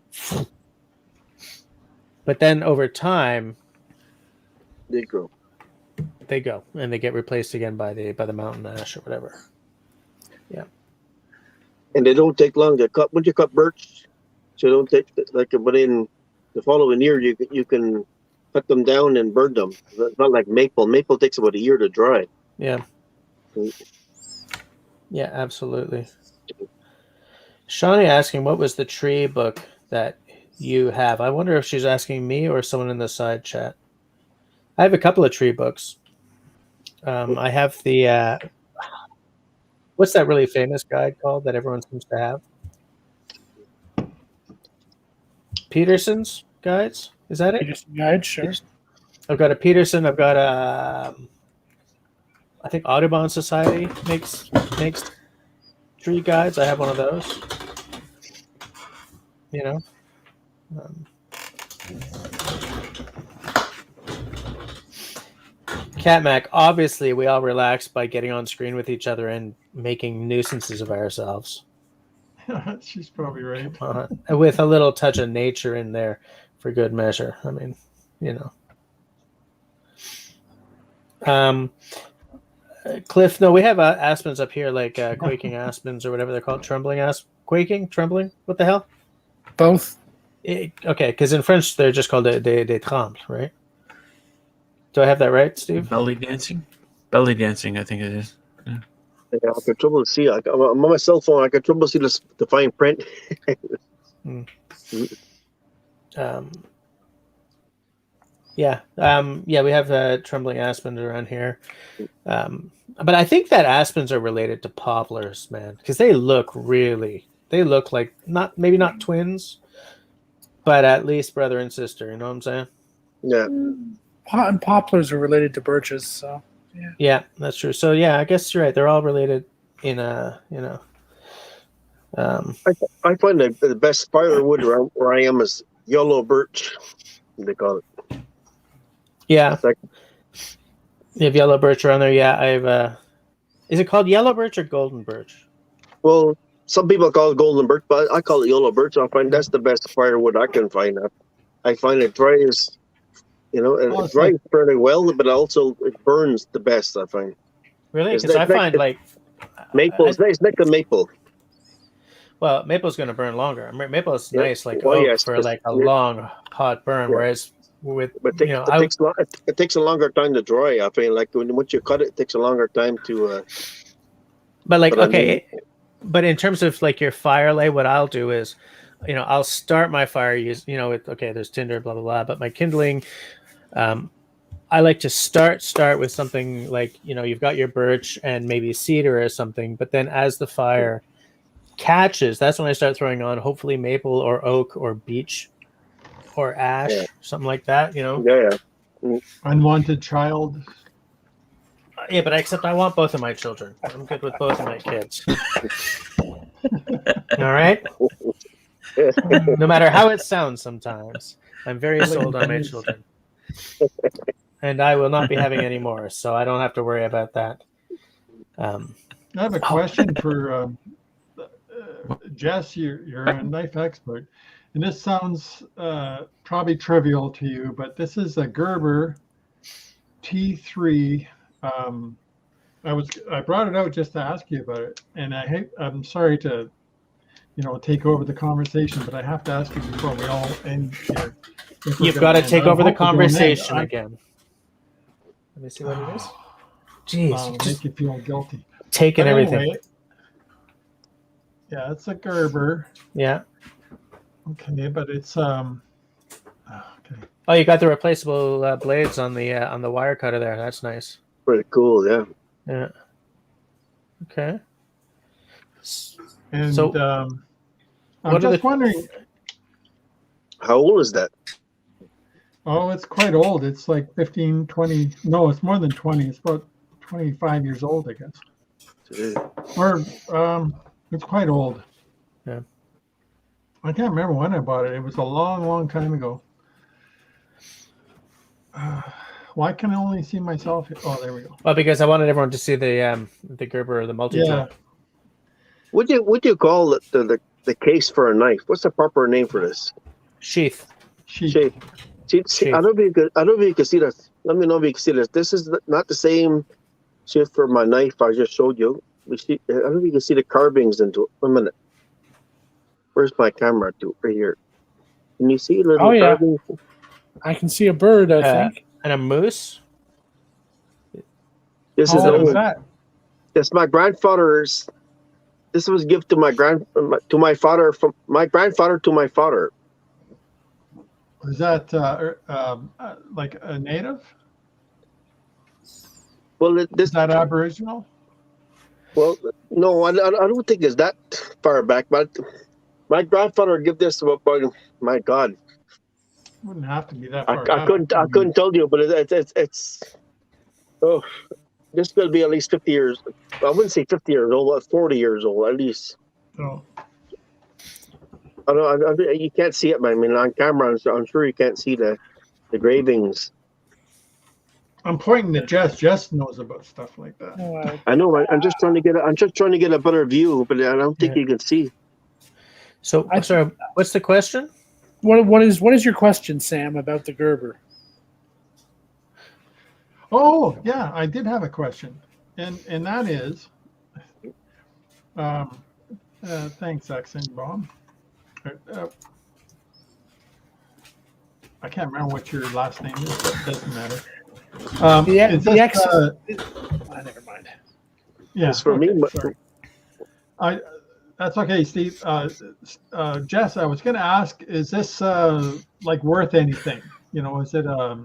But then over time, they go, and they get replaced again by the mountain ash or whatever. Yeah. And they don't take long to cut. Once you cut birch, so they don't take but in the following year you can cut them down and burn them. It's not like maple. Maple takes about a year to dry. Yeah. Yeah, absolutely. Shawnee asking, what was the tree book that you have? I wonder if she's asking me or someone in the side chat. I have a couple of tree books. I have the what's that really famous guide called that everyone seems to have? Peterson's guides? Is that it? Peterson guide, sure. I've got a Peterson. I've got a I think Audubon Society makes tree guides. I have one of those. You know. Catmac, obviously we all relax by getting on screen with each other and making nuisances of ourselves. She's probably right. With a little touch of nature in there for good measure. I mean, you know. Cliff, no, we have aspens up here, like quaking aspens or whatever they're called. Trembling. What the hell? Both. Okay, because in French they're just called des trembles, right? Do I have that right, Steve? Belly dancing, I think it is. Yeah. I got trouble to see. I'm on my cell phone. I got trouble to see the fine print. Yeah, we have trembling aspens around here, but I think that aspens are related to poplars, man, because they look like maybe not twins, but at least brother and sister. You know what I'm saying? Yeah. And poplars are related to birches, so yeah. Yeah, that's true. So yeah, I guess you're right. They're all related in I find the best firewood where I am is yellow birch. They call it. Yeah. You have yellow birch around there. Yeah, I have. Is it called yellow birch or golden birch? Well, some people call it golden birch, but I call it yellow birch. I find that's the best firewood I can find. I find it dries. It dries fairly well, but also it burns the best, I find. Really? Because I find maple. It's like the maple. Well, maple's going to burn longer. Maple is nice, like for a long hot burn. Yeah. Whereas it takes a longer time to dry. I feel like once you cut it, it takes a longer time to. But in terms of like your fire lay, what I'll do is, I'll start my fire. There's tinder, blah blah blah. But my kindling, I like to start with something like you've got your birch and maybe cedar or something. But then as the fire catches, that's when I start throwing on hopefully maple or oak or beech or ash, something like that. Yeah. Unwanted child. Yeah, but except I want both of my children. I'm good with both of my kids. All right? No matter how it sounds sometimes, I'm very sold on my children. And I will not be having any more, so I don't have to worry about that. I have a question for Jess. You're a knife expert, and this sounds probably trivial to you, but this is a Gerber T3. I brought it out just to ask you about it, and I'm sorry to take over the conversation, but I have to ask you before we all end here. You've got to take over the conversation again. Let me see what it is. Jeez, make you feel guilty. Taking everything. Anyway, yeah, it's a Gerber. Yeah. Okay, but it's okay. Oh, you got the replaceable blades on the wire cutter there. That's nice. Pretty cool, yeah. Yeah. Okay. And so, I'm just wondering, how old is that? Oh, it's quite old. It's like 15, 20. No, it's more than 20. It's about 25 years old, I guess. Or it's quite old. Yeah. I can't remember when I bought it. It was a long, long time ago. Why can I only see myself? Oh, there we go. Well, because I wanted everyone to see the Gerber or the multi-tool. Yeah. What do you call the case for a knife? What's the proper name for this? Sheath. See, I don't know if you can see this. Let me know if you can see this. This is not the same sheath for my knife I just showed you. I don't know if you can see the carvings into it. 1 minute. Where's my camera? Right here. Can you see little carvings? I can see a bird, I think. And a moose? This is that's my grandfather's. This was gift to my father from my grandfather to my father. Was that like a native? Well, is that Aboriginal? Well, no, I don't think it's that far back. But my grandfather gave this about my God. Wouldn't have to be that far. I couldn't tell you, but it's this will be at least 50 years. I wouldn't say 50 years old, but 40 years old at least. Oh. You can't see it, man. I mean, on camera, I'm sure you can't see the engravings. I'm pointing to Jess. Jess knows about stuff like that. I know. I'm just trying to get a better view, but I don't think you can see. So, I'm sorry. What's the question? What is your question, Sam, about the Gerber? Oh, yeah, I did have a question, and that is, thanks, Accent Bomb. I can't remember what your last name is, but it doesn't matter. Never mind. Yeah, it's for me. Sorry. That's okay, Steve. Jess, I was going to ask: is this like worth anything? Is it a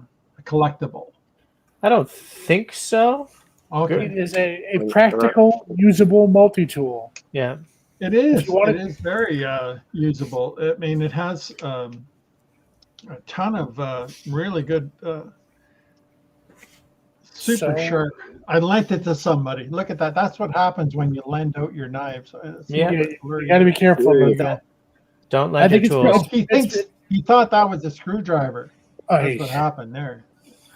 collectible? I don't think so. Okay. It is a practical, usable multi-tool. Yeah. It is. It is very usable. I mean, it has a ton of really good, super sharp. I lent it to somebody. Look at that. That's what happens when you lend out your knives. You got to be careful about that. Don't lend your tools. He thought that was a screwdriver. That's what happened there,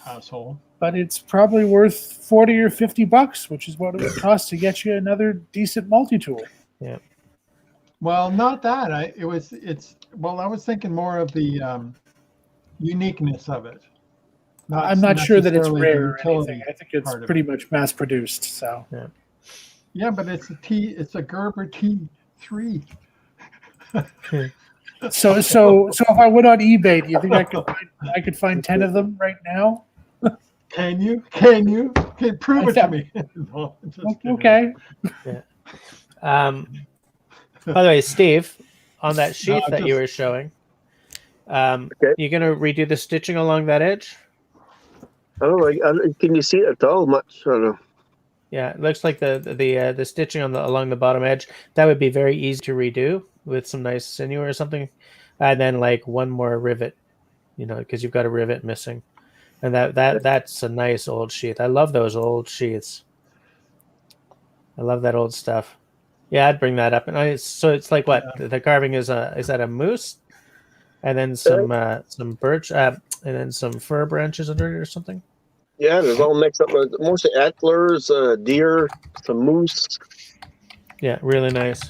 asshole. But it's probably worth $40 or $50, which is what it would cost to get you another decent multi-tool. Yeah. Well, not that. I was thinking more of the uniqueness of it. I'm not sure that it's rare or anything. I think it's pretty much mass produced. So yeah, but it's a Gerber T3. So if I went on eBay, do you think I could find 10 of them right now? Can you? Can prove it to me? No, okay. Yeah. By the way, Steve, on that sheath that you were showing, you're going to redo the stitching along that edge? I don't know. Can you see it at all much? I don't know. Yeah, it looks like the stitching along the bottom edge, that would be very easy to redo with some nice sinew or something, and then like one more rivet, because you've got a rivet missing. And that's a nice old sheath. I love those old sheaths. I love that old stuff. Yeah, I'd bring that up. And so it's like what the carving is that a moose, and then some birch, and then some fir branches under it or something. Yeah, there's all mixed up. Mostly antlers, deer, some moose. Yeah, really nice.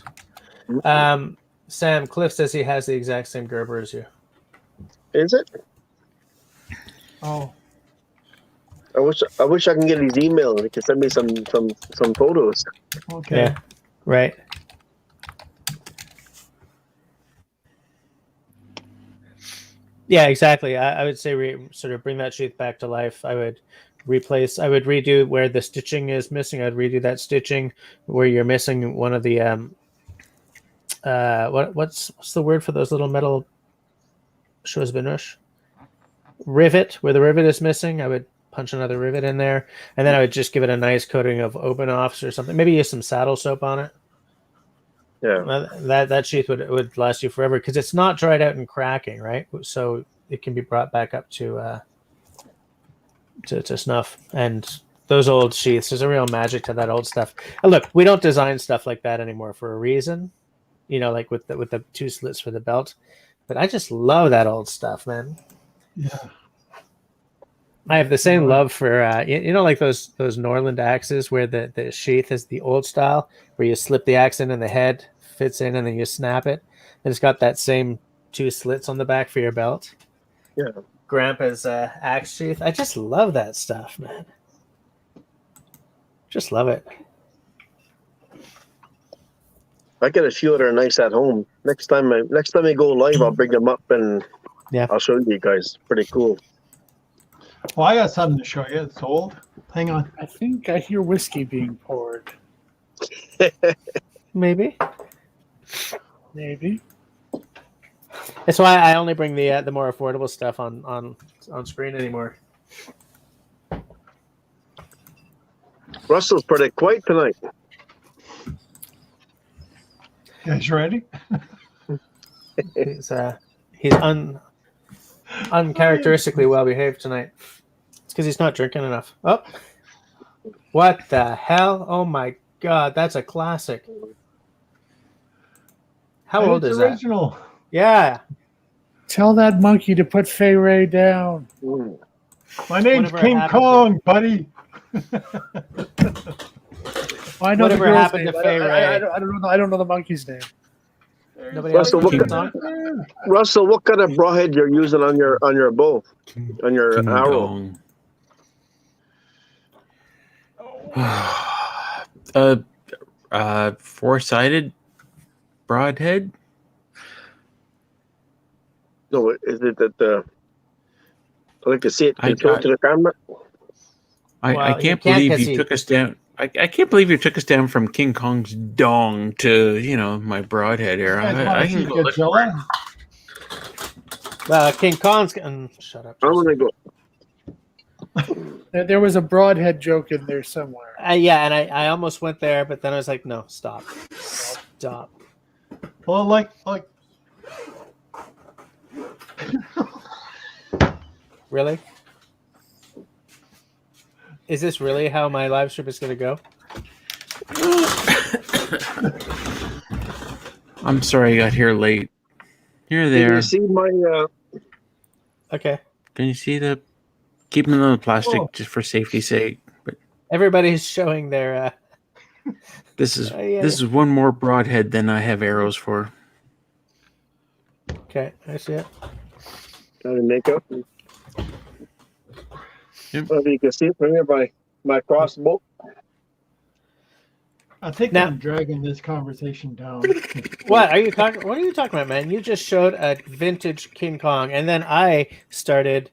Sam, Cliff says he has the exact same Gerber as you. Is it? Oh, I wish I can get his email. He can send me some photos. Okay. Yeah, right. Yeah, exactly. I would say sort of bring that sheath back to life. I would redo where the stitching is missing. I'd redo that stitching where you're missing one of the what's the word for those little metal shosbenush? Rivet, where the rivet is missing. I would punch another rivet in there, and then I would just give it a nice coating of open offs or something. Maybe use some saddle soap on it. Yeah. That sheath would last you forever because it's not dried out and cracking, right? So it can be brought back up to snuff. And those old sheaths, there's a real magic to that old stuff. And look, we don't design stuff like that anymore for a reason, like with the two slits for the belt. But I just love that old stuff, man. Yeah. I have the same love for like those Norland axes where the sheath is the old style where you slip the axe in and the head fits in and then you snap it, and it's got that same two slits on the back for your belt. Yeah. Grandpa's axe sheath. I just love that stuff, man. Just love it. I get a few that are nice at home. Next time I go live, I'll bring them up and I'll show you guys. Pretty cool. Well, I got something to show you. It's old. Hang on. I think I hear whiskey being poured. Maybe. That's why I only bring the more affordable stuff on screen anymore. Russell's pretty quiet tonight. You guys ready? He's uncharacteristically well behaved tonight. It's because he's not drinking enough. Oh, what the hell? Oh my god, that's a classic. How old is that? Original. Yeah. Tell that monkey to put Fay Ray down. My name's Whatever King happened Kong, buddy. I know Whatever the girl's happened name. to Fay Ray? I don't know. I don't know the monkey's name. Nobody Russell, else? Russell, what kind of broadhead you're using on your bow, on your King arrow? Four-sided broadhead. No, is it that I like to see it. Can you throw it to the camera? I can't believe you took us down. I can't believe you took us down from King Kong's dong to my broadhead era. I can go look for it. King Kong's shut up. I'm gonna go. There was a broadhead joke in there somewhere. Yeah, and I almost went there, but then I was like, no, stop. Well, like. Really? Is this really how my live stream is going to go? I'm sorry I got here late. You're there. Can you see my? Okay. Can you see the? Keep them in the plastic just for safety's sake. But everybody's showing their. This is one more broadhead than I have arrows for. Okay, I see it. Got to make up. Yep. Well, you can see it from here by my crossbow. I think I'm dragging this conversation down. What are you talking about, man? You just showed a vintage King Kong, and then I started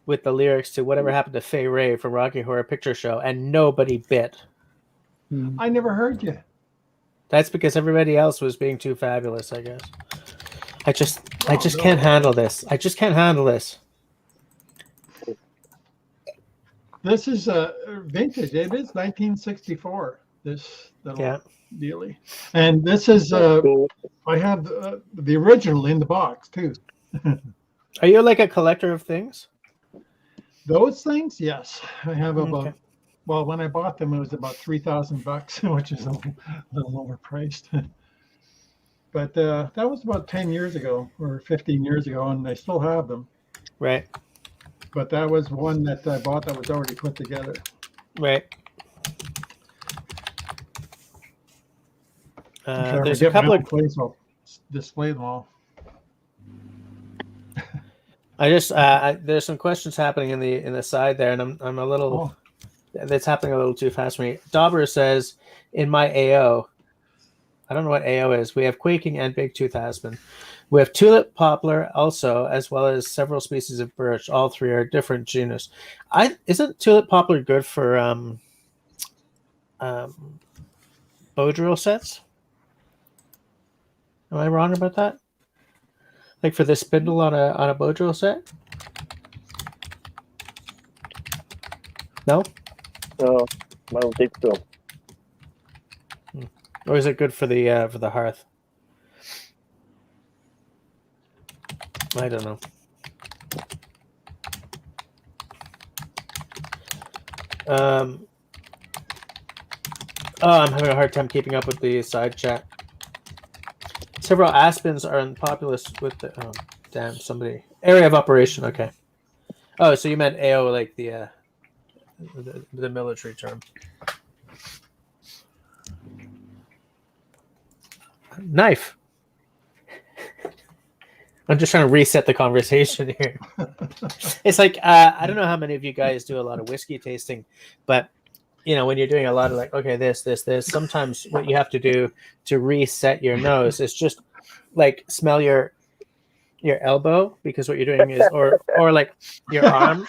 with the lyrics to Whatever Happened to Fay Ray from Rocky Horror Picture Show, and nobody bit. I never heard you. That's because everybody else was being too fabulous, I guess. I just can't handle this. I just can't handle this. This is vintage. It is 1964. This little dealie, and this is I have the original in the box too. Are you like a collector of things? Those things, yes, I have about. Okay. Well, when I bought them, it was about $3,000, which is a little overpriced. But that was about 10 years ago or 15 years ago, and I still have them. Right. But that was one that I bought that was already put together. Right. If There's I a get my couple own of. place, I'll display them all. There's some questions happening in the side there, and I'm a little. That's happening a little too fast for me. Dauber says, in my AO, I don't know what AO is. We have quaking and big tooth aspen. We have tulip poplar also, as well as several species of birch. All three are different genus. Isn't tulip poplar good for bow drill sets? Am I wrong about that? Like for the spindle on a bow drill set? No? No, I don't think so. Or is it good for the hearth? I don't know. I'm having a hard time keeping up with the side chat. Several aspens are populous with the somebody area of operation. Okay. Oh, so you meant AO like the military term. Knife. I'm just trying to reset the conversation here. It's like I don't know how many of you guys do a lot of whiskey tasting, but when you're doing a lot of like, okay, this, sometimes what you have to do to reset your nose is just like smell your elbow, because what you're doing is or like your arm.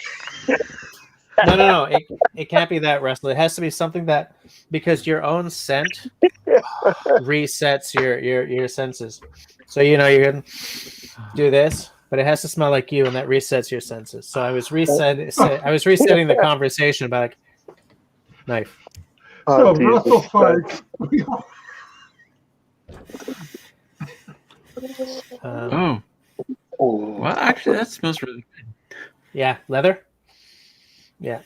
No. It can't be that, Russell. It has to be something that, because your own scent resets your senses. So you can do this, but it has to smell like you, and that resets your senses. So I was resetting the conversation about like, knife. So Russell farts. Well, actually, that smells really good. Yeah, leather. Yeah,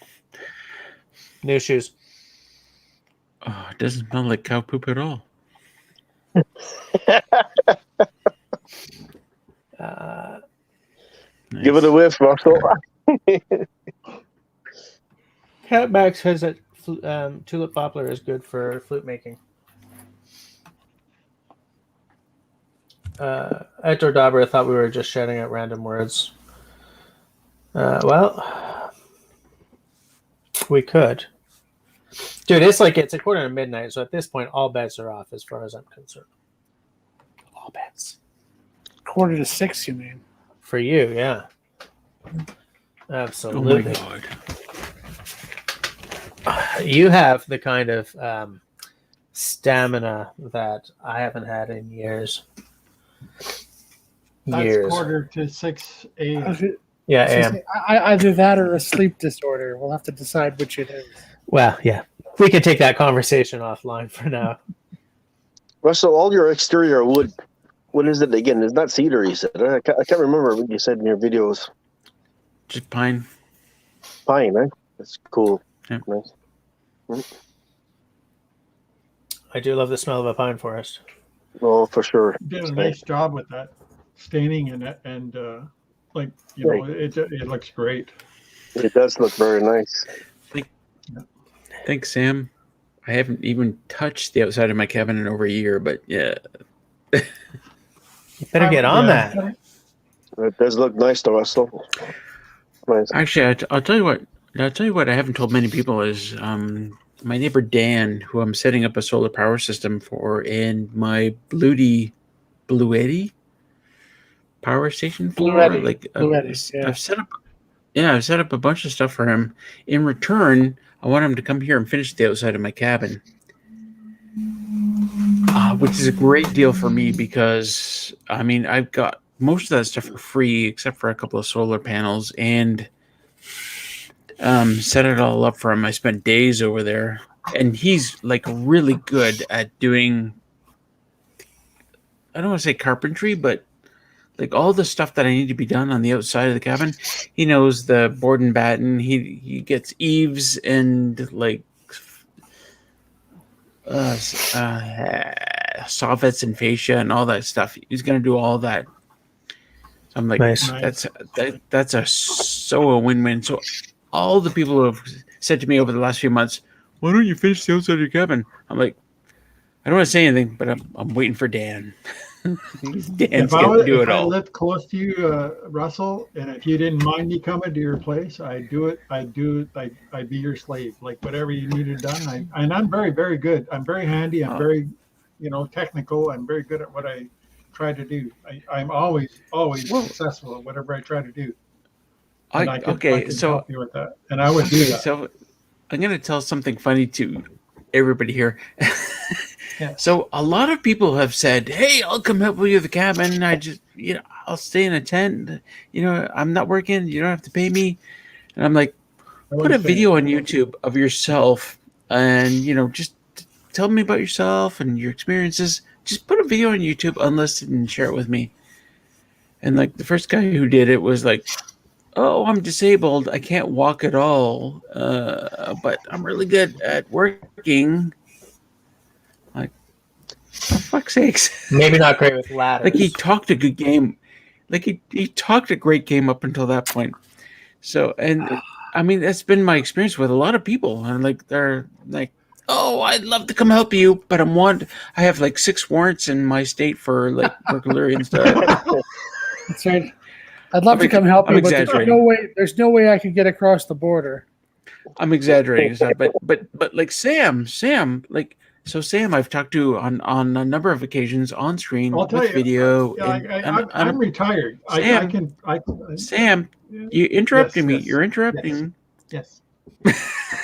new shoes. Oh, it doesn't smell like cow poop at all. Nice. Give it a whiff, Russell. Cat Max says that tulip poplar is good for flute making. Hector Dauber thought we were just shouting out random words. Well, we could. Dude, it's 1:45, so at this point, all bets are off as far as I'm concerned. All bets. 5:45, you mean? For you, yeah. Absolutely. Oh my God. You have the kind of stamina that I haven't had in years. That's 5:45 a.m. Yeah, AM. Either that or a sleep disorder. We'll have to decide which it is. Well, yeah. We can take that conversation offline for now. Russell, all your exterior wood, what is it again? It's not cedar, you said. I can't remember what you said in your videos. Just pine. Pine, eh? That's cool. Yeah. Nice. I do love the smell of a pine forest. Oh, for sure. You did a nice job with that staining and it looks great. It does look very nice. Thanks, Sam. I haven't even touched the outside of my cabin in over a year, but yeah. You better get on that. It does look nice to Russell. Nice. Actually, I'll tell you what. I haven't told many people is my neighbor Dan, who I'm setting up a solar power system for, and my Bluetti power station for. Bluettis, yeah. I've set up a bunch of stuff for him. In return, I want him to come here and finish the outside of my cabin, which is a great deal for me because I've got most of that stuff for free except for a couple of solar panels, and set it all up for him. I spent days over there, and he's really good at doing, I don't want to say carpentry, but like all the stuff that I need to be done on the outside of the cabin. He knows the board and batten. He gets eaves and like soffits and fascia and all that stuff. He's gonna do all that. So I'm like, Nice. that's a win-win. So all the people who have said to me over the last few months, why don't you finish the outside of your cabin? I'm like, I don't want to say anything, but I'm waiting for Dan. Dan's going to do it all. If I lived close to you, Russell, and if you didn't mind me coming to your place, I'd do it. I'd be your slave. Like whatever you needed done. And I'm very, very good. I'm very handy. I'm very, technical. I'm very good at what I try to do. I'm always successful at whatever I try to do. I can help you with that, and I would do that. So I'm going to tell something funny to everybody here. Yeah. So a lot of people have said, "Hey, I'll come help you with the cabin. I just, I'll stay in a tent. I'm not working. You don't have to pay me." And I'm like, put a video on YouTube of yourself, and just tell me about yourself and your experiences. Just put a video on YouTube, unlisted, and share it with me. And like the first guy who did it was like, "Oh, I'm disabled. I can't walk at all, but I'm really good at working." Like, for fuck's sakes. Maybe not great with ladders. Like he talked a good game. Like he talked a great game up until that point. So, and I mean, that's been my experience with a lot of people. And like, they're like, "Oh, I'd love to come help you, but I have like 6 warrants in my state for like burglary and stuff." That's right. I'd love to come help you, but there's no way I can get across the border. I'm exaggerating, but like Sam, like. So Sam, I've talked to on a number of occasions on screen with video. I'm retired. Sam, you interrupting me. You're interrupting. Yes.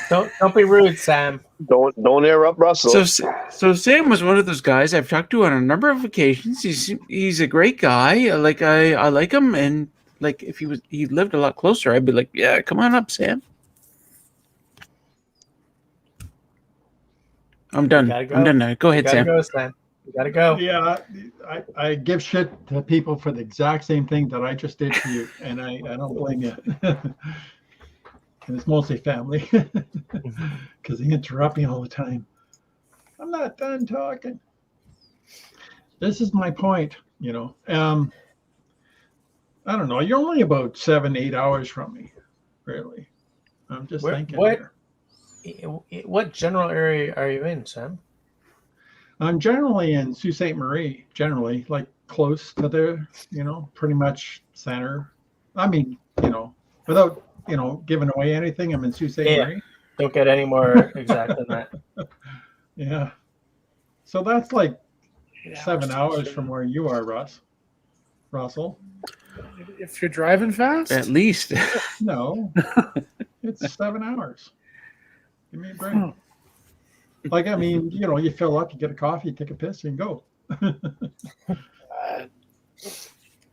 Don't be rude, Sam. Don't interrupt Russell. So Sam was one of those guys I've talked to on a number of occasions. He's a great guy. Like I like him, and like if he lived a lot closer, I'd be like, yeah, come on up, Sam. I'm done. Go. I'm done now. Go ahead, Sam. Go, Sam. You gotta go. Yeah, I give shit to people for the exact same thing that I just did to you, and I don't blame you. And it's mostly family because they interrupt me all the time. I'm not done talking. This is my point, I don't know. You're only about 7-8 hours from me, really. I'm just thinking. What general area are you in, Sam? I'm generally in Sault Ste. Marie, generally, like close to the, pretty much center. I mean, without, giving away anything, I'm in Sault Ste. Marie. Don't get any more exact than that. Yeah. So that's like 7 hours from where you are, Russell. If you're driving fast? At least. No. It's 7 hours. Give me a break. Like, I mean, you fill up, you get a coffee, you take a piss, and go.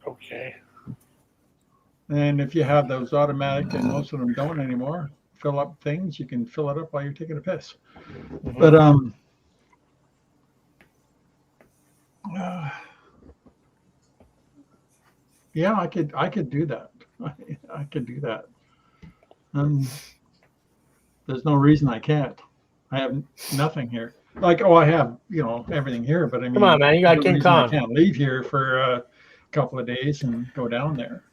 Okay. And if you have those automatic, and most of them don't anymore, fill up things, you can fill it up while you're taking a piss. Mm-hmm. But yeah, I could do that. I could do that. There's no reason I can't. I have nothing here. Like, I have, everything here, but I mean, come on, man, you got King Kong. I can't leave here for a couple of days and go down there.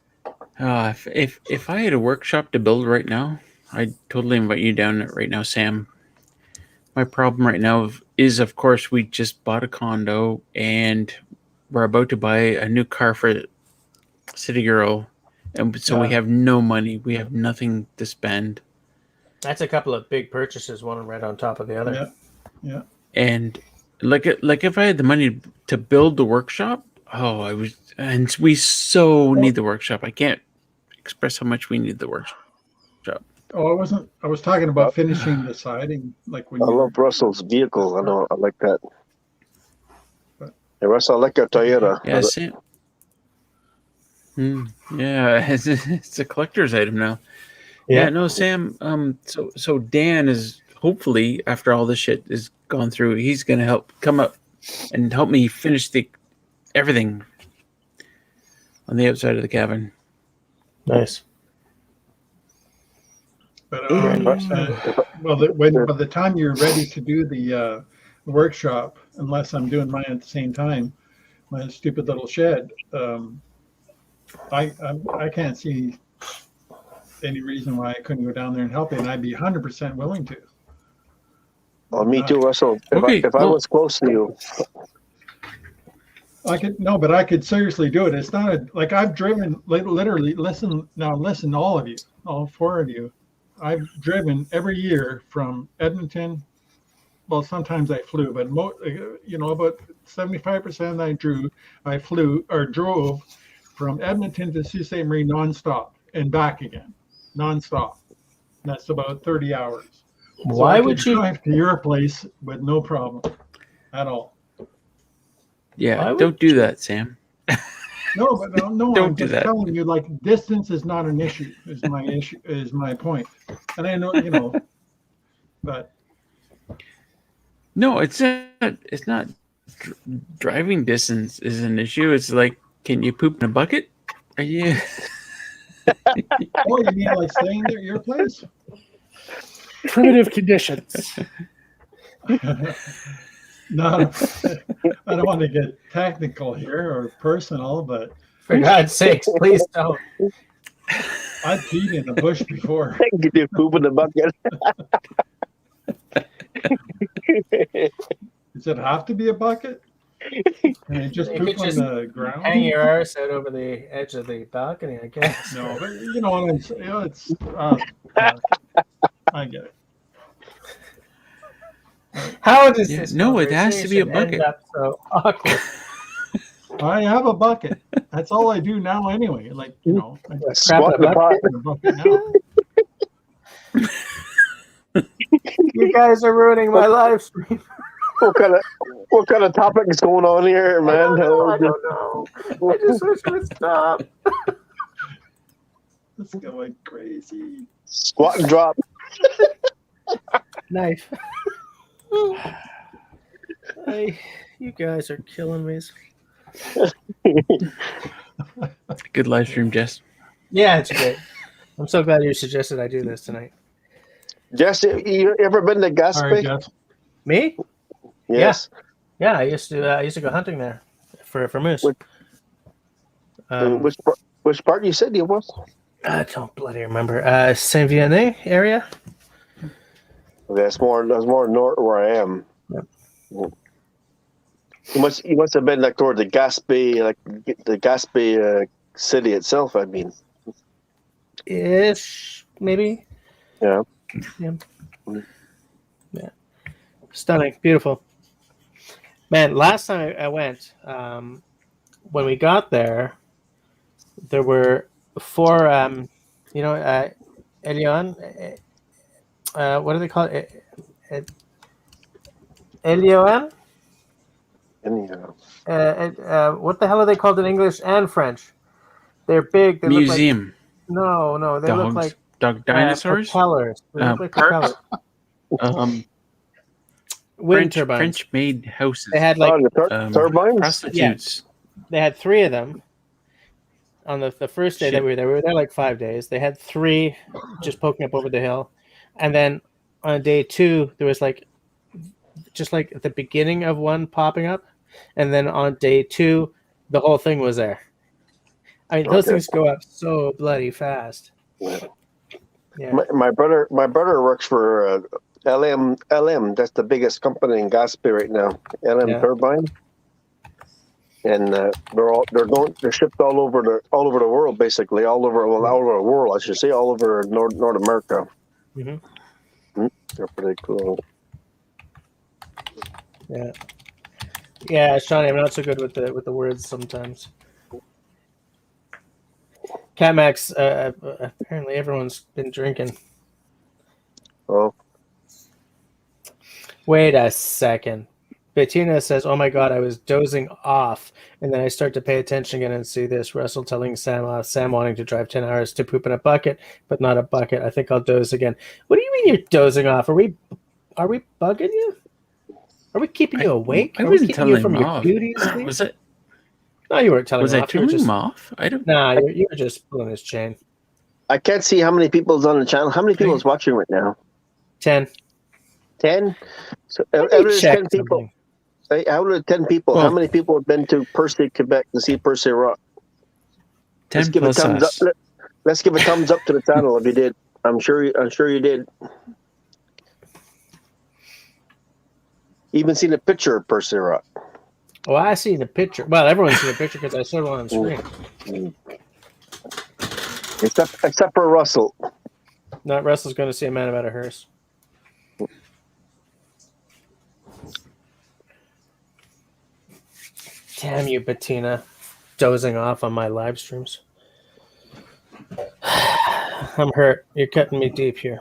If I had a workshop to build right now, I'd totally invite you down right now, Sam. My problem right now is, of course, we just bought a condo and we're about to buy a new car for City Girl, and so we have no money. We have nothing to spend. That's a couple of big purchases, one right on top of the other. Yeah. And like if I had the money to build the workshop, and we need the workshop. I can't express how much we need the workshop. Oh, I was talking about finishing the siding. Like when I love Russell's vehicle. I like that. Hey, Russell, I like your Toyota. Yeah, Sam. Yeah, it's a collector's item now. Yeah, no, Sam. So Dan is hopefully, after all this shit is gone through, he's gonna help come up and help me finish everything. on the outside of the cabin. Nice. But when by the time you're ready to do the workshop, unless I'm doing mine at the same time, my stupid little shed, I can't see any reason why I couldn't go down there and help you, and I'd be 100% willing to. Oh, me too, Russell. If I was close to you, I could seriously do it. It's not like I've driven literally. Listen, all of you, all four of you. I've driven every year from Edmonton. Well, sometimes I flew, but about 75% I flew or drove from Edmonton to Sault Ste. Marie nonstop and back again, nonstop. That's about 30 hours. Why would you drive to your place with no problem at all? Yeah, don't do that, Sam. No, but no, Don't I'm do just that. telling you, like, distance is not an issue. Is my point. And I know, but No, it's not. Driving distance is an issue. It's like, can you poop in a bucket? Are you? oh, you mean like staying at your place? Primitive conditions. No, I don't want to get technical here or personal, but For God's sakes, please don't. I peed in a bush before. you do poop in the bucket. Does it have to be a bucket? Can I just You poop could on just the ground? Hang your arse out over the edge of the balcony, I guess. No, but you know what I'm saying. It's I get it. How does this? No, it has to be a conversation bucket. end up so awkward? I have a bucket. That's all I do now, anyway. Like I Squat in the pot. in a bucket now. You guys are ruining my live stream. What kind of topic is going on here, man? I don't know. I just wish it would stop. It's going crazy. Squat and drop. Knife. You guys are killing me. Good live stream, Jess. Yeah, it's great. I'm so glad you suggested I do this tonight. Jess, you ever been to Gaspé? All right, Jeff. Me? Yes. Yeah, I used to go hunting there for moose. Which part you said you was? I don't bloody remember. Saint Vianney area. Okay, that's more north where I am. Yep. You must have been like toward the Gaspé, like the Gaspé city itself. I mean, Ish, maybe. yeah. Yeah. Stunning, beautiful. Man, last time I went, when we got there, there were 4, Elion. What do they call it? Elion? What the hell are they called in English and French? They're big. They Museum. look like, no, they look like dinosaurs. propellers. They look like propellers. Wind turbines. French-made houses. They had like turbines. Prostitutes. they had 3 of them on the first day that we were there. We were there like 5 days. They had 3 just poking up over the hill, and then on day 2 there was just like at the beginning of one popping up, and then on day 2 the whole thing was there. I mean, those things go up so bloody fast. Yeah. My brother works for LM. That's the biggest company in Gaspé right now. LM Turbine, and they're shipped all over the world, basically all over the world. I should say all over North America. Mm-hmm. They're pretty cool. Yeah, Shawnee, I'm not so good with the words sometimes. Catmax, apparently everyone's been drinking. Oh. Wait a second. Bettina says, "Oh my God, I was dozing off, and then I start to pay attention again and see this. Russell telling Sam wanting to drive 10 hours to poop in a bucket, but not a bucket. I think I'll doze again." What do you mean you're dozing off? Are we bugging you? Are we keeping you awake? I Are we wasn't keeping telling you him from your off. beauty sleep? No, you weren't telling Was him I off. You were turning just, him off? I don't. nah, you were just pulling his chain. I can't see how many people's on the channel. How many people is watching right now? 10. 10? So Let out me of the check 10 people, something. out of the 10 people, Well- how many people have been to Percy, Quebec to see Percy Rock? 10 Let's give a plus thumbs us. up. Let's give a thumbs up to the channel if you did. I'm sure you did. Even seen a picture of Percy Rock. Oh, I seen a picture. Well, everyone's seen a picture because I showed one on screen. Except for Russell. Not Russell's going to see a man about a hearse. Damn you, Bettina. Dozing off on my live streams. I'm hurt. You're cutting me deep here.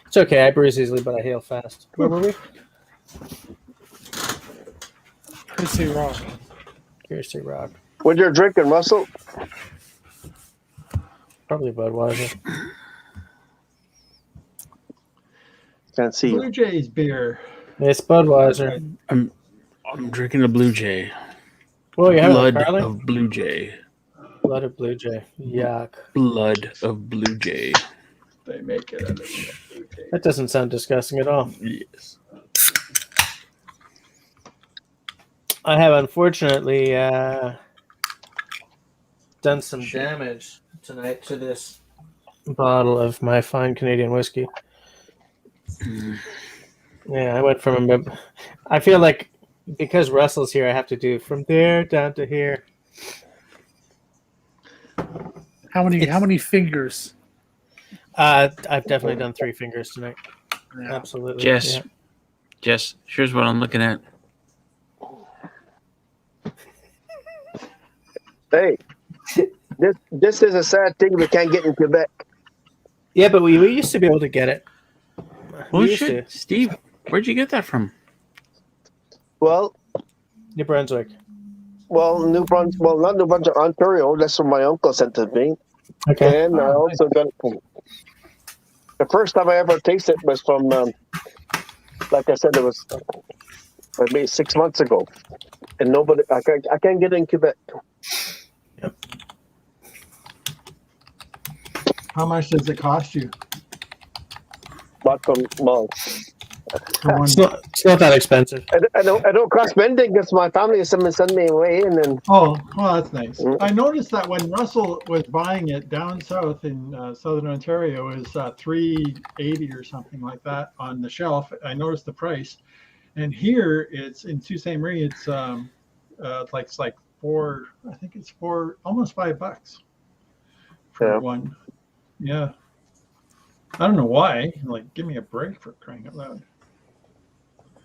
It's okay. I bruise easily, but I heal fast. Where were we? Percy Rock. Kirsty Rock. What you're drinking, Russell? Probably Budweiser. Can't see Blue you. Jays beer. It's Budweiser. I'm drinking a Blue Jay. Well, you have Blood it, Carly? of Blue Jay. Blood of Blue Jay. Yuck. Blood of Blue Jay. They make it out of Blue Jay. That doesn't sound disgusting at all. Yes. I have unfortunately done some damage tonight to this bottle of my fine Canadian whiskey. Yeah, I went from I feel like because Russell's here, I have to do from there down to here. How many fingers? I've definitely done 3 fingers tonight. Yeah. Absolutely. Jess, Yeah. Jess, here's what I'm looking at. Hey, this is a sad thing we can't get in Quebec. Yeah, but we used to be able to get it. Well, We used shit, Steve, where'd you get that from? Well, New Brunswick. New Brunswick. Well, not New Brunswick, Ontario. That's what my uncle sent to me. Okay. And I also got it from. The first time I ever tasted it was from, like I said, it was maybe 6 months ago, and I can't get it in Quebec. How much does it cost you? Bought from well, For one? It's not that expensive. I don't cross bending because my family is send me away, and then Oh, well, that's nice. Mm. I noticed that when Russell was buying it down south in southern Ontario, it was $3.80 or something like that on the shelf. I noticed the price, and here it's in Sault Ste. Marie. It's like four. I think it's almost $5 for Yeah. one. Yeah. I don't know why. Like, give me a break for crying out loud.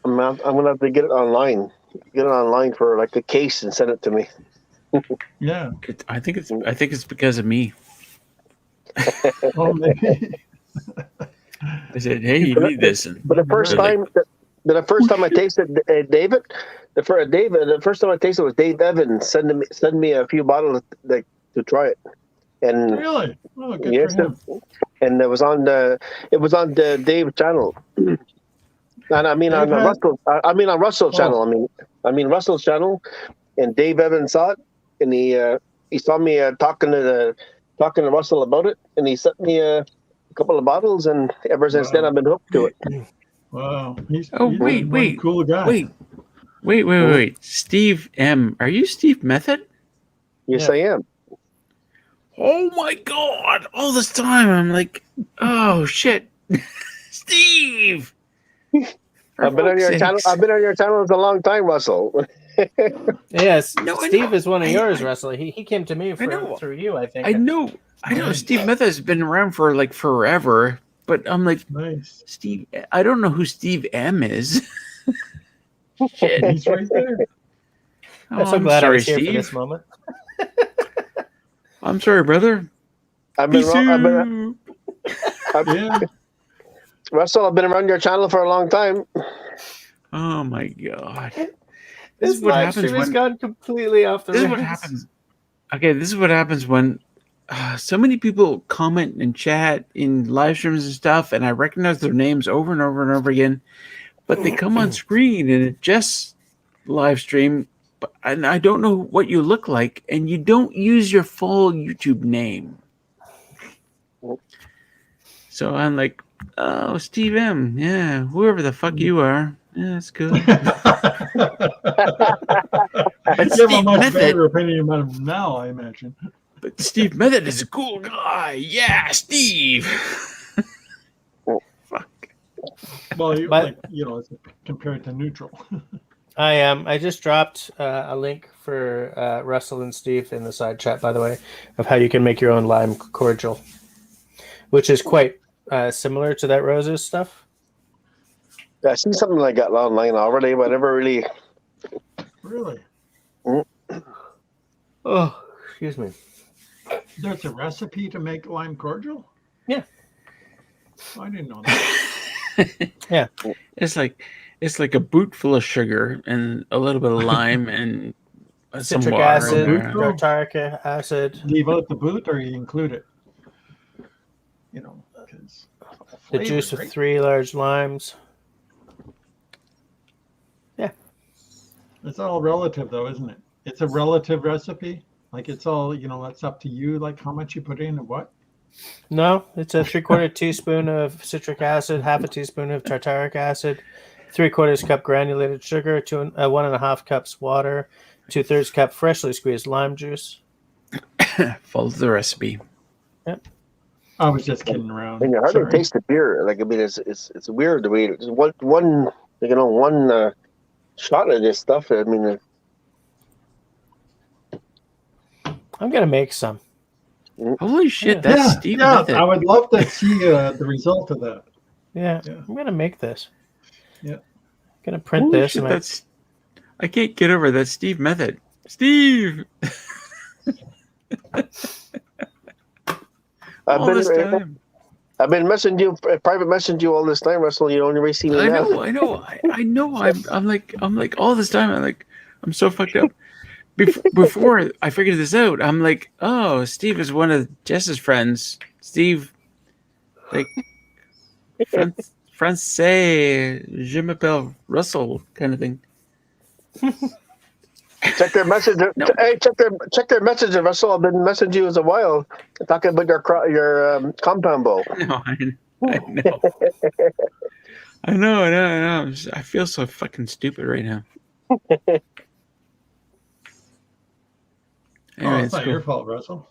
I'm gonna have to get it online. Get it online for like a case and send it to me. Yeah. I think it's because of me. Oh, maybe. I said, "Hey, you need this." And But the first they're like, time I tasted David, the first time I tasted it was Dave Evans send me a few bottles to try it, and Really? Oh, good yes, for him. and it was on the Dave channel, and I mean on Dave has- Russell's Oh. channel. I mean Russell's channel, and Dave Evans saw it, and he saw me talking to Russell about it, and he sent me a couple of bottles, and ever since then Wow. I've been hooked to it. Wow. Oh, He's wait, one cool guy. wait. Steve M. Are you Steve Method? Yes, Yeah. I am. Oh my God! All this time, I'm like, oh shit, Steve. I've been on your channel. I've been on your channel for a long time, Russell. Yes, No, I Steve know. is one of I- yours, I- Russell. He came to me know. through you, I think. I know. Steve Method has been around for like forever, but I'm like, Nice. Steve. I don't know who Steve M is. Shit. He's right there. I'm so glad I was here for this moment. I'm sorry, brother. I've been, Peace wrong, out. Yeah. Russell. I've been around your channel for a long time. Oh my God. This live stream has gone completely off the This is rails. what happens. Okay, this is what happens when so many people comment and chat in live streams and stuff, and I recognize their names over and over and over again, but they come on screen and it just live stream, and I don't know what you look like, and you don't use your full YouTube name. So I'm like, oh, Steve M. Yeah, whoever the fuck you are. Yeah, that's cool. But You have a Steve much Method, better opinion of him now, I imagine. but Steve Method is a cool guy. Yeah, Steve. Fuck. Well, But- it's compared to neutral. I just dropped a link for Russell and Steve in the side chat, by the way, of how you can make your own lime cordial, which is quite similar to that roses stuff. I see something like that online already, but I never really. Really? Oh, excuse me. There's a recipe to make lime cordial? Yeah. I didn't know that. Yeah. It's like a boot full of sugar and a little bit of lime and some Citric water acid, in there. tartaric acid. Leave out the boot or you include it? Because The juice of 3 large limes. Yeah. It's all relative, though, isn't it? It's a relative recipe. Like it's all, it's up to you, like how much you put in and what. No, it's a 3/4 teaspoon of citric acid, half a teaspoon of tartaric acid, 3/4 cup granulated sugar, 1.5 cups water, 2/3 cup freshly squeezed lime juice. Follow the recipe. Yep. I was just kidding around. I hardly Sorry. taste the beer. Like, I mean, it's weird the way it's one shot of this stuff. I mean, I'm gonna make some. Holy shit, Yeah. that's Steve Yeah, Method. I would love to see the result of that. Yeah, Yeah. I'm gonna make this. Yeah. I'm gonna print Holy this. shit, And I can't get over that Steve Method. Steve! I've All been this time. I've been messaging you, private messaging you all this time, Russell. You only see me I now. know. I'm like all this time. I'm so fucked up. Before I figured this out, I'm like, oh, Steve is one of Jess's friends. Steve, like, Francais, je m'appelle Russell, kind of thing. Check their message. No. Hey, check their message, Russell. I've been messaging you as a while, talking about your compound bow. No, I know. I know. I feel so fucking stupid right now. Anyway, It's not your fault, Russell.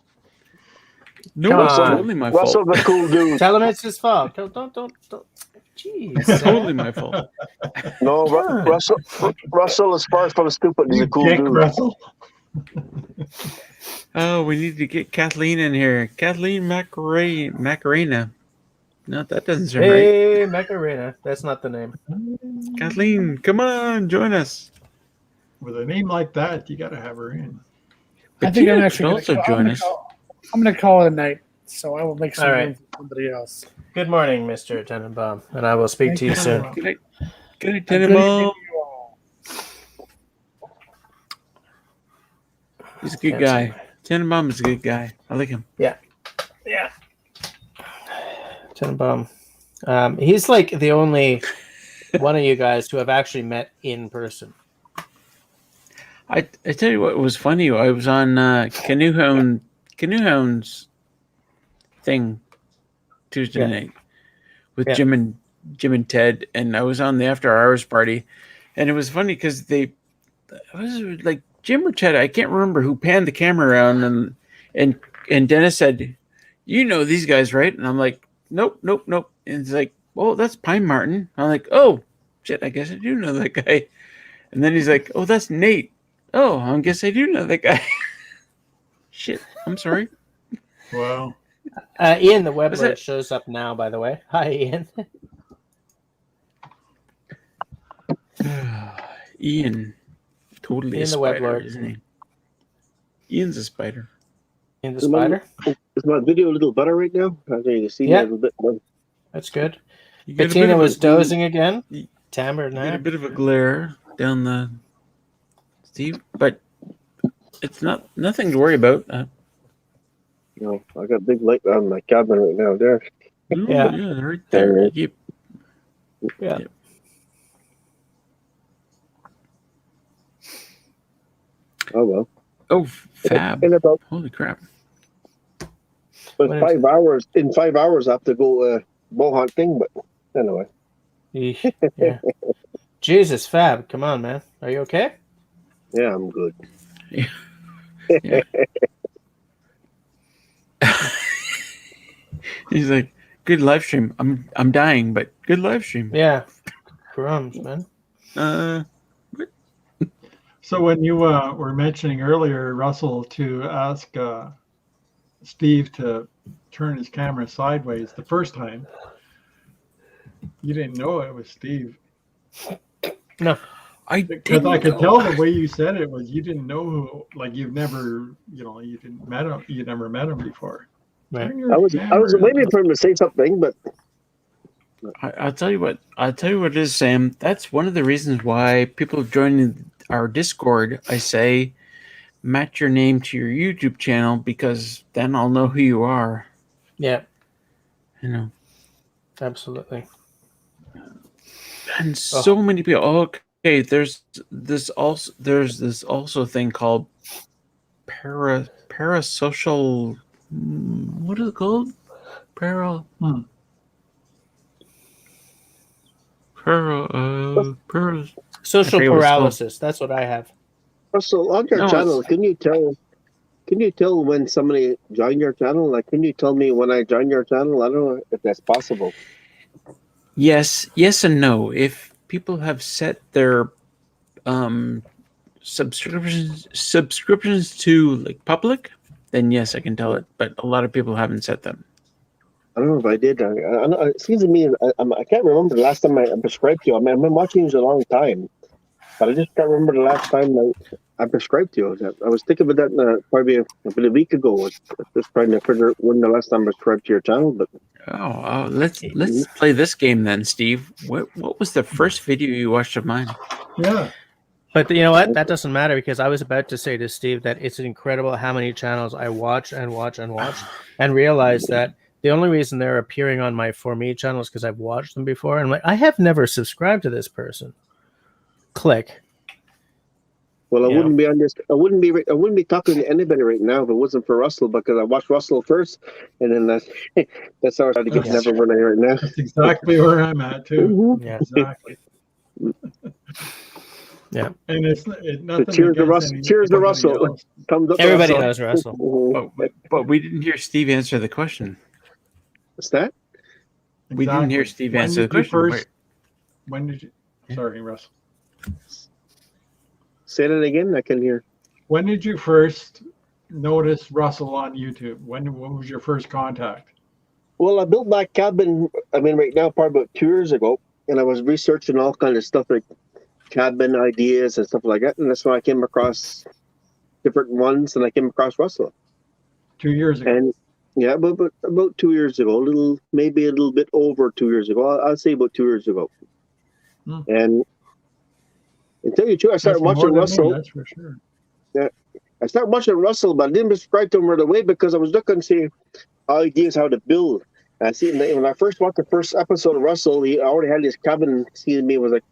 No, Come it's on. totally my Russell's fault. a cool dude. tell him it's his fault. Don't. Jeez. It's totally my fault. No, God. Russell is far from stupid. He's a cool Dick, dude. Russell. Oh, we need to get Kathleen in here. Kathleen Macarena. No, that doesn't sound right. Hey, Macarena. That's not the name. Kathleen, come on, join us. With a name like that, you got to have her in. I think I'm Bettina actually could also join us. I'm going to call it a night, so I will make some All room right. for somebody else. Good morning, Mr. Tenenbaum, and I will speak to you soon. Good night, Good evening Tenenbaum. to you all. He's a good Can't guy. say Tenenbaum is a good guy. I like him. Yeah. Tenenbaum. He's like the only one of you guys who have actually met in person. I tell you what was funny. I was on Canoe Hound's thing Tuesday night with Jim and Ted, and I was on the after hours party, and it was funny because it was like Jim or Ted, I can't remember who panned the camera around, and Dennis said, "You know these guys, right?" And I'm like, "Nope." And it's like, "Oh, that's Pine Martin." I'm like, "Oh, shit, I guess I do know that guy." And then he's like, "Oh, that's Nate." Oh, I guess I do know that guy. Shit, I'm sorry. Wow. Ian, the web Was lord, it- shows up now, by the way. Hi, Ian. Ian, totally Ian a the web spider, lord. isn't he? Ian's a spider. Ian the spider. Is my video a little better right now? I think you can see Yeah. me a little bit more. That's good. You get a bit Bettina of was a- dozing again. You Tamara get a nap. bit of a glare down the Steve, but it's nothing to worry about. No, I got a big light on my cabin right now. There. Yeah. Right there. Yep. Yeah. Yep. Oh well. Oh, fab! In about, Holy crap! but 5 hours. In 5 hours, I have to go bow hunting. But anyway. Eesh, yeah. Jesus, Fab, come on, man. Are you okay? Yeah, I'm good. Yeah. Yeah. He's like, good live stream. I'm dying, but good live stream. Yeah. Crumbs, man. So when you were mentioning earlier, Russell, to ask Steve to turn his camera sideways the first time, you didn't know it was Steve. No. Because I could tell the way you said it was you didn't know who, like you've never, you didn't met him, you never met him before. Right. I was waiting for him to say something, but I'll tell you what it is, Sam. That's one of the reasons why people joining our Discord, I say, match your name to your YouTube channel, because then I'll know who you are. Yeah. You know. Absolutely. And so many people. Okay, there's this also thing called parasocial. What is it called? Social paralysis. That's what I have. Russell, on your channel, can you tell when somebody joined your channel? Like, can you tell me when I joined your channel? I don't know if that's possible. Yes and no. If people have set their subscriptions to like public, then yes, I can tell it. But a lot of people haven't set them. I don't know if I did. It seems to me I can't remember the last time I prescribed to you. I mean, I've been watching you a long time, but I just can't remember the last time I prescribed to you. I was thinking about that probably about a week ago. I was just trying to figure out when the last time I prescribed to your channel. But let's play this game then, Steve. What was the first video you watched of mine? Yeah. But you know what? That doesn't matter, because I was about to say to Steve that it's incredible how many channels I watch and watch and watch, and realize that the only reason they're appearing on my For Me channel is because I've watched them before. And I'm like, I have never subscribed to this person. Click. Well, I wouldn't be on this. I wouldn't be talking to anybody right now if it wasn't for Russell, because I watched Russell first, and then that's how I started to get never running right now. That's exactly where I'm at too. Yeah. Exactly. Yeah. And it's nothing. Cheers to Russell. Cheers to Russell. Thumbs up. Everybody knows Russell. But we didn't hear Steve answer the question. What's that? Exactly. We didn't hear Steve answer the question. When did you? Sorry, Russell. Say that again. I can hear. When did you first notice Russell on YouTube? What was your first contact? Well, I built my cabin. I mean, right now, probably about 2 years ago, and I was researching all kinds of stuff like cabin ideas and stuff like that, and that's when I came across different ones, and I came across Russell. 2 years ago. And yeah, but about 2 years ago, maybe a little bit over 2 years ago. I'll say about 2 years ago. And to tell you the truth, I started watching Russell. That's for sure. Yeah, I started watching Russell, but I didn't subscribe to him right away because I was looking to see ideas how to build. And I see when I first watched the first episode of Russell, he already had his cabin. See me was like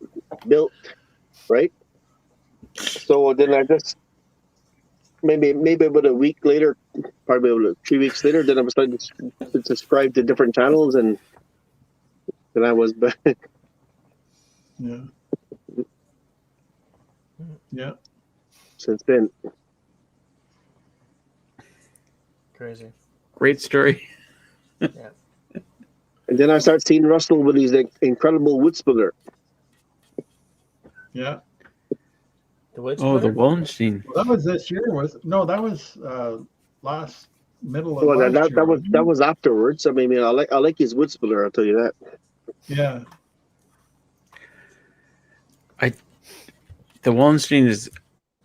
built, right? So then I just maybe about a week later, probably about 3 weeks later, then I was starting to subscribe to different channels, and then I was back. Yeah. Yeah. Since then. Crazy. Great story. Yeah. And then I started seeing Russell with his incredible wood splitter. Yeah. The wood Oh, the splitter? Wallenstein. Well, that was this year, that was last middle of Well, last year. that was afterwards. I mean, I like his wood splitter. I'll tell you that. Yeah. The Wallenstein is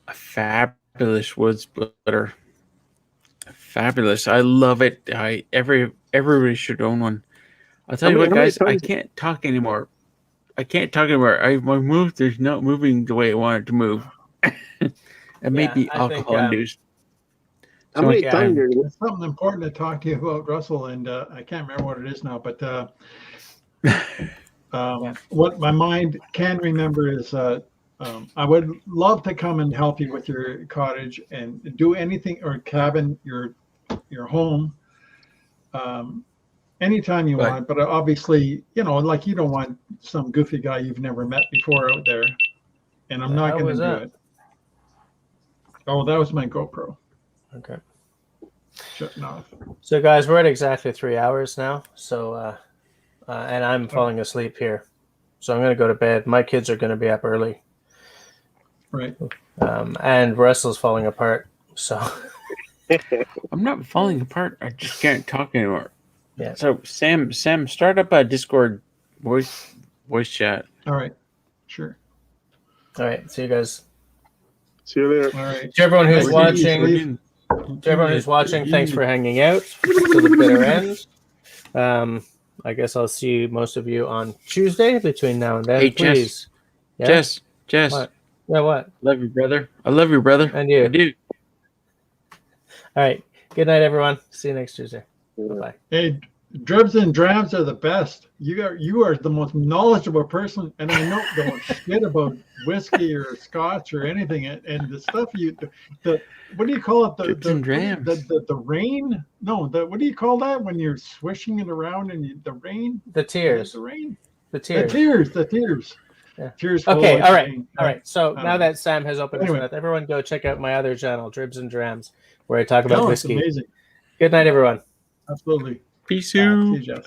a fabulous wood splitter. Fabulous. I love it. Everybody should own one. I'll tell you what, guys, I can't talk anymore. I moved. There's not moving the way I wanted to move. It may be alcohol induced. How many times? It's something important to talk to you about, Russell, and I can't remember what it is now, but what my mind can remember is I would love to come and help you with your cottage and do anything or cabin, your home, anytime you Right. want. But obviously, like you don't want some goofy guy you've never met before out there, and I'm not going to do it. Oh, that was my GoPro. Okay. Shutting off. So, guys, we're at exactly 3 hours now. So, and I'm falling asleep here. So I'm going to go to bed. My kids are going to be up early. Right. And Russell's falling apart. So I'm not falling apart. I just can't talk anymore. Yeah. So Sam, start up a Discord voice chat. All right. Sure. All right. See you guys. See you later. All right. To everyone who's Thanks, watching, thanks for hanging out to the bitter end. I guess I'll see most of you on Tuesday between now and then. Hey, please. Jess. What? Yeah, what? Love you, brother. I love you, brother. And you. I do. All right. Good night, everyone. See you next Tuesday. Bye-bye. Hey, Dribs and Drabs are the best. You are the most knowledgeable person, and I don't shit about whiskey or scotch or anything. And the stuff what do you call it? The rain? No, what do you call that when you're swishing it around and the rain? The tears. The rain. The tears. The tears. Yeah. Tears. Okay. All right. All right. So now know. that Sam has opened his mouth, everyone go check out my other channel, Dribs and Drams, where I talk about whiskey. It's amazing. Good night, everyone. Absolutely. Peace See out. you, Jeff.